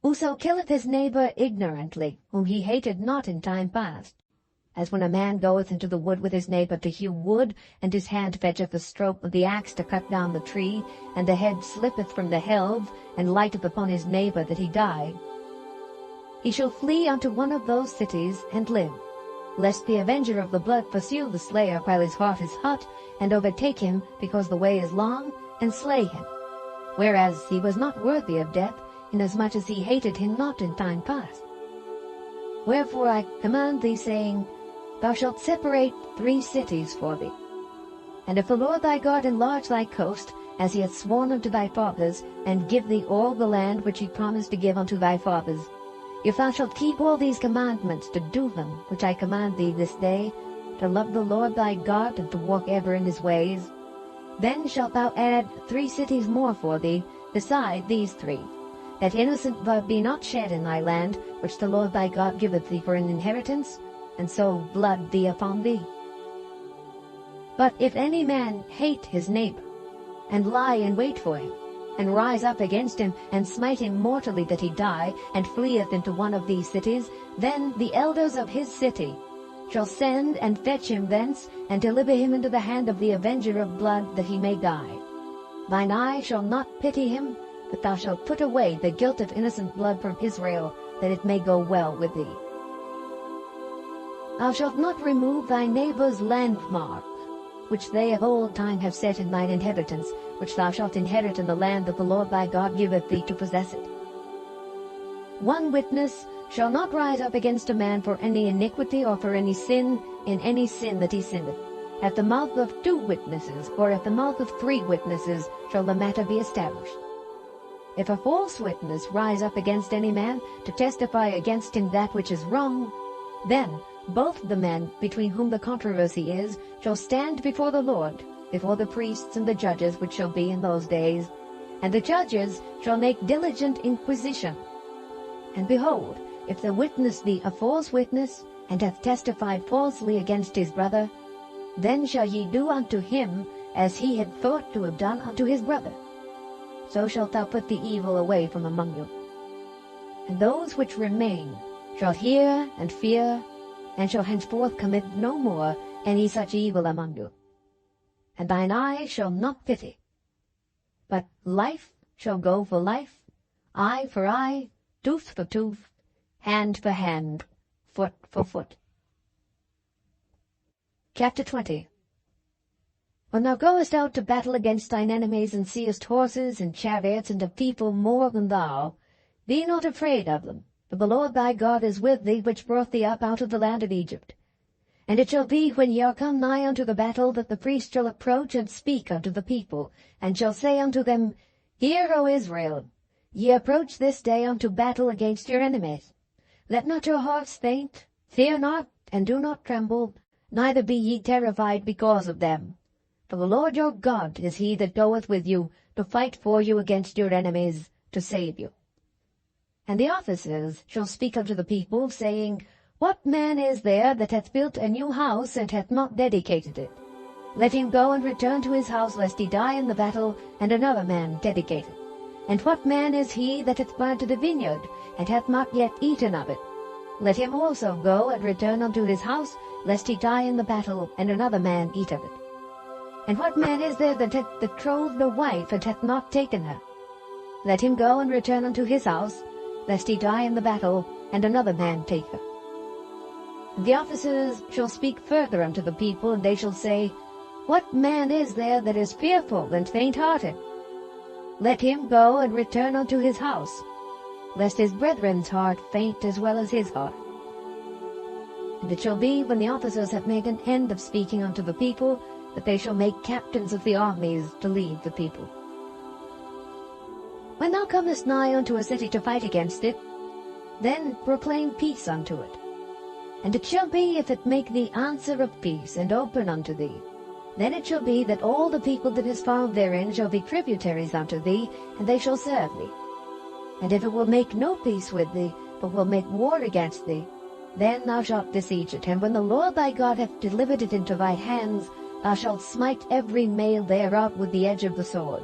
Whoso killeth his neighbor ignorantly, whom he hated not in time past, as when a man goeth into the wood with his neighbor to hew wood, and his hand fetcheth the stroke of the axe to cut down the tree, and the head slippeth from the helve, and lighteth upon his neighbor that he die. He shall flee unto one of those cities, and live, lest the avenger of the blood pursue the slayer while his heart is hot, and overtake him, because the way is long, and slay him, whereas he was not worthy of death, inasmuch as he hated him not in time past. Wherefore I command thee, saying, Thou shalt separate 3 cities for thee. And if the Lord thy God enlarge thy coast, as he hath sworn unto thy fathers, and give thee all the land which he promised to give unto thy fathers, if thou shalt keep all these commandments to do them, which I command thee this day, to love the Lord thy God, and to walk ever in his ways, then shalt thou add 3 cities more for thee, beside these 3, that innocent blood be not shed in thy land, which the Lord thy God giveth thee for an inheritance, and so blood be upon thee. But if any man hate his neighbor, and lie in wait for him, and rise up against him, and smite him mortally that he die, and fleeth into one of these cities, then the elders of his city shall send and fetch him thence, and deliver him into the hand of the avenger of blood, that he may die. Thine eye shall not pity him, but thou shalt put away the guilt of innocent blood from Israel, that it may go well with thee. Thou shalt not remove thy neighbor's landmark, which they of old time have set in thine inheritance, which thou shalt inherit in the land that the Lord thy God giveth thee to possess it. One witness shall not rise up against a man for any iniquity or for any sin, in any sin that he sinneth. At the mouth of 2 witnesses, or at the mouth of 3 witnesses, shall the matter be established. If a false witness rise up against any man to testify against him that which is wrong, then both the men between whom the controversy is shall stand before the Lord, before the priests and the judges which shall be in those days, and the judges shall make diligent inquisition. And behold, if the witness be a false witness, and hath testified falsely against his brother, then shall ye do unto him as he had thought to have done unto his brother. So shalt thou put the evil away from among you. And those which remain shall hear and fear, and shall henceforth commit no more any such evil among you. And thine eye shall not pity, but life shall go for life, eye for eye, tooth for tooth, hand for hand, foot for foot. Chapter 20. When thou goest out to battle against thine enemies, and seest horses and chariots and a people more than thou, be not afraid of them, for the Lord thy God is with thee, which brought thee up out of the land of Egypt. And it shall be, when ye are come nigh unto the battle, that the priest shall approach and speak unto the people, and shall say unto them, Hear, O Israel, ye approach this day unto battle against your enemies. Let not your hearts faint, fear not, and do not tremble, neither be ye terrified because of them. For the Lord your God is he that goeth with you, to fight for you against your enemies, to save you. And the officers shall speak unto the people, saying, What man is there that hath built a new house, and hath not dedicated it? Let him go and return to his house, lest he die in the battle, and another man dedicate it. And what man is he that hath planted a vineyard, and hath not yet eaten of it? Let him also go and return unto his house, lest he die in the battle, and another man eat of it. And what man is there that hath betrothed a wife, and hath not taken her? Let him go and return unto his house, lest he die in the battle, and another man take her. The officers shall speak further unto the people, and they shall say, What man is there that is fearful and faint-hearted? Let him go and return unto his house, lest his brethren's heart faint as well as his heart. And it shall be, when the officers have made an end of speaking unto the people, that they shall make captains of the armies to lead the people. When thou comest nigh unto a city to fight against it, then proclaim peace unto it. And it shall be, if it make thee answer of peace, and open unto thee, then it shall be that all the people that is found therein shall be tributaries unto thee, and they shall serve thee. And if it will make no peace with thee, but will make war against thee, then thou shalt besiege it. And when the Lord thy God hath delivered it into thy hands, thou shalt smite every male thereof with the edge of the sword.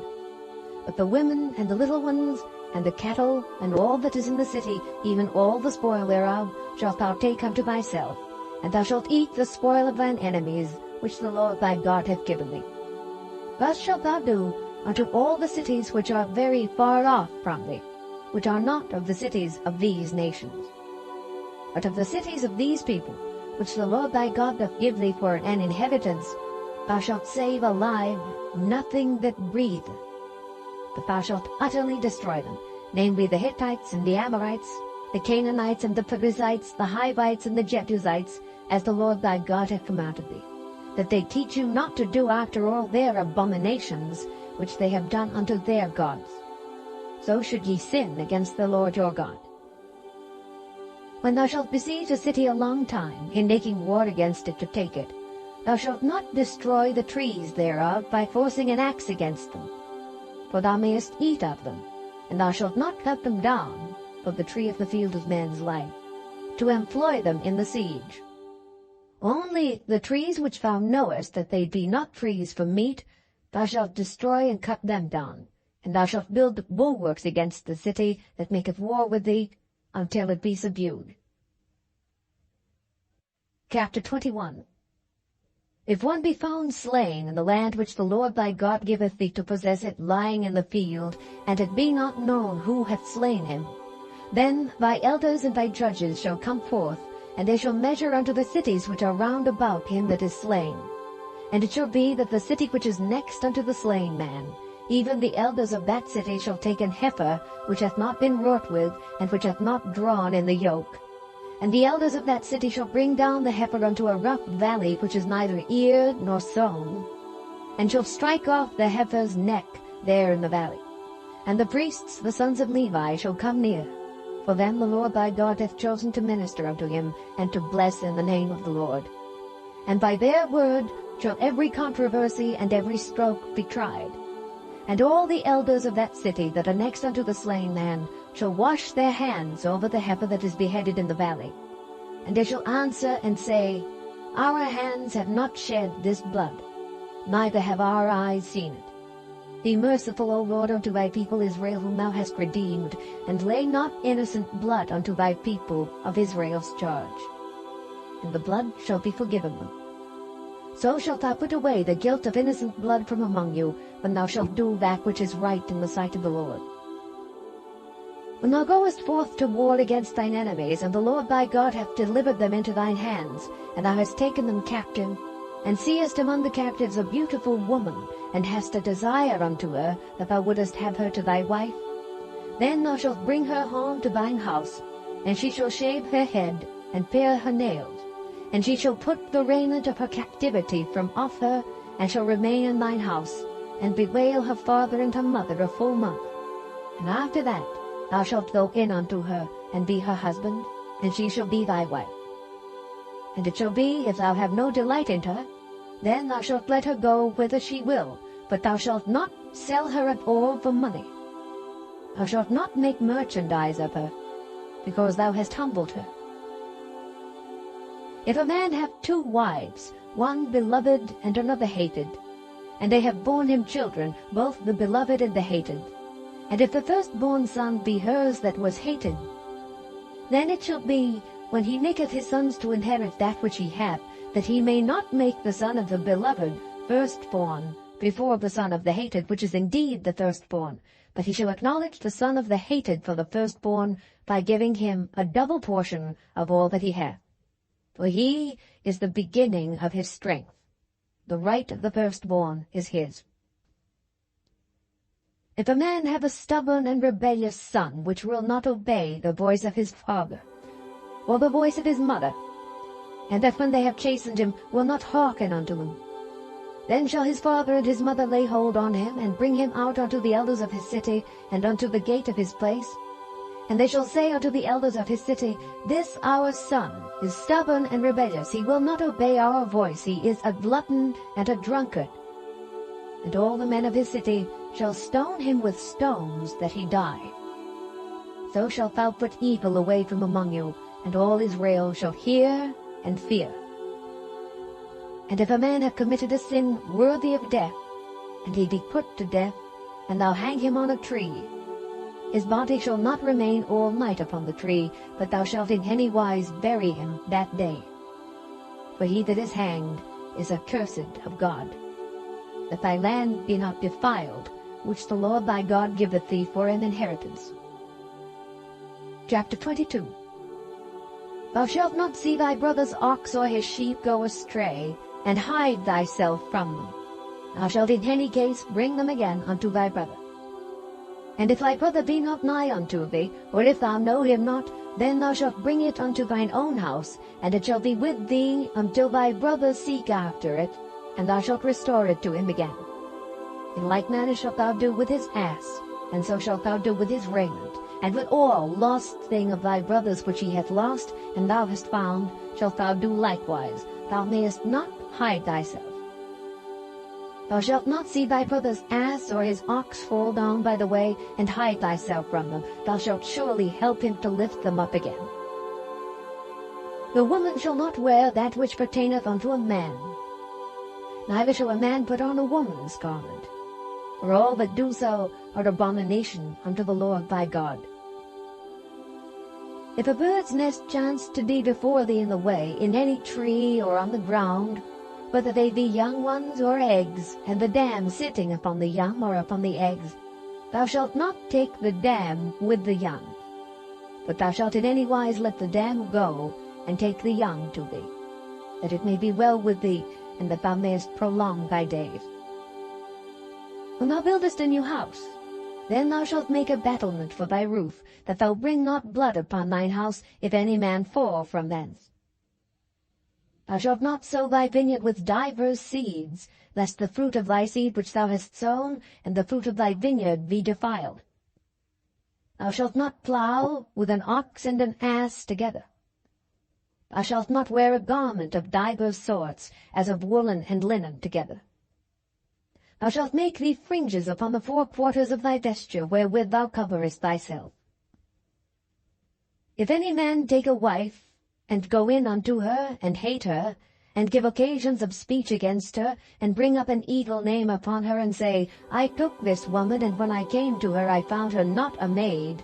But the women and the little ones, and the cattle, and all that is in the city, even all the spoil thereof, shalt thou take unto thyself, and thou shalt eat the spoil of thine enemies, which the Lord thy God hath given thee. Thus shalt thou do unto all the cities which are very far off from thee, which are not of the cities of these nations. But of the cities of these people, which the Lord thy God doth give thee for an inheritance, thou shalt save alive nothing that breatheth, but thou shalt utterly destroy them, namely the Hittites and the Amorites, the Canaanites and the Perizzites, the Hivites and the Jebusites, as the Lord thy God hath commanded thee, that they teach you not to do after all their abominations, which they have done unto their gods. So should ye sin against the Lord your God. When thou shalt besiege a city a long time, in making war against it to take it, thou shalt not destroy the trees thereof by forcing an axe against them, for thou mayest eat of them, and thou shalt not cut them down, for the tree of the field is man's life, to employ them in the siege. Only the trees which thou knowest that they be not trees for meat, thou shalt destroy and cut them down, and thou shalt build bulwarks against the city that maketh war with thee, until it be subdued. Chapter 21. If one be found slain in the land which the Lord thy God giveth thee to possess it, lying in the field, and it be not known who hath slain him, then thy elders and thy judges shall come forth, and they shall measure unto the cities which are round about him that is slain. And it shall be that the city which is next unto the slain man, even the elders of that city shall take an heifer which hath not been wrought with, and which hath not drawn in the yoke. And the elders of that city shall bring down the heifer unto a rough valley which is neither eared nor sown, and shall strike off the heifer's neck there in the valley. And the priests, the sons of Levi, shall come near, for them the Lord thy God hath chosen to minister unto him, and to bless in the name of the Lord. And by their word shall every controversy and every stroke be tried. And all the elders of that city that are next unto the slain man shall wash their hands over the heifer that is beheaded in the valley. And they shall answer and say, Our hands have not shed this blood, neither have our eyes seen it. Be merciful, O Lord, unto thy people Israel, whom thou hast redeemed, and lay not innocent blood unto thy people of Israel's charge. And the blood shall be forgiven them. So shalt thou put away the guilt of innocent blood from among you, when thou shalt do that which is right in the sight of the Lord. When thou goest forth to war against thine enemies, and the Lord thy God hath delivered them into thine hands, and thou hast taken them captive, and seest among the captives a beautiful woman, and hast a desire unto her, that thou wouldest have her to thy wife, then thou shalt bring her home to thine house, and she shall shave her head, and pare her nails, and she shall put the raiment of her captivity from off her, and shall remain in thine house, and bewail her father and her mother a full month. And after that thou shalt go in unto her, and be her husband, and she shall be thy wife. And it shall be, if thou have no delight in her, then thou shalt let her go whither she will, but thou shalt not sell her at all for money. Thou shalt not make merchandise of her, because thou hast humbled her. If a man have two wives, one beloved and another hated, and they have borne him children, both the beloved and the hated, and if the firstborn son be hers that was hated, then it shall be, when he maketh his sons to inherit that which he hath, that he may not make the son of the beloved firstborn before the son of the hated, which is indeed the firstborn, but he shall acknowledge the son of the hated for the firstborn, by giving him a double portion of all that he hath. For he is the beginning of his strength. The right of the firstborn is his. If a man have a stubborn and rebellious son, which will not obey the voice of his father, or the voice of his mother, and that when they have chastened him will not hearken unto him, then shall his father and his mother lay hold on him, and bring him out unto the elders of his city, and unto the gate of his place. And they shall say unto the elders of his city, This our son is stubborn and rebellious, he will not obey our voice, he is a glutton and a drunkard. And all the men of his city shall stone him with stones, that he die. So shalt thou put evil away from among you, and all Israel shall hear and fear. And if a man have committed a sin worthy of death, and he be put to death, and thou hang him on a tree, his body shall not remain all night upon the tree, but thou shalt in any wise bury him that day. For he that is hanged is accursed of God, that thy land be not defiled, which the Lord thy God giveth thee for an inheritance. Chapter 22. Thou shalt not see thy brother's ox or his sheep go astray, and hide thyself from them. Thou shalt in any case bring them again unto thy brother. And if thy brother be not nigh unto thee, or if thou know him not, then thou shalt bring it unto thine own house, and it shall be with thee until thy brother seek after it, and thou shalt restore it to him again. In like manner shalt thou do with his ass, and so shalt thou do with his raiment, and with all lost thing of thy brother's which he hath lost, and thou hast found, shalt thou do likewise. Thou mayest not hide thyself. Thou shalt not see thy brother's ass or his ox fall down by the way, and hide thyself from them. Thou shalt surely help him to lift them up again. The woman shall not wear that which pertaineth unto a man, neither shall a man put on a woman's garment, for all that do so are abomination unto the Lord thy God. If a bird's nest chance to be before thee in the way, in any tree or on the ground, whether they be young ones or eggs, and the dam sitting upon the young or upon the eggs, thou shalt not take the dam with the young, but thou shalt in any wise let the dam go, and take the young to thee, that it may be well with thee, and that thou mayest prolong thy days. When thou buildest a new house, then thou shalt make a battlement for thy roof, that thou bring not blood upon thine house, if any man fall from thence. Thou shalt not sow thy vineyard with divers seeds, lest the fruit of thy seed which thou hast sown, and the fruit of thy vineyard be defiled. Thou shalt not plow with an ox and an ass together. Thou shalt not wear a garment of divers sorts, as of woolen and linen together. Thou shalt make thee fringes upon the four quarters of thy vesture, wherewith thou coverest thyself. If any man take a wife, and go in unto her, and hate her, and give occasions of speech against her, and bring up an evil name upon her, and say, I took this woman, and when I came to her I found her not a maid,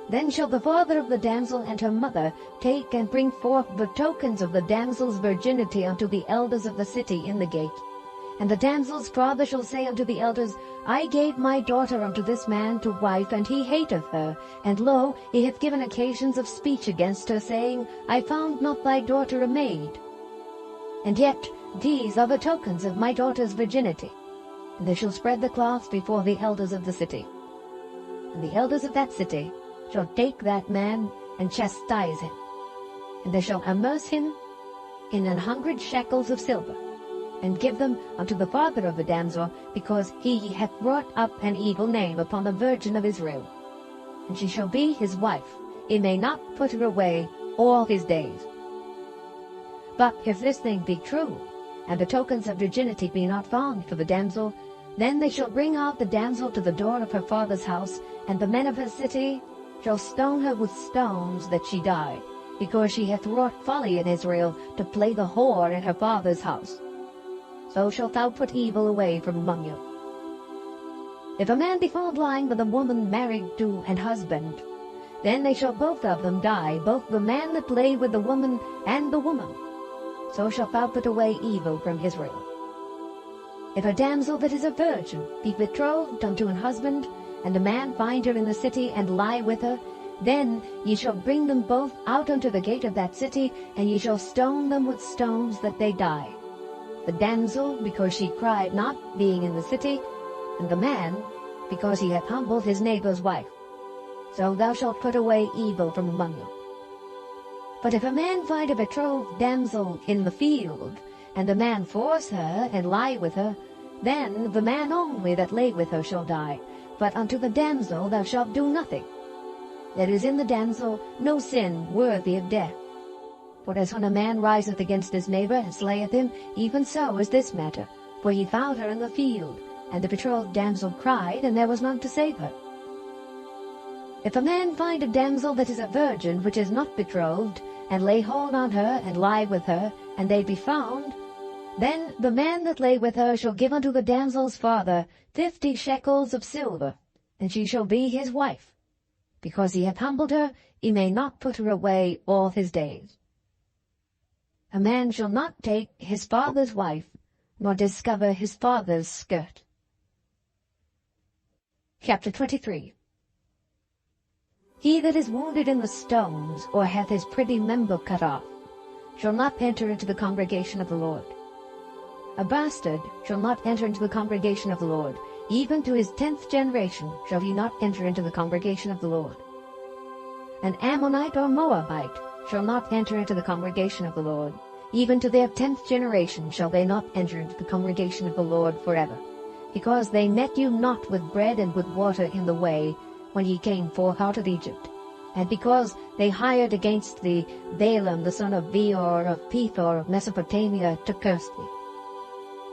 then shall the father of the damsel and her mother take and bring forth the tokens of the damsel's virginity unto the elders of the city in the gate. And the damsel's father shall say unto the elders, I gave my daughter unto this man to wife, and he hateth her. And lo, he hath given occasions of speech against her, saying, I found not thy daughter a maid. And yet These are the tokens of my daughter's virginity. And they shall spread the cloth before the elders of the city. And the elders of that city shall take that man and chastise him. And they shall immerse him in 100 shekels of silver, and give them unto the father of the damsel, because he hath brought up an evil name upon the virgin of Israel. And she shall be his wife. He may not put her away all his days. But if this thing be true, and the tokens of virginity be not found for the damsel, then they shall bring out the damsel to the door of her father's house, and the men of her city shall stone her with stones that she die, because she hath wrought folly in Israel, to play the whore in her father's house. So shalt thou put evil away from among you. If a man be found lying with a woman married to an husband, then they shall both of them die, both the man that lay with the woman and the woman. So shalt thou put away evil from Israel. If a damsel that is a virgin be betrothed unto an husband, and a man find her in the city, and lie with her, then ye shall bring them both out unto the gate of that city, and ye shall stone them with stones that they die. The damsel, because she cried not, being in the city, and the man, because he hath humbled his neighbor's wife. So thou shalt put away evil from among you. But if a man find a betrothed damsel in the field, and the man force her, and lie with her, then the man only that lay with her shall die. But unto the damsel thou shalt do nothing. There is in the damsel no sin worthy of death. For as when a man riseth against his neighbor, and slayeth him, even so is this matter. For he found her in the field, and the betrothed damsel cried, and there was none to save her. If a man find a damsel that is a virgin, which is not betrothed, and lay hold on her, and lie with her, and they be found, then the man that lay with her shall give unto the damsel's father 50 shekels of silver, and she shall be his wife. Because he hath humbled her, he may not put her away all his days. A man shall not take his father's wife, nor discover his father's skirt. Chapter 23. He that is wounded in the stones, or hath his privy member cut off, shall not enter into the congregation of the Lord. A bastard shall not enter into the congregation of the Lord. Even to his 10th generation shall he not enter into the congregation of the Lord. An Ammonite or Moabite shall not enter into the congregation of the Lord. Even to their 10th generation shall they not enter into the congregation of the Lord forever. Because they met you not with bread and with water in the way, when ye came forth out of Egypt. And because they hired against thee Balaam the son of Beor of Pethor of Mesopotamia to curse thee.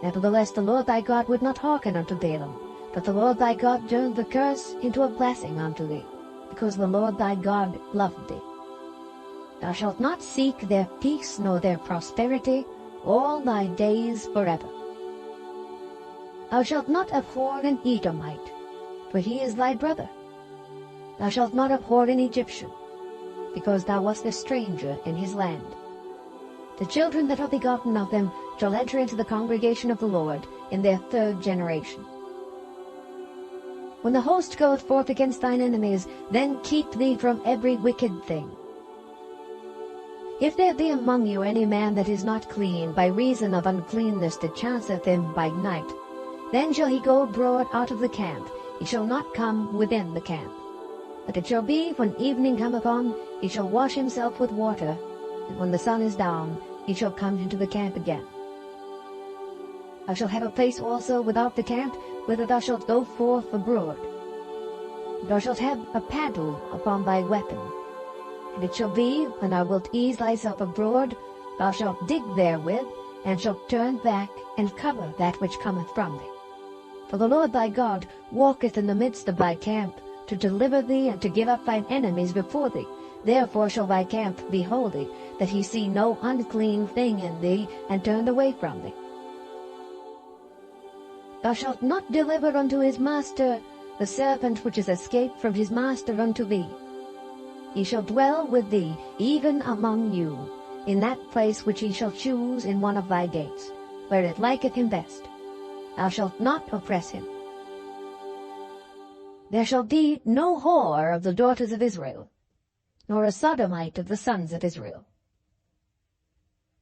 Nevertheless the Lord thy God would not hearken unto Balaam, but the Lord thy God turned the curse into a blessing unto thee, because the Lord thy God loved thee. Thou shalt not seek their peace nor their prosperity all thy days forever. Thou shalt not abhor an Edomite, for he is thy brother. Thou shalt not abhor an Egyptian, because thou wast a stranger in his land. The children that are begotten of them shall enter into the congregation of the Lord in their 3rd generation. When the host goeth forth against thine enemies, then keep thee from every wicked thing. If there be among you any man that is not clean, by reason of uncleanness that chanceth him by night, then shall he go abroad out of the camp, he shall not come within the camp. But it shall be, when evening cometh on, he shall wash himself with water, and when the sun is down, he shall come into the camp again. Thou shalt have a place also without the camp, whither thou shalt go forth abroad. Thou shalt have a paddle upon thy weapon. And it shall be, when thou wilt ease thyself abroad, thou shalt dig therewith, and shalt turn back, and cover that which cometh from thee. For the Lord thy God walketh in the midst of thy camp, to deliver thee, and to give up thine enemies before thee. Therefore shall thy camp be holy, that he see no unclean thing in thee, and turn away from thee. Thou shalt not deliver unto his master the servant which is escaped from his master unto thee. He shall dwell with thee, even among you, in that place which he shall choose in one of thy gates, where it liketh him best. Thou shalt not oppress him. There shall be no whore of the daughters of Israel, nor a sodomite of the sons of Israel.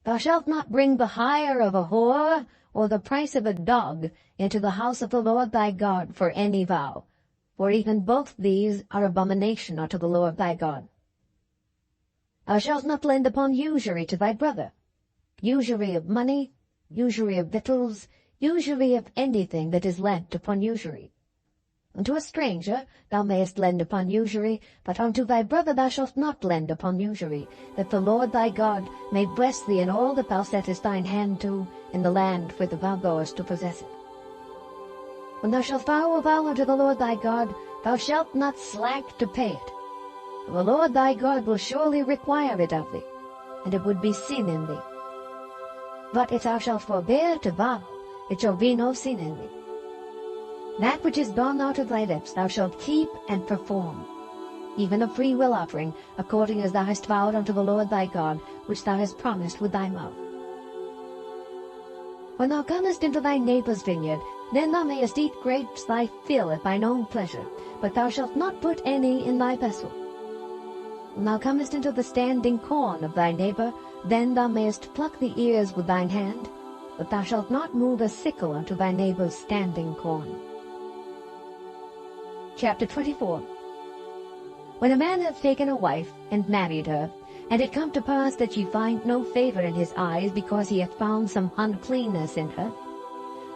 Thou shalt not bring the hire of a whore, or the price of a dog, into the house of the Lord thy God for any vow, for even both these are abomination unto the Lord thy God. Thou shalt not lend upon usury to thy brother, usury of money, usury of victuals, usury of anything that is lent upon usury. Unto a stranger thou mayest lend upon usury, but unto thy brother thou shalt not lend upon usury, that the Lord thy God may bless thee in all that thou settest thine hand to, in the land whither thou goest to possess it. When thou shalt vow a vow unto the Lord thy God, thou shalt not slack to pay it. For the Lord thy God will surely require it of thee, and it would be sin in thee. But if thou shalt forbear to vow, it shall be no sin in thee. That which is gone out of thy lips thou shalt keep and perform, even a freewill offering, according as thou hast vowed unto the Lord thy God, which thou hast promised with thy mouth. When thou comest into thy neighbour's vineyard, then thou mayest eat grapes thy fill at thine own pleasure, but thou shalt not put any in thy vessel. When thou comest into the standing corn of thy neighbour, then thou mayest pluck the ears with thine hand, but thou shalt not move a sickle unto thy neighbour's standing corn. Chapter 24. When a man hath taken a wife, and married her, and it come to pass that she find no favour in his eyes, because he hath found some uncleanness in her,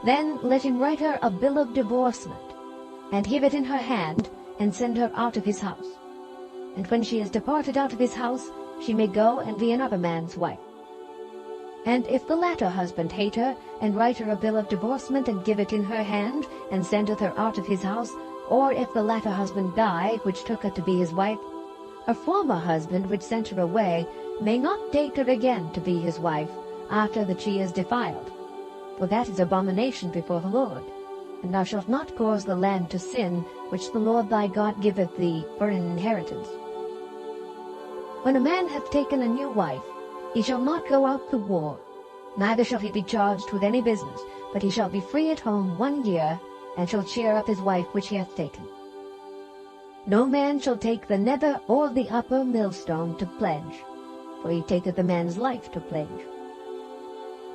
then let him write her a bill of divorcement, and give it in her hand, and send her out of his house. And when she is departed out of his house, she may go and be another man's wife. And if the latter husband hate her, and write her a bill of divorcement, and give it in her hand, and sendeth her out of his house, or if the latter husband die, which took her to be his wife, her former husband, which sent her away, may not take her again to be his wife, after that she is defiled. For that is abomination before the Lord. And thou shalt not cause the land to sin, which the Lord thy God giveth thee for an inheritance. When a man hath taken a new wife, he shall not go out to war, neither shall he be charged with any business, but he shall be free at home 1 year, and shall cheer up his wife which he hath taken. No man shall take the nether or the upper millstone to pledge, for he taketh the man's life to pledge.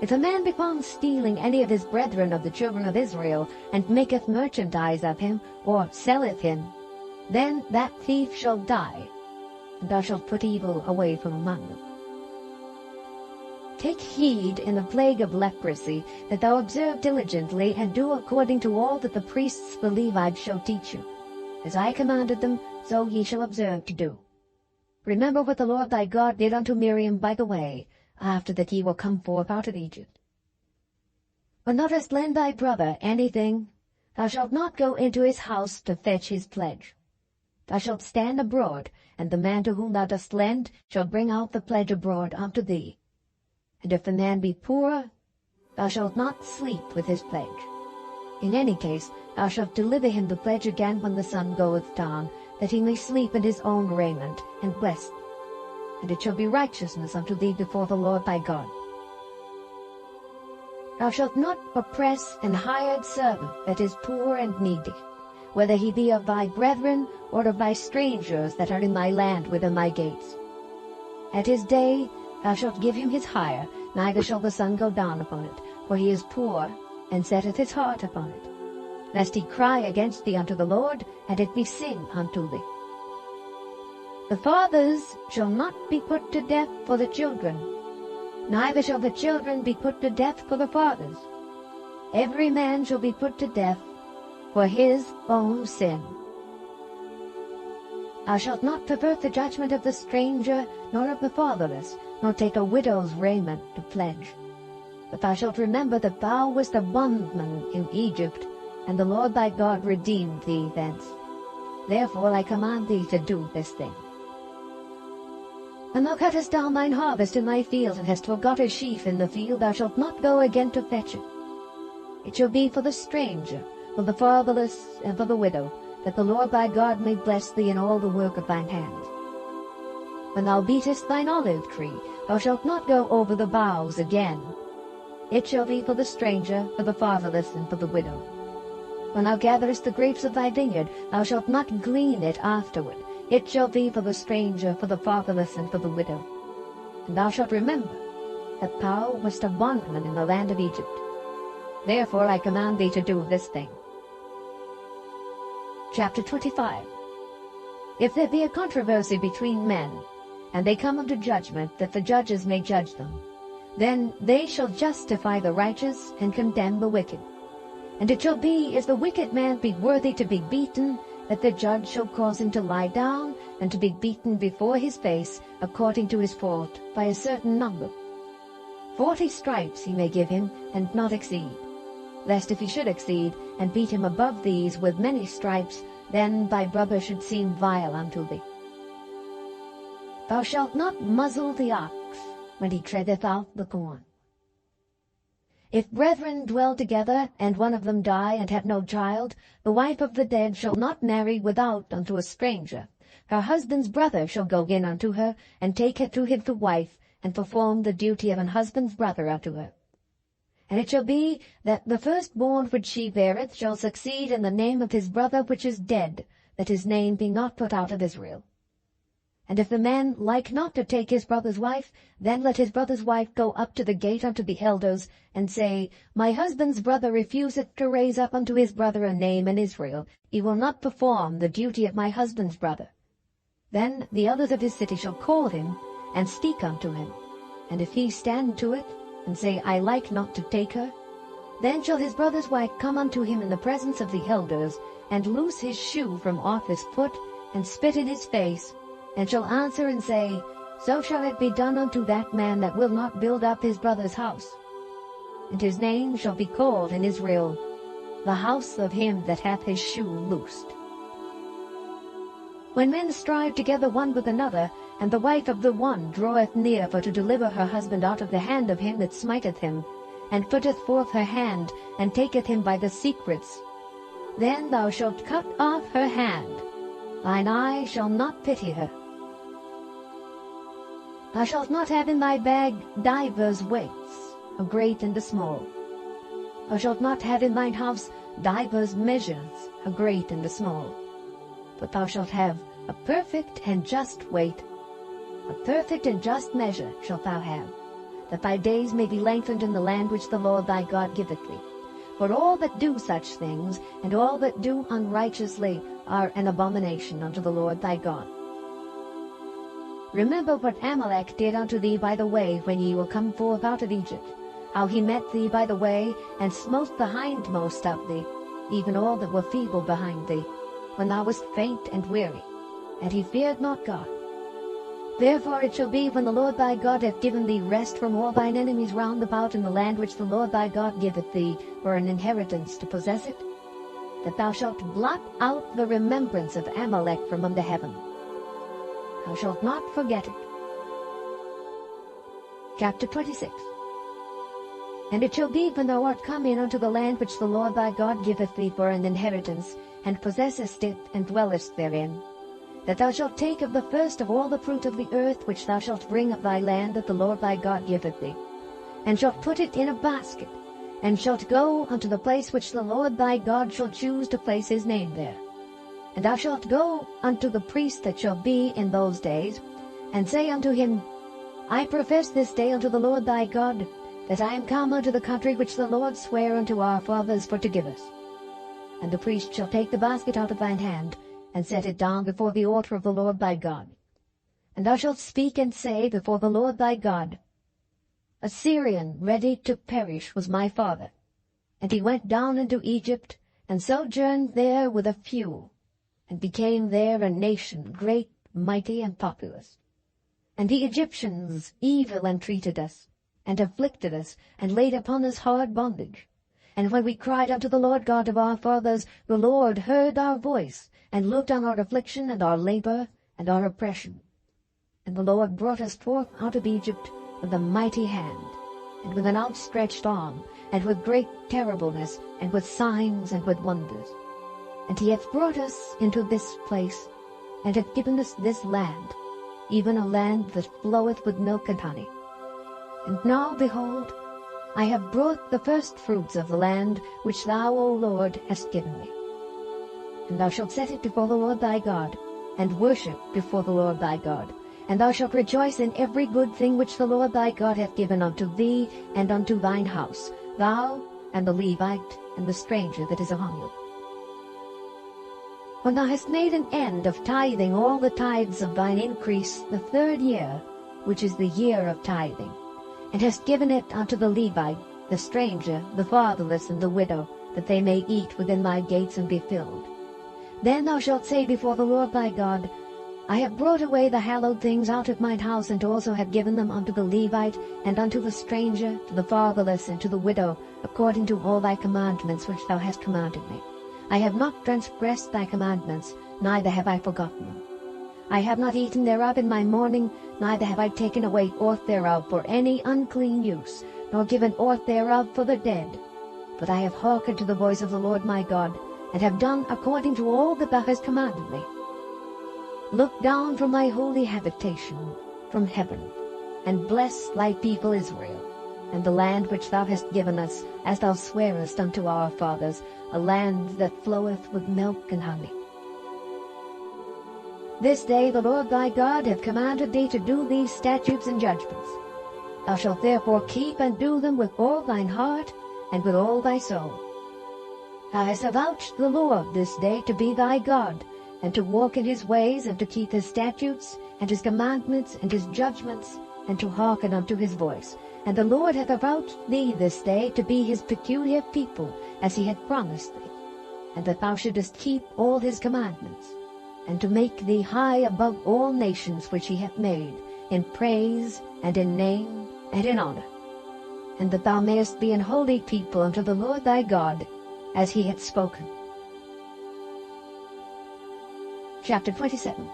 If a man be found stealing any of his brethren of the children of Israel, and maketh merchandise of him, or selleth him, then that thief shall die, and thou shalt put evil away from among them. Take heed in the plague of leprosy, that thou observe diligently, and do according to all that the priests the Levites shall teach you. As I commanded them, so ye shall observe to do. Remember what the Lord thy God did unto Miriam by the way, after that ye were come forth out of Egypt. When thou dost lend thy brother anything, thou shalt not go into his house to fetch his pledge. Thou shalt stand abroad, and the man to whom thou dost lend shall bring out the pledge abroad unto thee. And if the man be poor, thou shalt not sleep with his pledge. In any case, thou shalt deliver him the pledge again when the sun goeth down, that he may sleep in his own raiment, and bless thee. And it shall be righteousness unto thee before the Lord thy God. Thou shalt not oppress an hired servant that is poor and needy, whether he be of thy brethren or of thy strangers that are in thy land within thy gates. At his day thou shalt give him his hire, neither shall the sun go down upon it, for he is poor, and setteth his heart upon it, lest he cry against thee unto the Lord, and it be sin unto thee. The fathers shall not be put to death for the children, neither shall the children be put to death for the fathers. Every man shall be put to death for his own sin. Thou shalt not pervert the judgment of the stranger, nor of the fatherless, nor take a widow's raiment to pledge. But thou shalt remember that thou wast a bondman in Egypt, and the Lord thy God redeemed thee thence. Therefore I command thee to do this thing. When thou cuttest down thine harvest in thy field, and hast forgot a sheaf in the field, thou shalt not go again to fetch it. It shall be for the stranger, for the fatherless, and for the widow, that the Lord thy God may bless thee in all the work of thine hands. When thou beatest thine olive tree, thou shalt not go over the boughs again. It shall be for the stranger, for the fatherless, and for the widow. When thou gatherest the grapes of thy vineyard, thou shalt not glean it afterward. It shall be for the stranger, for the fatherless, and for the widow. And thou shalt remember that thou wast a bondman in the land of Egypt. Therefore I command thee to do this thing. Chapter 25. If there be a controversy between men, and they come unto judgment, that the judges may judge them, then they shall justify the righteous and condemn the wicked. And it shall be, if the wicked man be worthy to be beaten, that the judge shall cause him to lie down, and to be beaten before his face, according to his fault, by a certain number. 40 stripes he may give him, and not exceed. Lest if he should exceed, and beat him above these with many stripes, then thy brother should seem vile unto thee. Thou shalt not muzzle the ox when he treadeth out the corn. If brethren dwell together, and one of them die, and have no child, the wife of the dead shall not marry without unto a stranger. Her husband's brother shall go in unto her, and take her to him to wife, and perform the duty of an husband's brother unto her. And it shall be, that the firstborn which she beareth shall succeed in the name of his brother which is dead, that his name be not put out of Israel. And if the man like not to take his brother's wife, then let his brother's wife go up to the gate unto the elders, and say, My husband's brother refuseth to raise up unto his brother a name in Israel. He will not perform the duty of my husband's brother. Then the elders of his city shall call him, and speak unto him. And if he stand to it, and say, I like not to take her, then shall his brother's wife come unto him in the presence of the elders, and loose his shoe from off his foot, and spit in his face, and shall answer and say, So shall it be done unto that man that will not build up his brother's house. And his name shall be called in Israel, the house of him that hath his shoe loosed. When men strive together one with another, and the wife of the one draweth near for to deliver her husband out of the hand of him that smiteth him, and putteth forth her hand, and taketh him by the secrets, then thou shalt cut off her hand. Thine eye shall not pity her. Thou shalt not have in thy bag divers weights, a great and a small. Thou shalt not have in thine house divers measures, a great and a small. But thou shalt have a perfect and just weight, a perfect and just measure shalt thou have, that thy days may be lengthened in the land which the Lord thy God giveth thee. For all that do such things, and all that do unrighteously, are an abomination unto the Lord thy God. Remember what Amalek did unto thee by the way when ye were come forth out of Egypt, how he met thee by the way, and smote the hindmost of thee, even all that were feeble behind thee, when thou wast faint and weary, and he feared not God. Therefore it shall be, when the Lord thy God hath given thee rest from all thine enemies round about in the land which the Lord thy God giveth thee for an inheritance to possess it, that thou shalt blot out the remembrance of Amalek from under heaven. Thou shalt not forget it. Chapter 26. And it shall be, when thou art come in unto the land which the Lord thy God giveth thee for an inheritance, and possessest it, and dwellest therein, that thou shalt take of the first of all the fruit of the earth which thou shalt bring of thy land that the Lord thy God giveth thee, and shalt put it in a basket, and shalt go unto the place which the Lord thy God shall choose to place his name there. And thou shalt go unto the priest that shall be in those days, and say unto him, I profess this day unto the Lord thy God, that I am come unto the country which the Lord sware unto our fathers for to give us. And the priest shall take the basket out of thine hand, and set it down before the altar of the Lord thy God. And thou shalt speak and say before the Lord thy God, A Syrian ready to perish was my father, and he went down into Egypt, and sojourned there with a few, and became there a nation great, mighty, and populous. And the Egyptians evil entreated us, and afflicted us, and laid upon us hard bondage. And when we cried unto the Lord God of our fathers, the Lord heard our voice, and looked on our affliction, and our labor, and our oppression. And the Lord brought us forth out of Egypt with a mighty hand, and with an outstretched arm, and with great terribleness, and with signs, and with wonders. And he hath brought us into this place, and hath given us this land, even a land that floweth with milk and honey. And now, behold, I have brought the first fruits of the land, which thou, O Lord, hast given me. And thou shalt set it before the Lord thy God, and worship before the Lord thy God, And thou shalt rejoice in every good thing which the Lord thy God hath given unto thee and unto thine house, thou and the Levite and the stranger that is among you. When thou hast made an end of tithing all the tithes of thine increase the 3rd year, which is the year of tithing, and hast given it unto the Levite, the stranger, the fatherless, and the widow, that they may eat within thy gates and be filled. Then thou shalt say before the Lord thy God, I have brought away the hallowed things out of mine house, and also have given them unto the Levite, and unto the stranger, to the fatherless, and to the widow, according to all thy commandments which thou hast commanded me. I have not transgressed thy commandments, neither have I forgotten them. I have not eaten thereof in my mourning, neither have I taken away aught thereof for any unclean use, nor given aught thereof for the dead. But I have hearkened to the voice of the Lord my God, and have done according to all that thou hast commanded me. Look down from thy holy habitation, from heaven, and bless thy people Israel, and the land which thou hast given us, as thou swarest unto our fathers, a land that floweth with milk and honey. This day the Lord thy God hath commanded thee to do these statutes and judgments. Thou shalt therefore keep and do them with all thine heart and with all thy soul. Thou hast avouched the Lord this day to be thy God, and to walk in his ways, and to keep his statutes, and his commandments, and his judgments, and to hearken unto his voice. And the Lord hath avouched thee this day to be his peculiar people, as he had promised thee, and that thou shouldest keep all his commandments, and to make thee high above all nations which he hath made, in praise, and in name, and in honor, and that thou mayest be an holy people unto the Lord thy God, as he hath spoken. Chapter 27.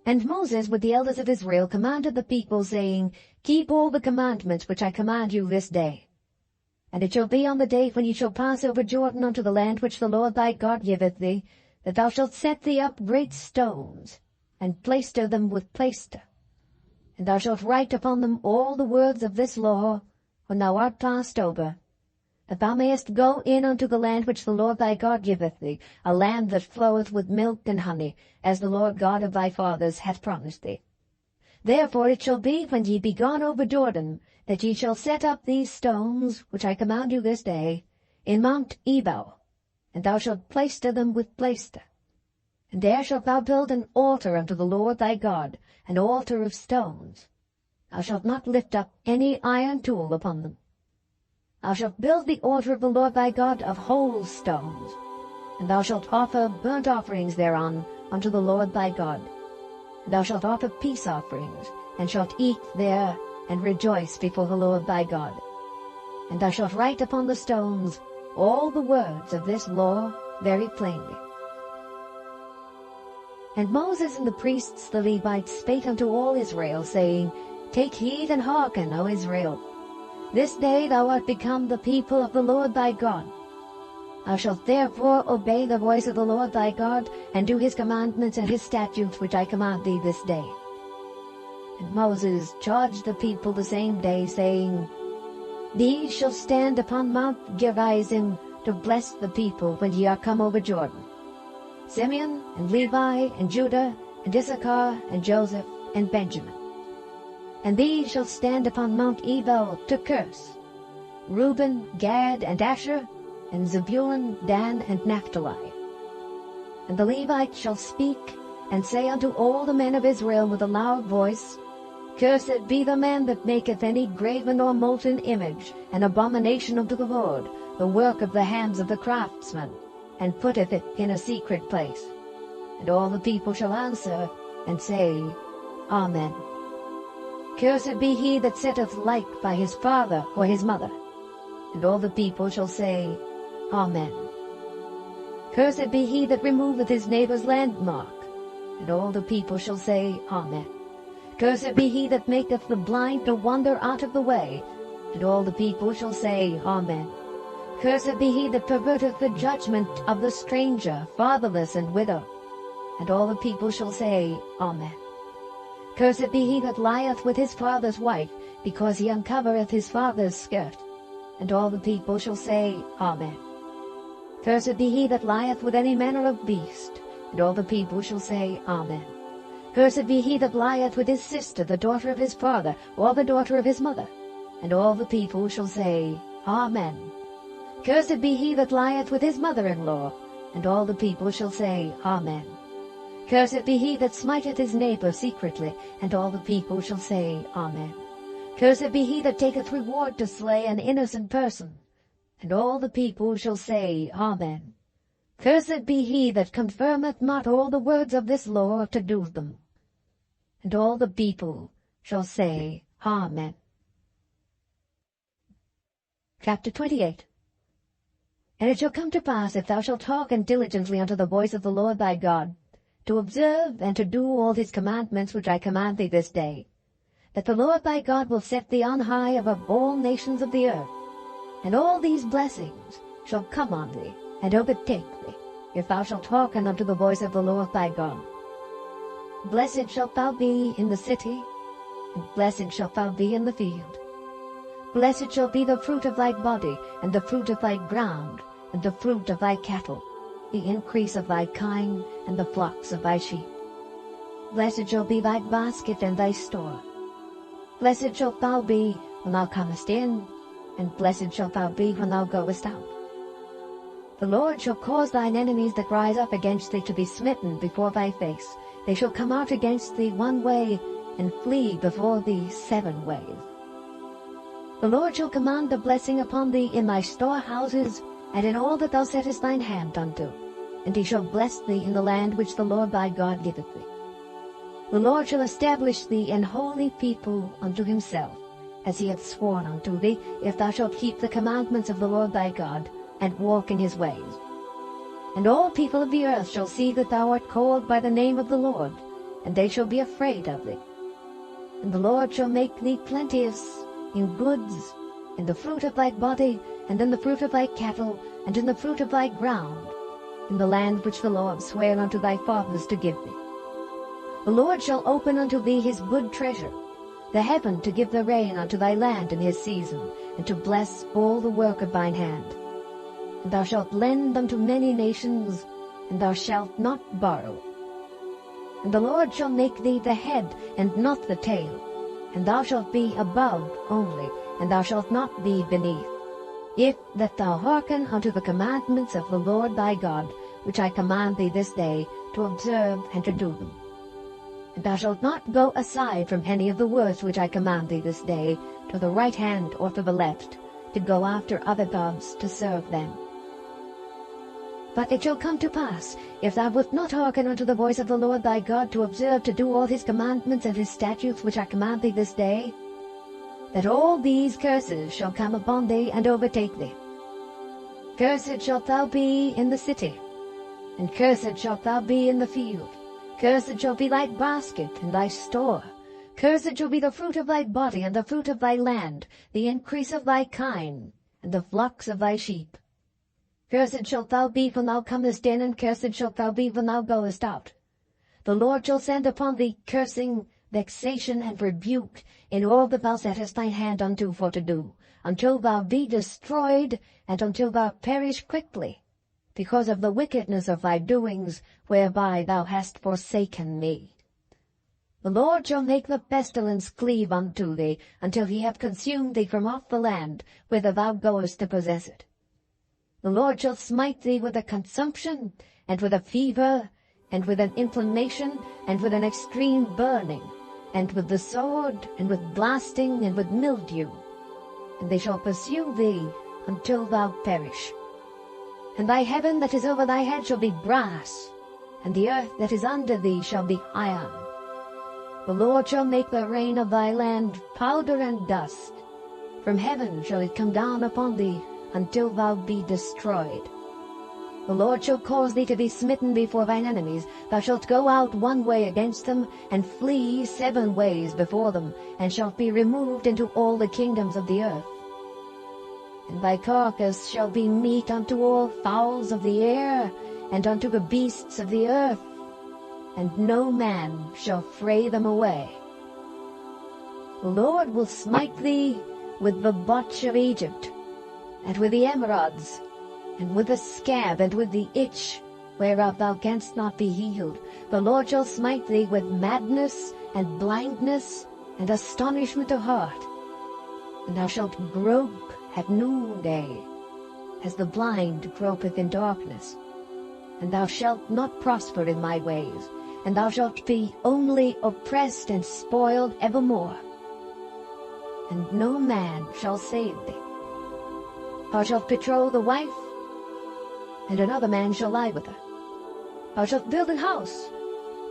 And Moses with the elders of Israel commanded the people, saying, Keep all the commandments which I command you this day. And it shall be on the day when ye shall pass over Jordan unto the land which the Lord thy God giveth thee, that thou shalt set thee up great stones, and plaister them with plaister. And thou shalt write upon them all the words of this law, when thou art passed over, that thou mayest go in unto the land which the Lord thy God giveth thee, a land that floweth with milk and honey, as the Lord God of thy fathers hath promised thee. Therefore it shall be, when ye be gone over Jordan, that ye shall set up these stones, which I command you this day, in Mount Ebal, and thou shalt plaister them with plaister. And there shalt thou build an altar unto the Lord thy God, an altar of stones. Thou shalt not lift up any iron tool upon them. Thou shalt build the altar of the Lord thy God of whole stones, and thou shalt offer burnt offerings thereon unto the Lord thy God. And thou shalt offer peace offerings, and shalt eat there, and rejoice before the Lord thy God. And thou shalt write upon the stones all the words of this law very plainly. And Moses and the priests the Levites spake unto all Israel, saying, Take heed and hearken, O Israel. This day thou art become the people of the Lord thy God. Thou shalt therefore obey the voice of the Lord thy God, and do his commandments and his statutes which I command thee this day. And Moses charged the people the same day, saying, These shall stand upon Mount Gerizim to bless the people when ye are come over Jordan. Simeon, and Levi, and Judah, and Issachar, and Joseph, and Benjamin. And these shall stand upon Mount Ebal to curse, Reuben, Gad, and Asher, and Zebulun, Dan, and Naphtali. And the Levites shall speak, and say unto all the men of Israel with a loud voice, Cursed be the man that maketh any graven or molten image, an abomination unto the Lord, the work of the hands of the craftsman, and putteth it in a secret place. And all the people shall answer, and say, Amen. Cursed be he that setteth light by his father or his mother. And all the people shall say, Amen. Cursed be he that removeth his neighbour's landmark. And all the people shall say, Amen. Cursed be he that maketh the blind to wander out of the way. And all the people shall say, Amen. Cursed be he that perverteth the judgment of the stranger, fatherless, and widow. And all the people shall say, Amen. Cursed be he that lieth with his father's wife, because he uncovereth his father's skirt. And all the people shall say, Amen. Cursed be he that lieth with any manner of beast. And all the people shall say, Amen. Cursed be he that lieth with his sister, the daughter of his father, or the daughter of his mother. And all the people shall say, Amen. Cursed be he that lieth with his mother-in-law. And all the people shall say, Amen. Cursed be he that smiteth his neighbor secretly. And all the people shall say, Amen. Cursed be he that taketh reward to slay an innocent person. And all the people shall say, Amen. Cursed be he that confirmeth not all the words of this law to do them. And all the people shall say, Amen. Chapter 28. And it shall come to pass, if thou shalt hearken diligently unto the voice of the Lord thy God, to observe and to do all his commandments which I command thee this day, that the Lord thy God will set thee on high above all nations of the earth, and all these blessings shall come on thee, and overtake thee, if thou shalt hearken unto the voice of the Lord thy God. Blessed shalt thou be in the city, and blessed shalt thou be in the field. Blessed shall be the fruit of thy body, and the fruit of thy ground, and the fruit of thy cattle, the increase of thy kine, and the flocks of thy sheep. Blessed shall be thy basket and thy store. Blessed shalt thou be when thou comest in, and blessed shalt thou be when thou goest out. The Lord shall cause thine enemies that rise up against thee to be smitten before thy face. They shall come out against thee one way, and flee before thee 7 ways. The Lord shall command the blessing upon thee in thy storehouses, and in all that thou settest thine hand unto, and he shall bless thee in the land which the Lord thy God giveth thee. The Lord shall establish thee an holy people unto himself, as he hath sworn unto thee, if thou shalt keep the commandments of the Lord thy God, and walk in his ways. And all people of the earth shall see that thou art called by the name of the Lord, and they shall be afraid of thee. And the Lord shall make thee plenteous in goods, in the fruit of thy body, and in the fruit of thy cattle, and in the fruit of thy ground, in the land which the Lord sware unto thy fathers to give thee. The Lord shall open unto thee his good treasure, the heaven to give the rain unto thy land in his season, and to bless all the work of thine hand. And thou shalt lend unto many nations, and thou shalt not borrow. And the Lord shall make thee the head, and not the tail, and thou shalt be above only, and thou shalt not be beneath, if that thou hearken unto the commandments of the Lord thy God, which I command thee this day, to observe and to do them. And thou shalt not go aside from any of the words which I command thee this day, to the right hand or to the left, to go after other gods to serve them. But it shall come to pass, if thou wilt not hearken unto the voice of the Lord thy God, to observe to do all his commandments and his statutes which I command thee this day, that all these curses shall come upon thee and overtake thee. Cursed shalt thou be in the city, and cursed shalt thou be in the field. Cursed shall be thy basket and thy store. Cursed shall be the fruit of thy body, and the fruit of thy land, the increase of thy kine, and the flocks of thy sheep. Cursed shalt thou be when thou comest in, and cursed shalt thou be when thou goest out. The Lord shall send upon thee cursing, vexation, and rebuke in all that thou settest thine hand unto for to do, until thou be destroyed, and until thou perish quickly, because of the wickedness of thy doings, whereby thou hast forsaken me. The Lord shall make the pestilence cleave unto thee, until he have consumed thee from off the land, whither thou goest to possess it. The Lord shall smite thee with a consumption, and with a fever, and with an inflammation, and with an extreme burning, and with the sword, and with blasting, and with mildew. And they shall pursue thee until thou perish. And thy heaven that is over thy head shall be brass, and the earth that is under thee shall be iron. The Lord shall make the rain of thy land powder and dust. From heaven shall it come down upon thee, until thou be destroyed. The Lord shall cause thee to be smitten before thine enemies. Thou shalt go out one way against them, and flee 7 ways before them, and shalt be removed into all the kingdoms of the earth. And thy carcass shall be meat unto all fowls of the air, and unto the beasts of the earth, and no man shall fray them away. The Lord will smite thee with the botch of Egypt, and with the emerods, and with the scab, and with the itch, whereof thou canst not be healed. The Lord shall smite thee with madness and blindness and astonishment of heart. And thou shalt grope at noonday, as the blind gropeth in darkness. And thou shalt not prosper in my ways, and thou shalt be only oppressed and spoiled evermore. And no man shall save thee. Thou shalt betroth a wife, and another man shall lie with her. Thou shalt build an house,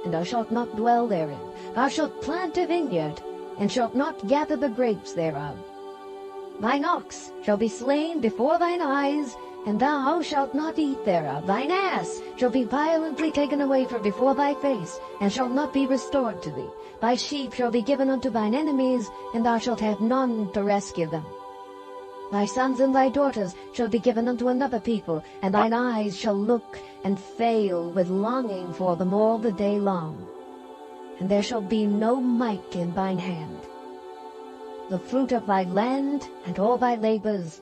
and thou shalt not dwell therein. Thou shalt plant a vineyard, and shalt not gather the grapes thereof. Thine ox shall be slain before thine eyes, and thou shalt not eat thereof. Thine ass shall be violently taken away from before thy face, and shall not be restored to thee. Thy sheep shall be given unto thine enemies, and thou shalt have none to rescue them. Thy sons and thy daughters shall be given unto another people, and thine eyes shall look and fail with longing for them all the day long. And there shall be no might in thine hand. The fruit of thy land and all thy labors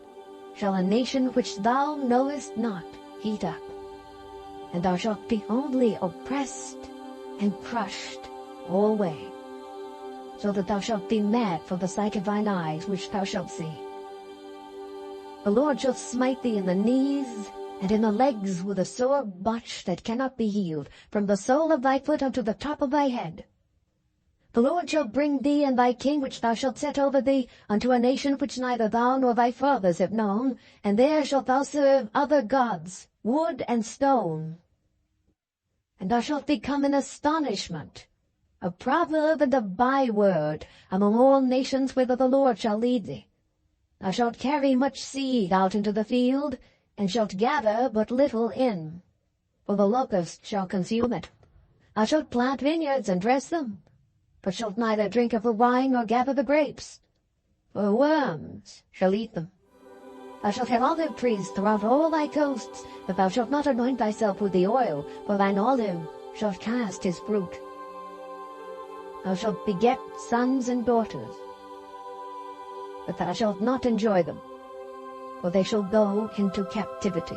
shall a nation which thou knowest not eat up. And thou shalt be only oppressed and crushed alway, so that thou shalt be mad for the sight of thine eyes which thou shalt see. The Lord shall smite thee in the knees and in the legs with a sore botch that cannot be healed, from the sole of thy foot unto the top of thy head. The Lord shall bring thee and thy king which thou shalt set over thee unto a nation which neither thou nor thy fathers have known, and there shalt thou serve other gods, wood and stone. And thou shalt become an astonishment, a proverb and a byword among all nations whither the Lord shall lead thee. Thou shalt carry much seed out into the field, and shalt gather but little in, for the locust shall consume it. Thou shalt plant vineyards and dress them, but shalt neither drink of the wine nor gather the grapes, for worms shall eat them. Thou shalt have olive trees throughout all thy coasts, but thou shalt not anoint thyself with the oil, for thine olive shall cast his fruit. Thou shalt beget sons and daughters, but thou shalt not enjoy them, for they shall go into captivity.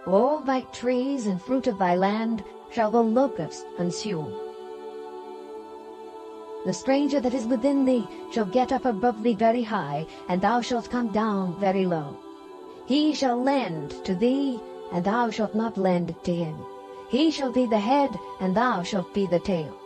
All thy trees and fruit of thy land shall the locust consume. The stranger that is within thee shall get up above thee very high, and thou shalt come down very low. He shall lend to thee, and thou shalt not lend to him. He shall be the head, and thou shalt be the tail.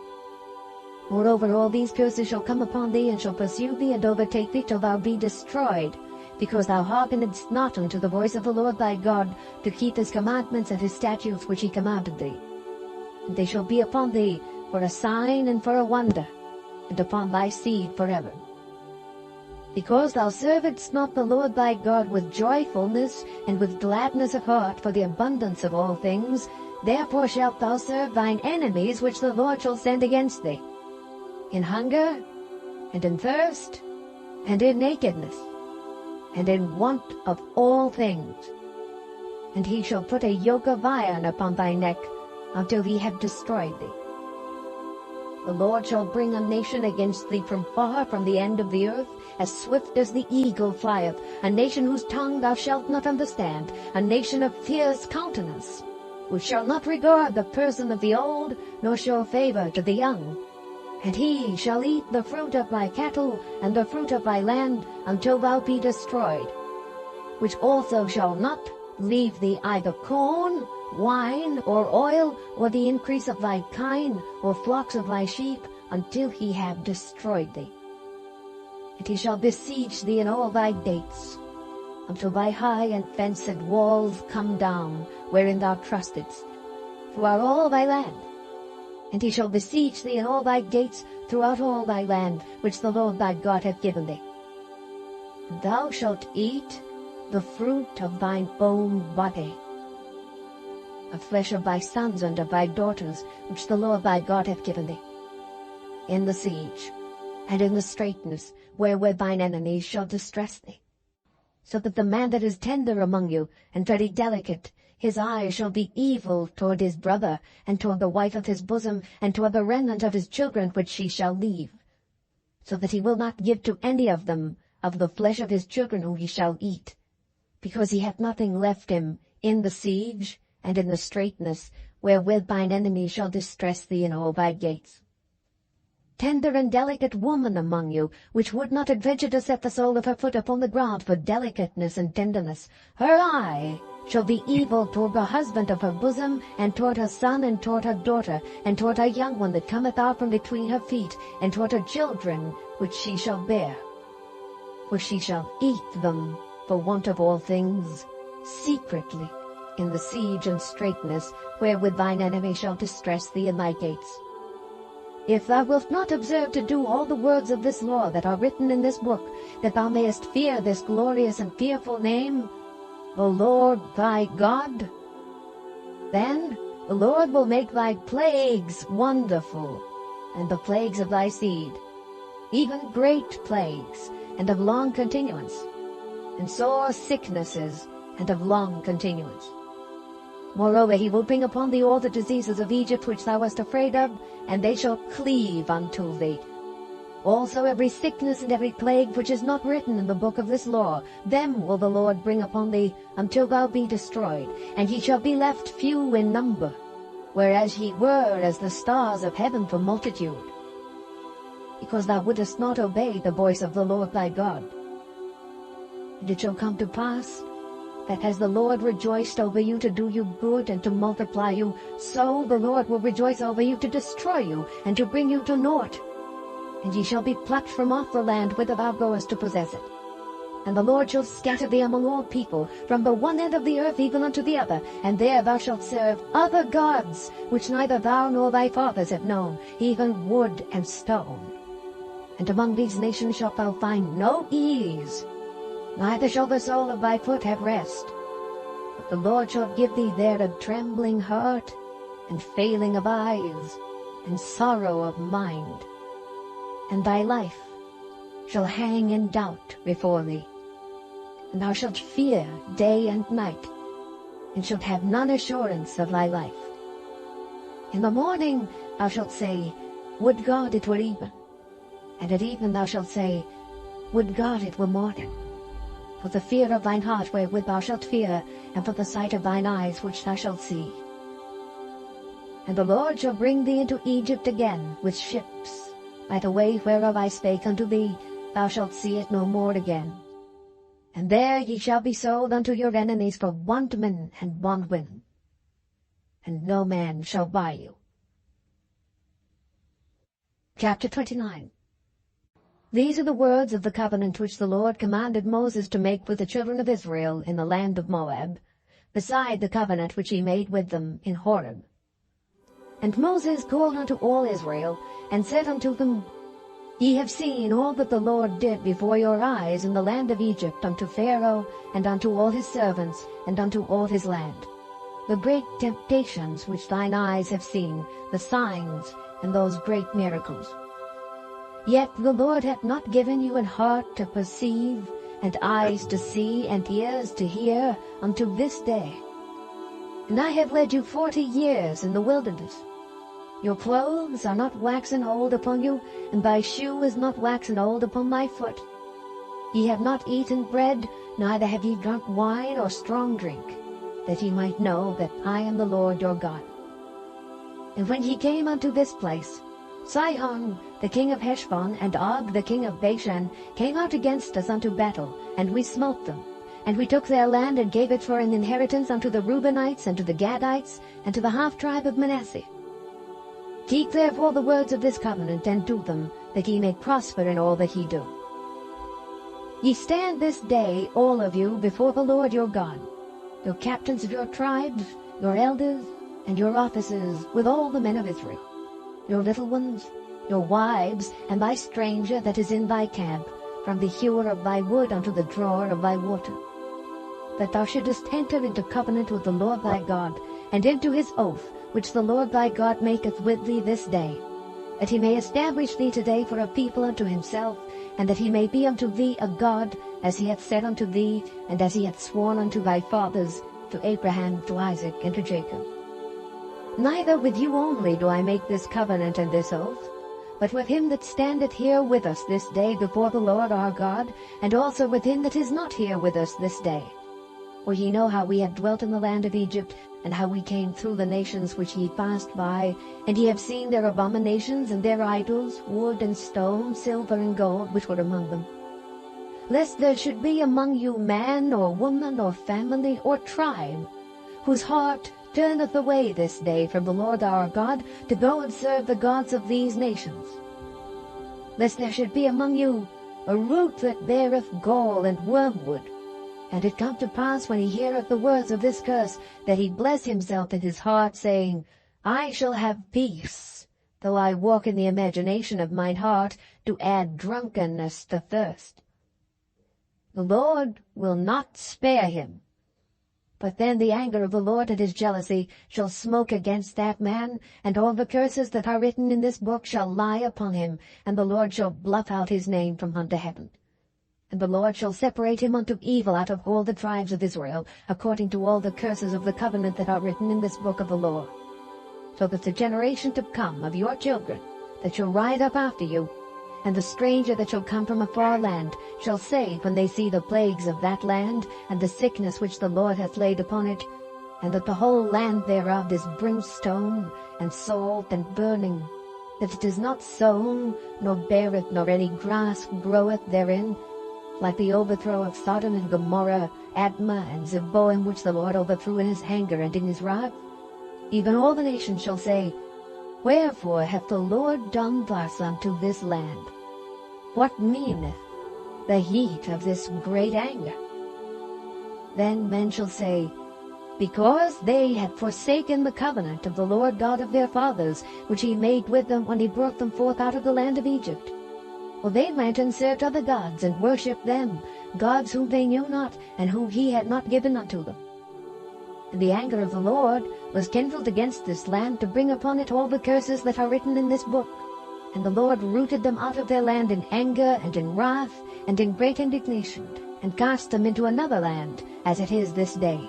Moreover, all these curses shall come upon thee, and shall pursue thee, and overtake thee, till thou be destroyed, because thou hearkenedst not unto the voice of the Lord thy God, to keep his commandments and his statutes which he commanded thee. And they shall be upon thee for a sign and for a wonder, and upon thy seed forever. Because thou servedst not the Lord thy God with joyfulness and with gladness of heart for the abundance of all things, therefore shalt thou serve thine enemies which the Lord shall send against thee, in hunger, and in thirst, and in nakedness, and in want of all things. And he shall put a yoke of iron upon thy neck, until he have destroyed thee. The Lord shall bring a nation against thee from far, from the end of the earth, as swift as the eagle flieth, a nation whose tongue thou shalt not understand, a nation of fierce countenance, which shall not regard the person of the old, nor show favor to the young. And he shall eat the fruit of thy cattle, and the fruit of thy land, until thou be destroyed, which also shall not leave thee either corn, wine, or oil, or the increase of thy kine, or flocks of thy sheep, until he have destroyed thee. And he shall besiege thee in all thy gates, until thy high and fenced walls come down, wherein thou trustedst, throughout all thy land. And he shall besiege thee in all thy gates throughout all thy land, which the Lord thy God hath given thee. And thou shalt eat the fruit of thine own body, the flesh of thy sons and of thy daughters, which the Lord thy God hath given thee, in the siege, and in the straitness, wherewith thine enemies shall distress thee. So that the man that is tender among you, and very delicate, his eye shall be evil toward his brother, and toward the wife of his bosom, and toward the remnant of his children which he shall leave, so that he will not give to any of them of the flesh of his children whom he shall eat, because he hath nothing left him in the siege, and in the straightness wherewith thine enemies shall distress thee in all thy gates. Tender and delicate woman among you, which would not adventure to set the sole of her foot upon the ground for delicateness and tenderness, her eye shall be evil toward the husband of her bosom, and toward her son, and toward her daughter, and toward her young one that cometh out from between her feet, and toward her children which she shall bear. For she shall eat them for want of all things, secretly, in the siege and straitness, wherewith thine enemy shall distress thee in thy gates. If thou wilt not observe to do all the words of this law that are written in this book, that thou mayest fear this glorious and fearful name, the Lord thy God, then the Lord will make thy plagues wonderful, and the plagues of thy seed, even great plagues, and of long continuance, and sore sicknesses, and of long continuance. Moreover, he will bring upon thee all the diseases of Egypt which thou wast afraid of, and they shall cleave unto thee. Also every sickness and every plague which is not written in the book of this law, them will the Lord bring upon thee until thou be destroyed, and ye shall be left few in number, whereas ye were as the stars of heaven for multitude, because thou wouldest not obey the voice of the Lord thy God. And it shall come to pass, that as the Lord rejoiced over you to do you good and to multiply you, so the Lord will rejoice over you to destroy you and to bring you to naught. And ye shall be plucked from off the land whither thou goest to possess it. And the Lord shall scatter thee among all people, from the one end of the earth even unto the other, and there thou shalt serve other gods, which neither thou nor thy fathers have known, even wood and stone. And among these nations shalt thou find no ease, neither shall the sole of thy foot have rest. But the Lord shall give thee there a trembling heart, and failing of eyes, and sorrow of mind. And thy life shall hang in doubt before thee. And thou shalt fear day and night, and shalt have none assurance of thy life. In the morning thou shalt say, Would God it were even. And at even thou shalt say, Would God it were morning. For the fear of thine heart wherewith thou shalt fear, and for the sight of thine eyes which thou shalt see. And the Lord shall bring thee into Egypt again with ships, by the way whereof I spake unto thee, thou shalt see it no more again. And there ye shall be sold unto your enemies for bondmen and bondwomen, and no man shall buy you. Chapter 29. These are the words of the covenant which the Lord commanded Moses to make with the children of Israel in the land of Moab, beside the covenant which he made with them in Horeb. And Moses called unto all Israel, and said unto them, Ye have seen all that the Lord did before your eyes in the land of Egypt unto Pharaoh, and unto all his servants, and unto all his land. The great temptations which thine eyes have seen, the signs, and those great miracles. Yet the Lord hath not given you an heart to perceive, and eyes to see, and ears to hear, unto this day. And I have led you 40 years in the wilderness. Your clothes are not waxen old upon you, and thy shoe is not waxen old upon thy foot. Ye have not eaten bread, neither have ye drunk wine or strong drink, that ye might know that I am the Lord your God. And when ye came unto this place, Sihon the king of Heshbon and Og the king of Bashan came out against us unto battle, and we smote them. And we took their land and gave it for an inheritance unto the Reubenites, and to the Gadites, and to the half-tribe of Manasseh. Keep therefore the words of this covenant, and do them, that ye may prosper in all that ye do. Ye stand this day, all of you, before the Lord your God, your captains of your tribes, your elders, and your officers, with all the men of Israel, your little ones, your wives, and thy stranger that is in thy camp, from the hewer of thy wood unto the drawer of thy water, that thou shouldest enter into covenant with the Lord thy God, and into his oath, which the Lord thy God maketh with thee this day, that he may establish thee today for a people unto himself, and that he may be unto thee a God, as he hath said unto thee, and as he hath sworn unto thy fathers, to Abraham, to Isaac, and to Jacob. Neither with you only do I make this covenant and this oath, but with him that standeth here with us this day before the Lord our God, and also with him that is not here with us this day, For ye know how we have dwelt in the land of Egypt, and how we came through the nations which ye passed by, and ye have seen their abominations and their idols, wood and stone, silver and gold, which were among them. Lest there should be among you man or woman or family or tribe, whose heart turneth away this day from the Lord our God, to go and serve the gods of these nations. Lest there should be among you a root that beareth gall and wormwood, and it come to pass, when he heareth the words of this curse, that he bless himself in his heart, saying, I shall have peace, though I walk in the imagination of mine heart, to add drunkenness to thirst. The Lord will not spare him. But then the anger of the Lord and his jealousy shall smoke against that man, and all the curses that are written in this book shall lie upon him, and the Lord shall blot out his name from unto heaven. And the Lord shall separate him unto evil out of all the tribes of Israel, according to all the curses of the covenant that are written in this book of the law. So that the generation to come of your children that shall ride up after you, and the stranger that shall come from a far land, shall say, when they see the plagues of that land, and the sickness which the Lord hath laid upon it, and that the whole land thereof is brimstone, and salt, and burning, that it is not sown, nor beareth, nor any grass groweth therein, like the overthrow of Sodom and Gomorrah, Admah and Zeboim, which the Lord overthrew in his anger and in his wrath, even all the nations shall say, Wherefore hath the Lord done thus unto this land? What meaneth the heat of this great anger? Then men shall say, Because they have forsaken the covenant of the Lord God of their fathers, which he made with them when he brought them forth out of the land of Egypt. For they went and served other gods, and worshipped them, gods whom they knew not, and whom he had not given unto them. And the anger of the Lord was kindled against this land, to bring upon it all the curses that are written in this book. And the Lord rooted them out of their land in anger, and in wrath, and in great indignation, and cast them into another land, as it is this day.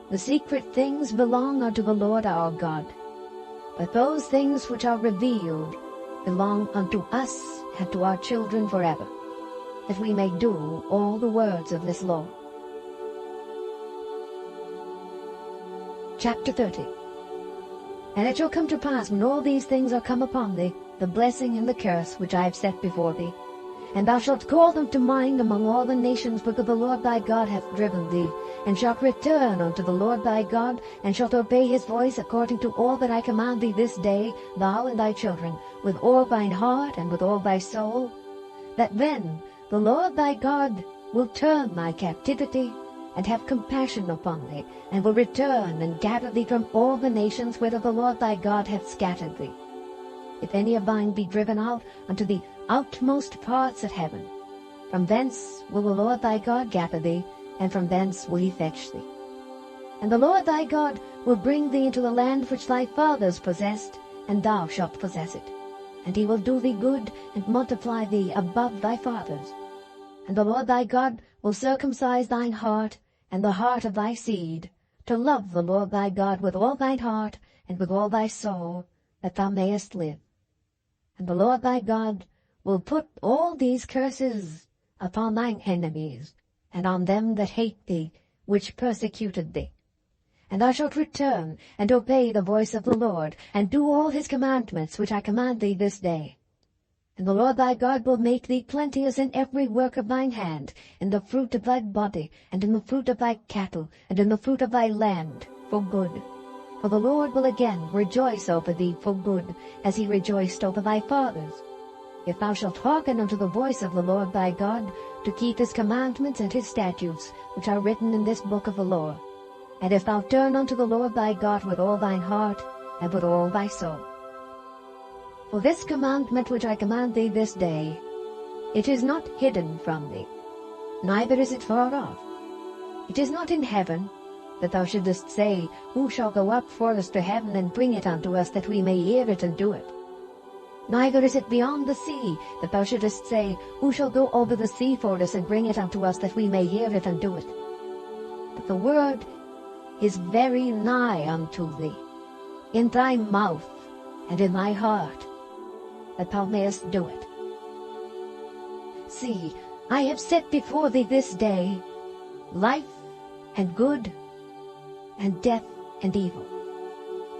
The secret things belong unto the Lord our God, but those things which are revealed belong unto us and to our children forever, that we may do all the words of this law. Chapter 30. And it shall come to pass, when all these things are come upon thee, the blessing and the curse which I have set before thee, and thou shalt call them to mind among all the nations whither the Lord thy God hath driven thee, and shalt return unto the Lord thy God, and shalt obey his voice according to all that I command thee this day, thou and thy children, with all thine heart and with all thy soul, that then the Lord thy God will turn thy captivity, and have compassion upon thee, and will return and gather thee from all the nations whither the Lord thy God hath scattered thee. If any of thine be driven out unto the outmost parts of heaven, from thence will the Lord thy God gather thee, and from thence will he fetch thee. And the Lord thy God will bring thee into the land which thy fathers possessed, and thou shalt possess it. And he will do thee good, and multiply thee above thy fathers. And the Lord thy God will circumcise thine heart, and the heart of thy seed, to love the Lord thy God with all thine heart, and with all thy soul, that thou mayest live. And the Lord thy God will put all these curses upon thine enemies, and on them that hate thee, which persecuted thee. And thou shalt return, and obey the voice of the Lord, and do all his commandments which I command thee this day. And the Lord thy God will make thee plenteous in every work of thine hand, in the fruit of thy body, and in the fruit of thy cattle, and in the fruit of thy land, for good. For the Lord will again rejoice over thee for good, as he rejoiced over thy fathers. If thou shalt hearken unto the voice of the Lord thy God, to keep his commandments and his statutes, which are written in this book of the law. And if thou turn unto the Lord thy God with all thine heart, and with all thy soul. For this commandment which I command thee this day, it is not hidden from thee, neither is it far off. It is not in heaven, that thou shouldest say, Who shall go up for us to heaven, and bring it unto us, that we may hear it and do it? Neither is it beyond the sea, that thou shouldest say, Who shall go over the sea for us, and bring it unto us, that we may hear it and do it? But the word is very nigh unto thee, in thy mouth and in thy heart, that thou mayest do it. See, I have set before thee this day life and good, and death and evil.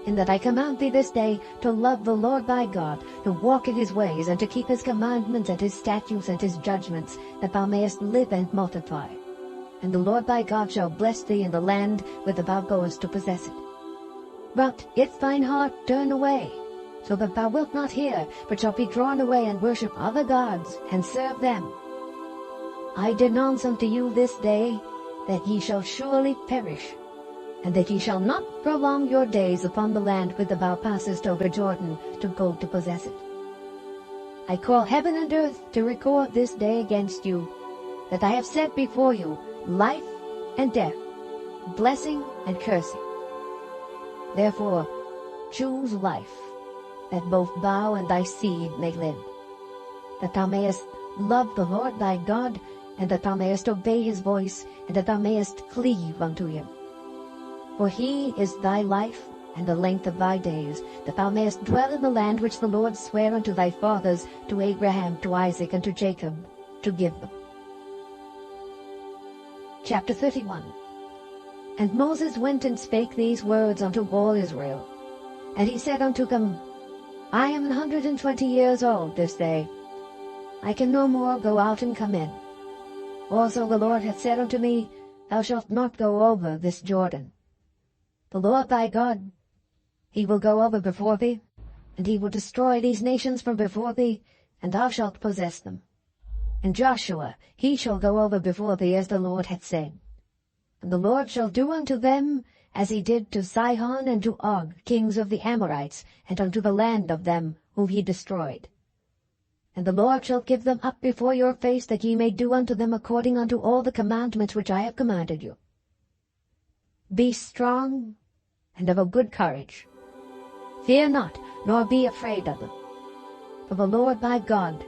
In that I command thee this day to love the Lord thy God, to walk in his ways, and to keep his commandments and his statutes and his judgments, that thou mayest live and multiply. And the Lord thy God shall bless thee in the land whither thou goest to possess it. But if thine heart turn away, so that thou wilt not hear, but shalt be drawn away and worship other gods, and serve them, I denounce unto you this day that ye shall surely perish, and that ye shall not prolong your days upon the land whither thou passest over Jordan to go to possess it. I call heaven and earth to record this day against you, that I have set before you life and death, blessing and cursing. Therefore choose life, that both thou and thy seed may live, that thou mayest love the Lord thy God, and that thou mayest obey his voice, and that thou mayest cleave unto him. For he is thy life and the length of thy days, that thou mayest dwell in the land which the Lord sware unto thy fathers, to Abraham, to Isaac, and to Jacob, to give them. Chapter 31. And Moses went and spake these words unto all Israel. And he said unto them, I am 120 years old this day. I can no more go out and come in. Also the Lord hath said unto me, Thou shalt not go over this Jordan. The Lord thy God, he will go over before thee, and he will destroy these nations from before thee, and thou shalt possess them. And Joshua, he shall go over before thee, as the Lord hath said. And the Lord shall do unto them as he did to Sihon and to Og, kings of the Amorites, and unto the land of them whom he destroyed. And the Lord shall give them up before your face, that ye may do unto them according unto all the commandments which I have commanded you. Be strong and of a good courage. Fear not, nor be afraid of them. For the Lord thy God,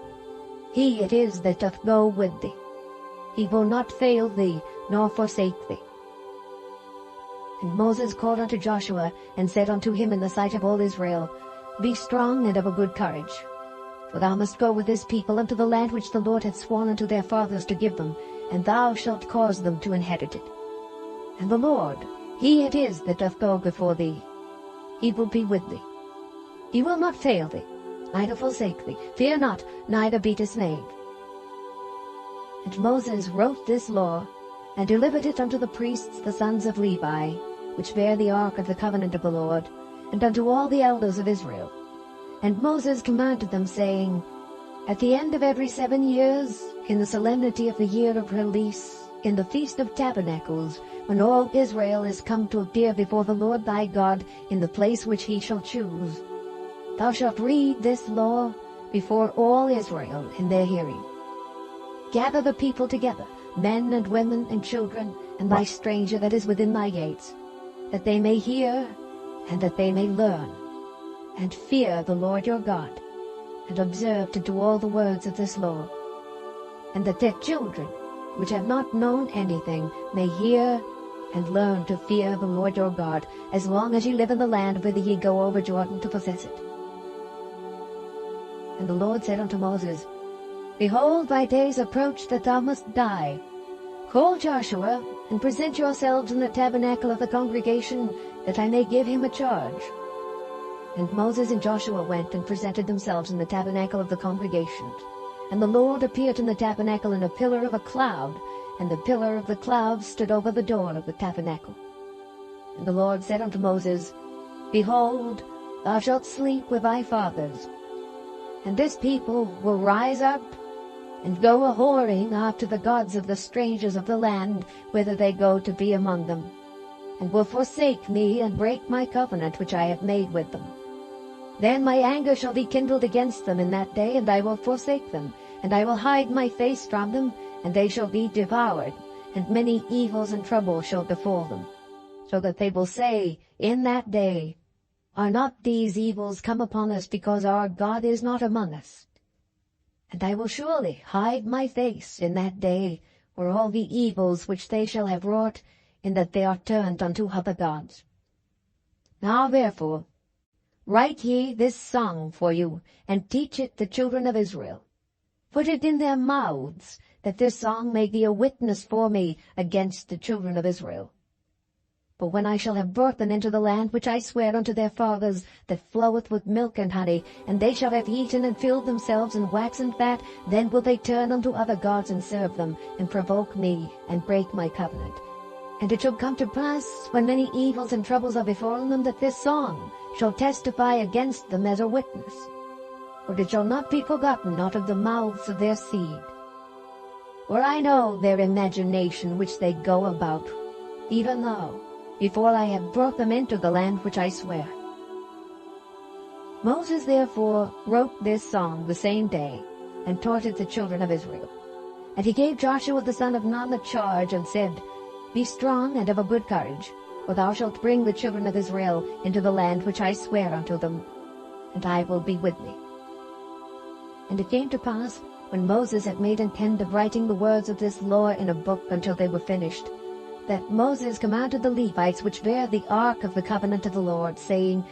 he it is that doth go with thee. He will not fail thee, nor forsake thee. And Moses called unto Joshua, and said unto him in the sight of all Israel, Be strong and of a good courage. For thou must go with this people unto the land which the Lord hath sworn unto their fathers to give them, and thou shalt cause them to inherit it. And the Lord, he it is that doth go before thee. He will be with thee. He will not fail thee, neither forsake thee. Fear not, neither be dismayed. And Moses wrote this law, and delivered it unto the priests the sons of Levi, which bear the ark of the covenant of the Lord, and unto all the elders of Israel. And Moses commanded them, saying, At the end of every 7 years, in the solemnity of the year of release, in the feast of tabernacles, when all Israel is come to appear before the Lord thy God in the place which he shall choose, thou shalt read this law before all Israel in their hearing. Gather the people together, men and women and children, and thy stranger that is within thy gates, that they may hear, and that they may learn, and fear the Lord your God, and observe to do all the words of this law, and that their children, which have not known anything, may hear and learn to fear the Lord your God, as long as ye live in the land whither ye go over Jordan to possess it. And the Lord said unto Moses, Behold, thy days approach that thou must die. Call Joshua, and present yourselves in the tabernacle of the congregation, that I may give him a charge. And Moses and Joshua went and presented themselves in the tabernacle of the congregation. And the Lord appeared in the tabernacle in a pillar of a cloud, and the pillar of the cloud stood over the door of the tabernacle. And the Lord said unto Moses, Behold, thou shalt sleep with thy fathers, and this people will rise up and go a-whoring after the gods of the strangers of the land, whither they go to be among them, and will forsake me, and break my covenant which I have made with them. Then my anger shall be kindled against them in that day, and I will forsake them, and I will hide my face from them, and they shall be devoured, and many evils and troubles shall befall them, so that they will say in that day, Are not these evils come upon us because our God is not among us? And I will surely hide my face in that day for all the evils which they shall have wrought, in that they are turned unto other gods. Now therefore, write ye this song for you, and teach it the children of Israel. Put it in their mouths, that this song may be a witness for me against the children of Israel. But when I shall have brought them into the land which I swear unto their fathers, that floweth with milk and honey, and they shall have eaten and filled themselves and waxen fat, then will they turn unto other gods and serve them, and provoke me, and break my covenant. And it shall come to pass, when many evils and troubles are befallen them, that this song shall testify against them as a witness. For it shall not be forgotten out of the mouths of their seed. For I know their imagination which they go about, even though, before I have brought them into the land which I swear. Moses therefore wrote this song the same day, and taught it the children of Israel. And he gave Joshua the son of Nun a charge, and said, Be strong and of a good courage, for thou shalt bring the children of Israel into the land which I swear unto them, and I will be with thee. And it came to pass, when Moses had made an end of writing the words of this law in a book until they were finished, that Moses commanded the Levites which bear the ark of the covenant of the Lord, saying,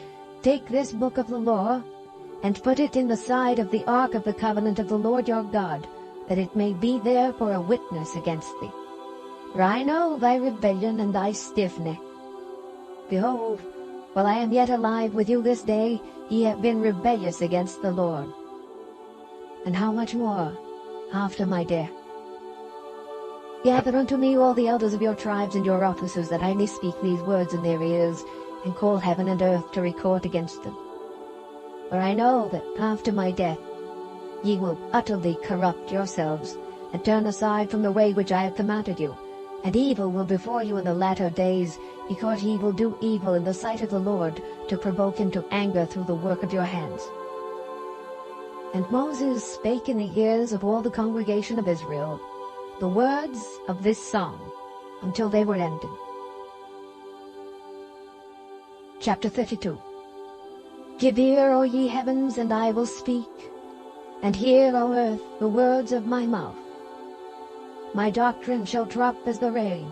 Take this book of the law, and put it in the side of the ark of the covenant of the Lord your God, that it may be there for a witness against thee. For I know thy rebellion and thy stiff neck. Behold, while I am yet alive with you this day, ye have been rebellious against the Lord. And how much more after my death? Gather unto me all the elders of your tribes and your officers, that I may speak these words in their ears, and call heaven and earth to record against them. For I know that after my death ye will utterly corrupt yourselves, and turn aside from the way which I have commanded you, and evil will befall you in the latter days, because ye will do evil in the sight of the Lord, to provoke him to anger through the work of your hands. And Moses spake in the ears of all the congregation of Israel the words of this song, until they were ended. Chapter 32. Give ear, O ye heavens, and I will speak, and hear, O earth, the words of my mouth. My doctrine shall drop as the rain,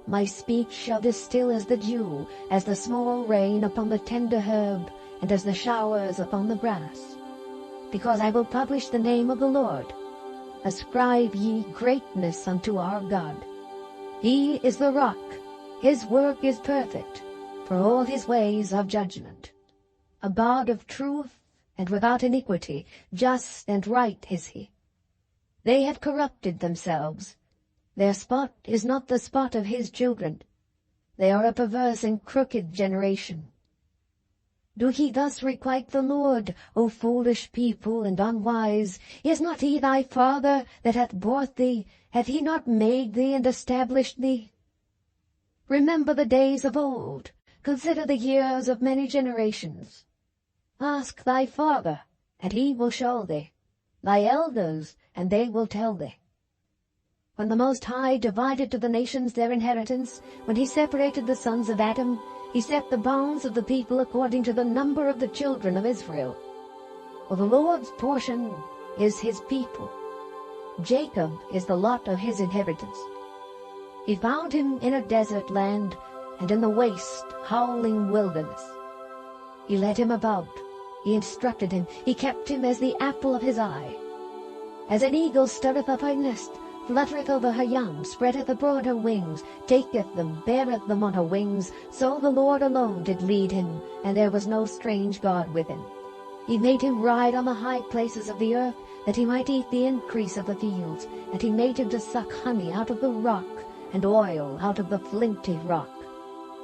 my speech shall distill as the dew, as the small rain upon the tender herb, and as the showers upon the grass. Because I will publish the name of the Lord. Ascribe ye greatness unto our God. He is the rock, his work is perfect, for all his ways of judgment. A God of truth and without iniquity, just and right is he. They have corrupted themselves. Their spot is not the spot of his children. They are a perverse and crooked generation. Do ye thus requite the Lord, O foolish people and unwise? Is not he thy father that hath brought thee? Hath he not made thee and established thee? Remember the days of old. Consider the years of many generations. Ask thy father, and he will show thee, thy elders, and they will tell thee. When the Most High divided to the nations their inheritance, when he separated the sons of Adam, he set the bounds of the people according to the number of the children of Israel. For the Lord's portion is his people. Jacob is the lot of his inheritance. He found him in a desert land, and in the waste, howling wilderness. He led him about, he instructed him, he kept him as the apple of his eye. As an eagle stirreth up her nest, fluttereth over her young, spreadeth abroad her wings, taketh them, beareth them on her wings, so the Lord alone did lead him, and there was no strange God with him. He made him ride on the high places of the earth, that he might eat the increase of the fields, and he made him to suck honey out of the rock, and oil out of the flinty rock,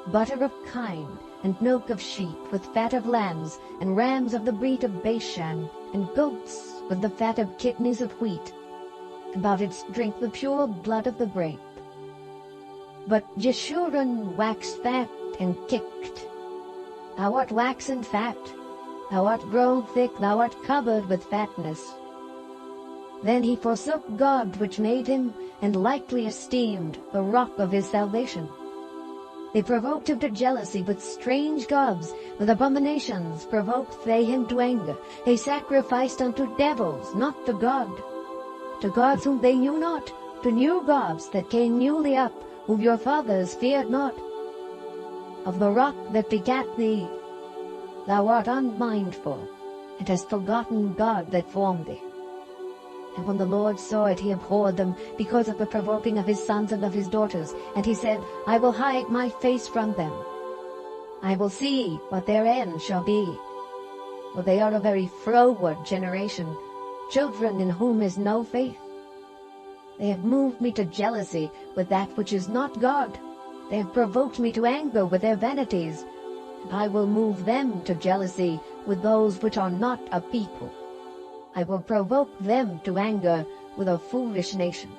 butter of kine, and milk of sheep, with fat of lambs, and rams of the breed of Bashan, and goats with the fat of kidneys of wheat, and thou didst drink the pure blood of the grape. But Jeshurun waxed fat and kicked. Thou art waxen fat, thou art grown thick, thou art covered with fatness. Then he forsook God which made him, and lightly esteemed the rock of his salvation. They provoked him to jealousy with strange gods, with abominations provoked they him to anger. They sacrificed unto devils, not to God, to gods whom they knew not, to new gods that came newly up, whom your fathers feared not. Of the rock that begat thee, thou art unmindful, and hast forgotten God that formed thee. And when the Lord saw it, he abhorred them, because of the provoking of his sons and of his daughters. And he said, I will hide my face from them. I will see what their end shall be. For they are a very froward generation, children in whom is no faith. They have moved me to jealousy with that which is not God. They have provoked me to anger with their vanities. And I will move them to jealousy with those which are not a people. I will provoke them to anger with a foolish nation.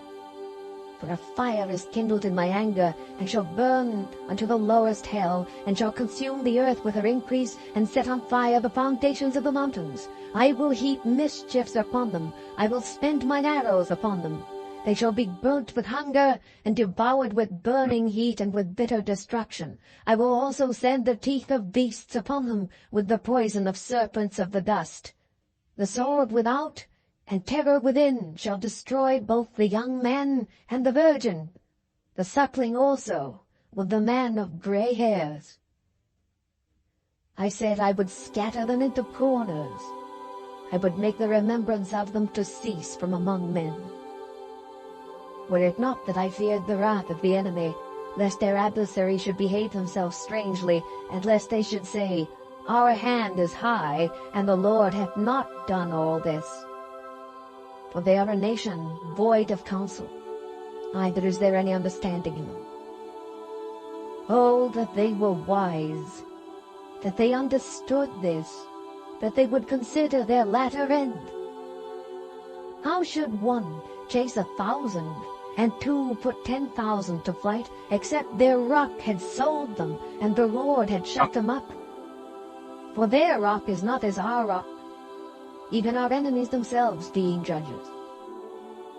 For a fire is kindled in my anger, and shall burn unto the lowest hell, and shall consume the earth with her increase, and set on fire the foundations of the mountains. I will heap mischiefs upon them. I will spend mine arrows upon them. They shall be burnt with hunger, and devoured with burning heat, and with bitter destruction. I will also send the teeth of beasts upon them, with the poison of serpents of the dust. The sword without, and terror within, shall destroy both the young man and the virgin, the suckling also, with the man of grey hairs. I said I would scatter them into corners. I would make the remembrance of them to cease from among men. Were it not that I feared the wrath of the enemy, lest their adversaries should behave themselves strangely, and lest they should say, Our hand is high, and the Lord hath not done all this. For they are a nation void of counsel, neither is there any understanding in them. Oh, that they were wise, that they understood this, that they would consider their latter end. How should one chase 1,000, and two put 10,000 to flight, except their rock had sold them, and the Lord had shut them up? For their rock is not as our rock, even our enemies themselves being judges.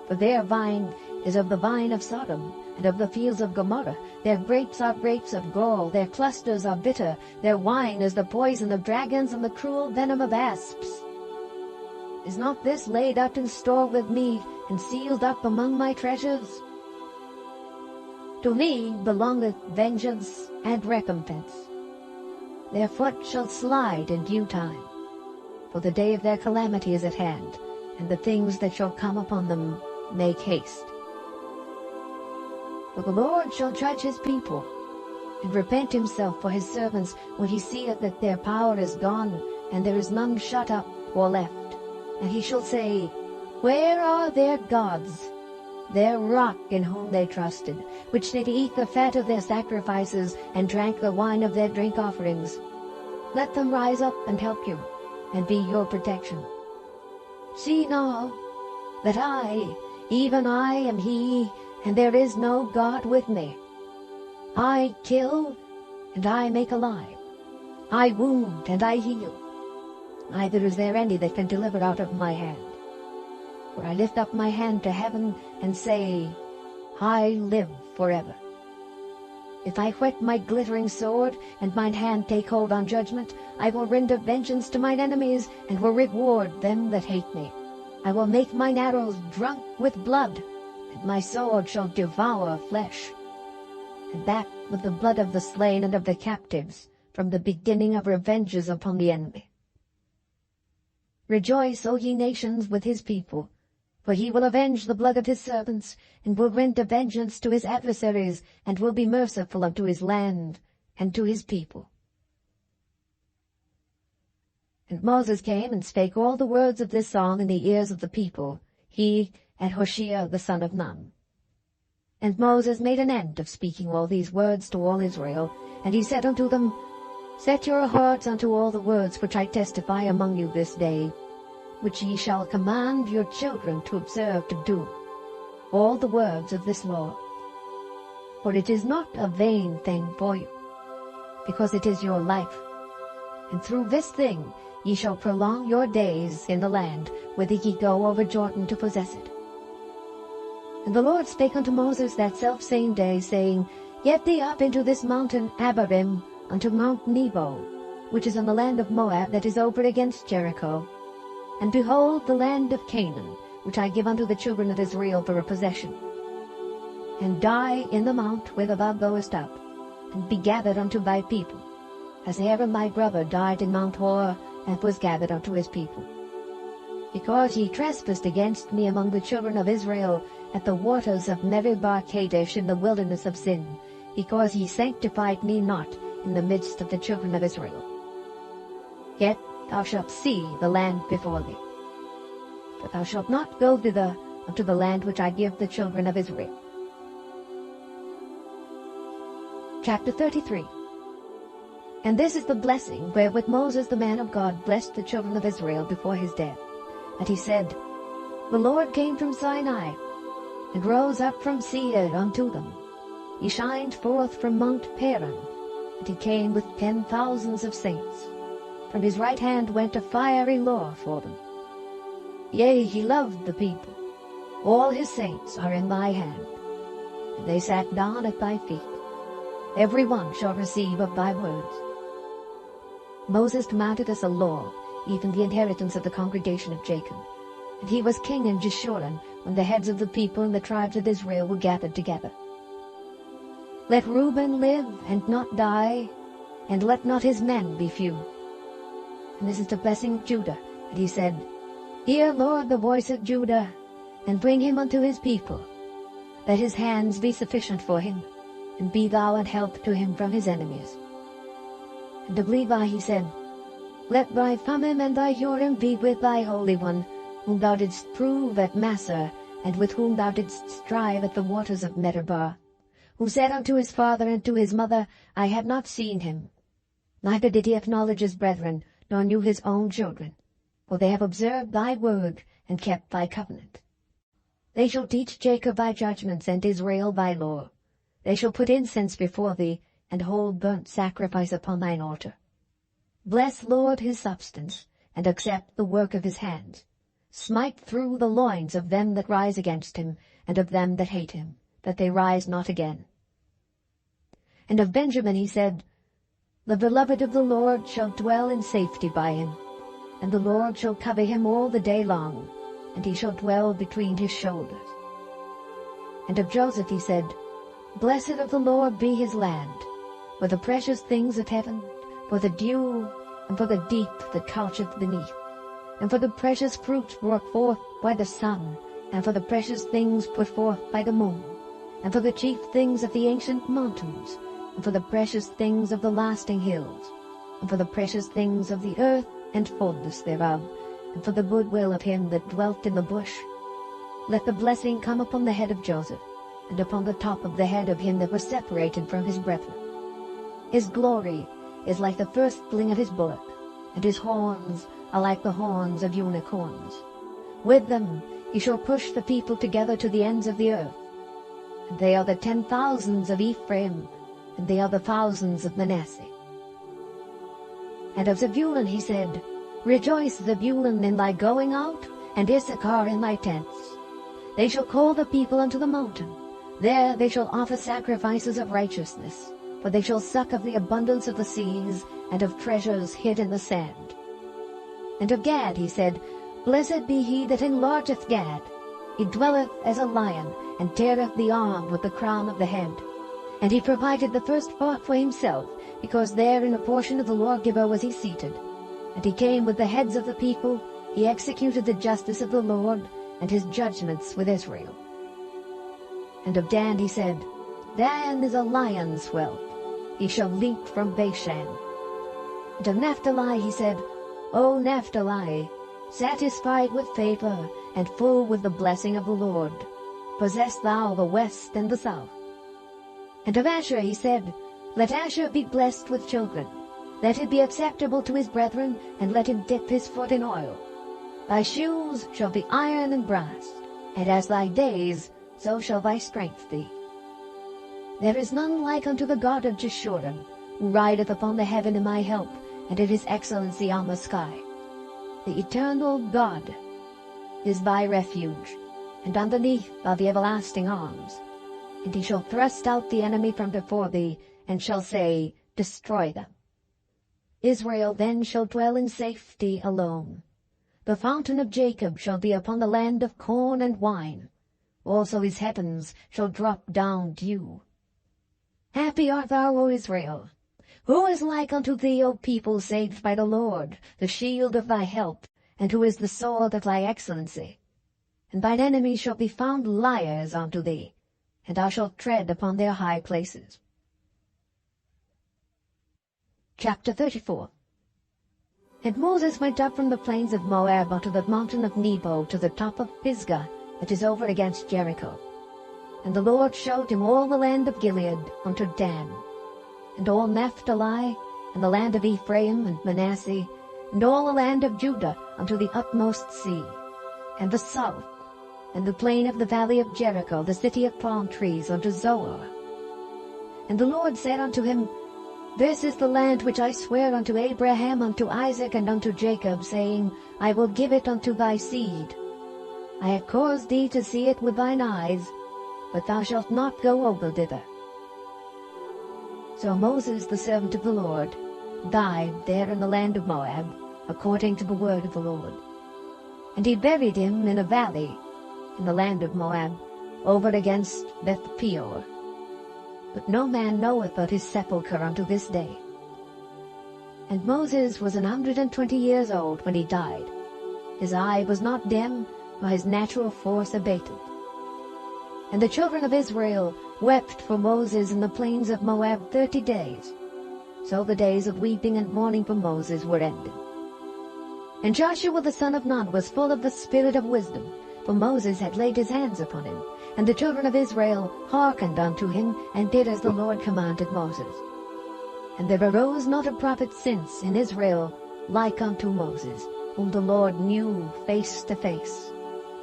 For their vine is of the vine of Sodom, and of the fields of Gomorrah. Their grapes are grapes of gall, their clusters are bitter, their wine is the poison of dragons, and the cruel venom of asps. Is not this laid up in store with me, and sealed up among my treasures? To me belongeth vengeance and recompense. Their foot shall slide in due time, for the day of their calamity is at hand, and the things that shall come upon them make haste. For the Lord shall judge his people, and repent himself for his servants, when he seeth that their power is gone, and there is none shut up or left. And he shall say, Where are their gods, their rock in whom they trusted, which did eat the fat of their sacrifices, and drank the wine of their drink offerings? Let them rise up and help you, and be your protection. See now, that I, even I, am he, and there is no God with me. I kill, and I make alive. I wound, and I heal. Neither is there any that can deliver out of my hand. For I lift up my hand to heaven, and say, I live forever. If I whet my glittering sword, and mine hand take hold on judgment, I will render vengeance to mine enemies, and will reward them that hate me. I will make mine arrows drunk with blood, and my sword shall devour flesh, and that with the blood of the slain and of the captives, from the beginning of revenges upon the enemy. Rejoice, O ye nations, with his people, for he will avenge the blood of his servants, and will render vengeance to his adversaries, and will be merciful unto his land and to his people. And Moses came and spake all the words of this song in the ears of the people, he and Hoshea the son of Nun. And Moses made an end of speaking all these words to all Israel, and he said unto them, Set your hearts unto all the words which I testify among you this day, which ye shall command your children to observe to do, all the words of this law. For it is not a vain thing for you, because it is your life. And through this thing ye shall prolong your days in the land, whither ye go over Jordan to possess it. And the Lord spake unto Moses that selfsame day, saying, Get thee up into this mountain Abarim, unto Mount Nebo, which is in the land of Moab, that is over against Jericho. And behold the land of Canaan, which I give unto the children of Israel for a possession. And die in the mount whither thou goest up, and be gathered unto thy people, as Aaron thy brother died in Mount Hor, and was gathered unto his people. because ye trespassed against me among the children of Israel at the waters of Meribah Kadesh in the wilderness of Zin, because ye sanctified me not in the midst of the children of Israel. Yet thou shalt see the land before thee, but thou shalt not go thither unto the land which I give the children of Israel. Chapter 33. And this is the blessing wherewith Moses the man of God blessed the children of Israel before his death. And he said, The Lord came from Sinai, and rose up from Seir unto them. He shined forth from Mount Paran, and he came with 10,000s of saints. From his right hand went a fiery law for them. Yea, he loved the people. All his saints are in thy hand, and they sat down at thy feet. Every one shall receive of thy words. Moses commanded us a law, even the inheritance of the congregation of Jacob. And he was king in Jeshurun, when the heads of the people and the tribes of Israel were gathered together. Let Reuben live and not die, and let not his men be few. And this is the blessing of Judah. And he said, Hear, Lord, the voice of Judah, and bring him unto his people. Let his hands be sufficient for him, and be thou an help to him from his enemies. And of Levi he said, Let thy Thummim and thy Urim be with thy Holy One, whom thou didst prove at Massah, and with whom thou didst strive at the waters of Meribah, who said unto his father and to his mother, I have not seen him. Neither did he acknowledge his brethren, nor knew his own children, for they have observed thy word, and kept thy covenant. They shall teach Jacob thy judgments, and Israel thy law. They shall put incense before thee, and hold burnt sacrifice upon thine altar. Bless, Lord, his substance, and accept the work of his hands. Smite through the loins of them that rise against him, and of them that hate him, that they rise not again. And of Benjamin he said, The beloved of the Lord shall dwell in safety by him, and the Lord shall cover him all the day long, and he shall dwell between his shoulders. And of Joseph he said, Blessed of the Lord be his land, for the precious things of heaven, for the dew, and for the deep that coucheth beneath, and for the precious fruits brought forth by the sun, and for the precious things put forth by the moon, and for the chief things of the ancient mountains, and for the precious things of the lasting hills, and for the precious things of the earth and fullness thereof, and for the goodwill of him that dwelt in the bush. Let the blessing come upon the head of Joseph, and upon the top of the head of him that was separated from his brethren. His glory is like the firstling of his bullock, and his horns are like the horns of unicorns. With them he shall push the people together to the ends of the earth. And they are the 10,000s of Ephraim, and they are the thousands of Manasseh. And of Zebulun he said, Rejoice, Zebulun, in thy going out, and Issachar in thy tents. They shall call the people unto the mountain. There they shall offer sacrifices of righteousness, for they shall suck of the abundance of the seas, and of treasures hid in the sand. And of Gad he said, Blessed be he that enlargeth Gad. He dwelleth as a lion, and teareth the arm with the crown of the head. And he provided the first part for himself, because there in a portion of the lawgiver was he seated. And he came with the heads of the people, he executed the justice of the Lord, and his judgments with Israel. And of Dan he said, Dan is a lion's whelp, he shall leap from Bashan. And of Naphtali he said, O Naphtali, satisfied with favor, and full with the blessing of the Lord, possess thou the west and the south. And of Asher he said, Let Asher be blessed with children, let it be acceptable to his brethren, and let him dip his foot in oil. Thy shoes shall be iron and brass, and as thy days, so shall thy strength be. There is none like unto the God of Jeshurun, who rideth upon the heaven in my help, and in his excellency on the sky. The eternal God is thy refuge, and underneath are the everlasting arms. And he shall thrust out the enemy from before thee, and shall say, Destroy them. Israel then shall dwell in safety alone. The fountain of Jacob shall be upon the land of corn and wine. Also his heavens shall drop down dew. Happy art thou, O Israel! Who is like unto thee, O people saved by the Lord, the shield of thy help, and who is the sword of thy excellency. And thine enemies shall be found liars unto thee, and thou shalt tread upon their high places. Chapter 34. And Moses went up from the plains of Moab unto the mountain of Nebo to the top of Pisgah, that is over against Jericho. And the Lord showed him all the land of Gilead unto Dan, and all Naphtali, and the land of Ephraim and Manasseh, and all the land of Judah unto the utmost sea, and the south, and the plain of the valley of Jericho, the city of palm trees, unto Zoar. And the Lord said unto him, This is the land which I swear unto Abraham, unto Isaac, and unto Jacob, saying, I will give it unto thy seed. I have caused thee to see it with thine eyes, but thou shalt not go over thither. So Moses, the servant of the Lord, died there in the land of Moab, according to the word of the Lord. And he buried him in a valley in the land of Moab, over against Beth-peor. But no man knoweth of his sepulchre unto this day. And Moses was 120 years old when he died. His eye was not dim, nor his natural force abated. And the children of Israel wept for Moses in the plains of Moab 30 days. So the days of weeping and mourning for Moses were ended. And Joshua the son of Nun was full of the spirit of wisdom, for Moses had laid his hands upon him. And the children of Israel hearkened unto him, and did as the Lord commanded Moses. And there arose not a prophet since in Israel like unto Moses, whom the Lord knew face to face,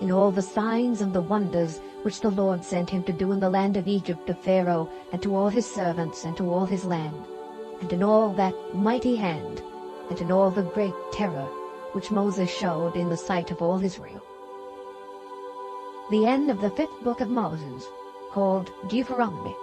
in all the signs and the wonders which the Lord sent him to do in the land of Egypt to Pharaoh, and to all his servants, and to all his land, and in all that mighty hand, and in all the great terror which Moses showed in the sight of all Israel. The end of the 5th book of Moses, called Deuteronomy.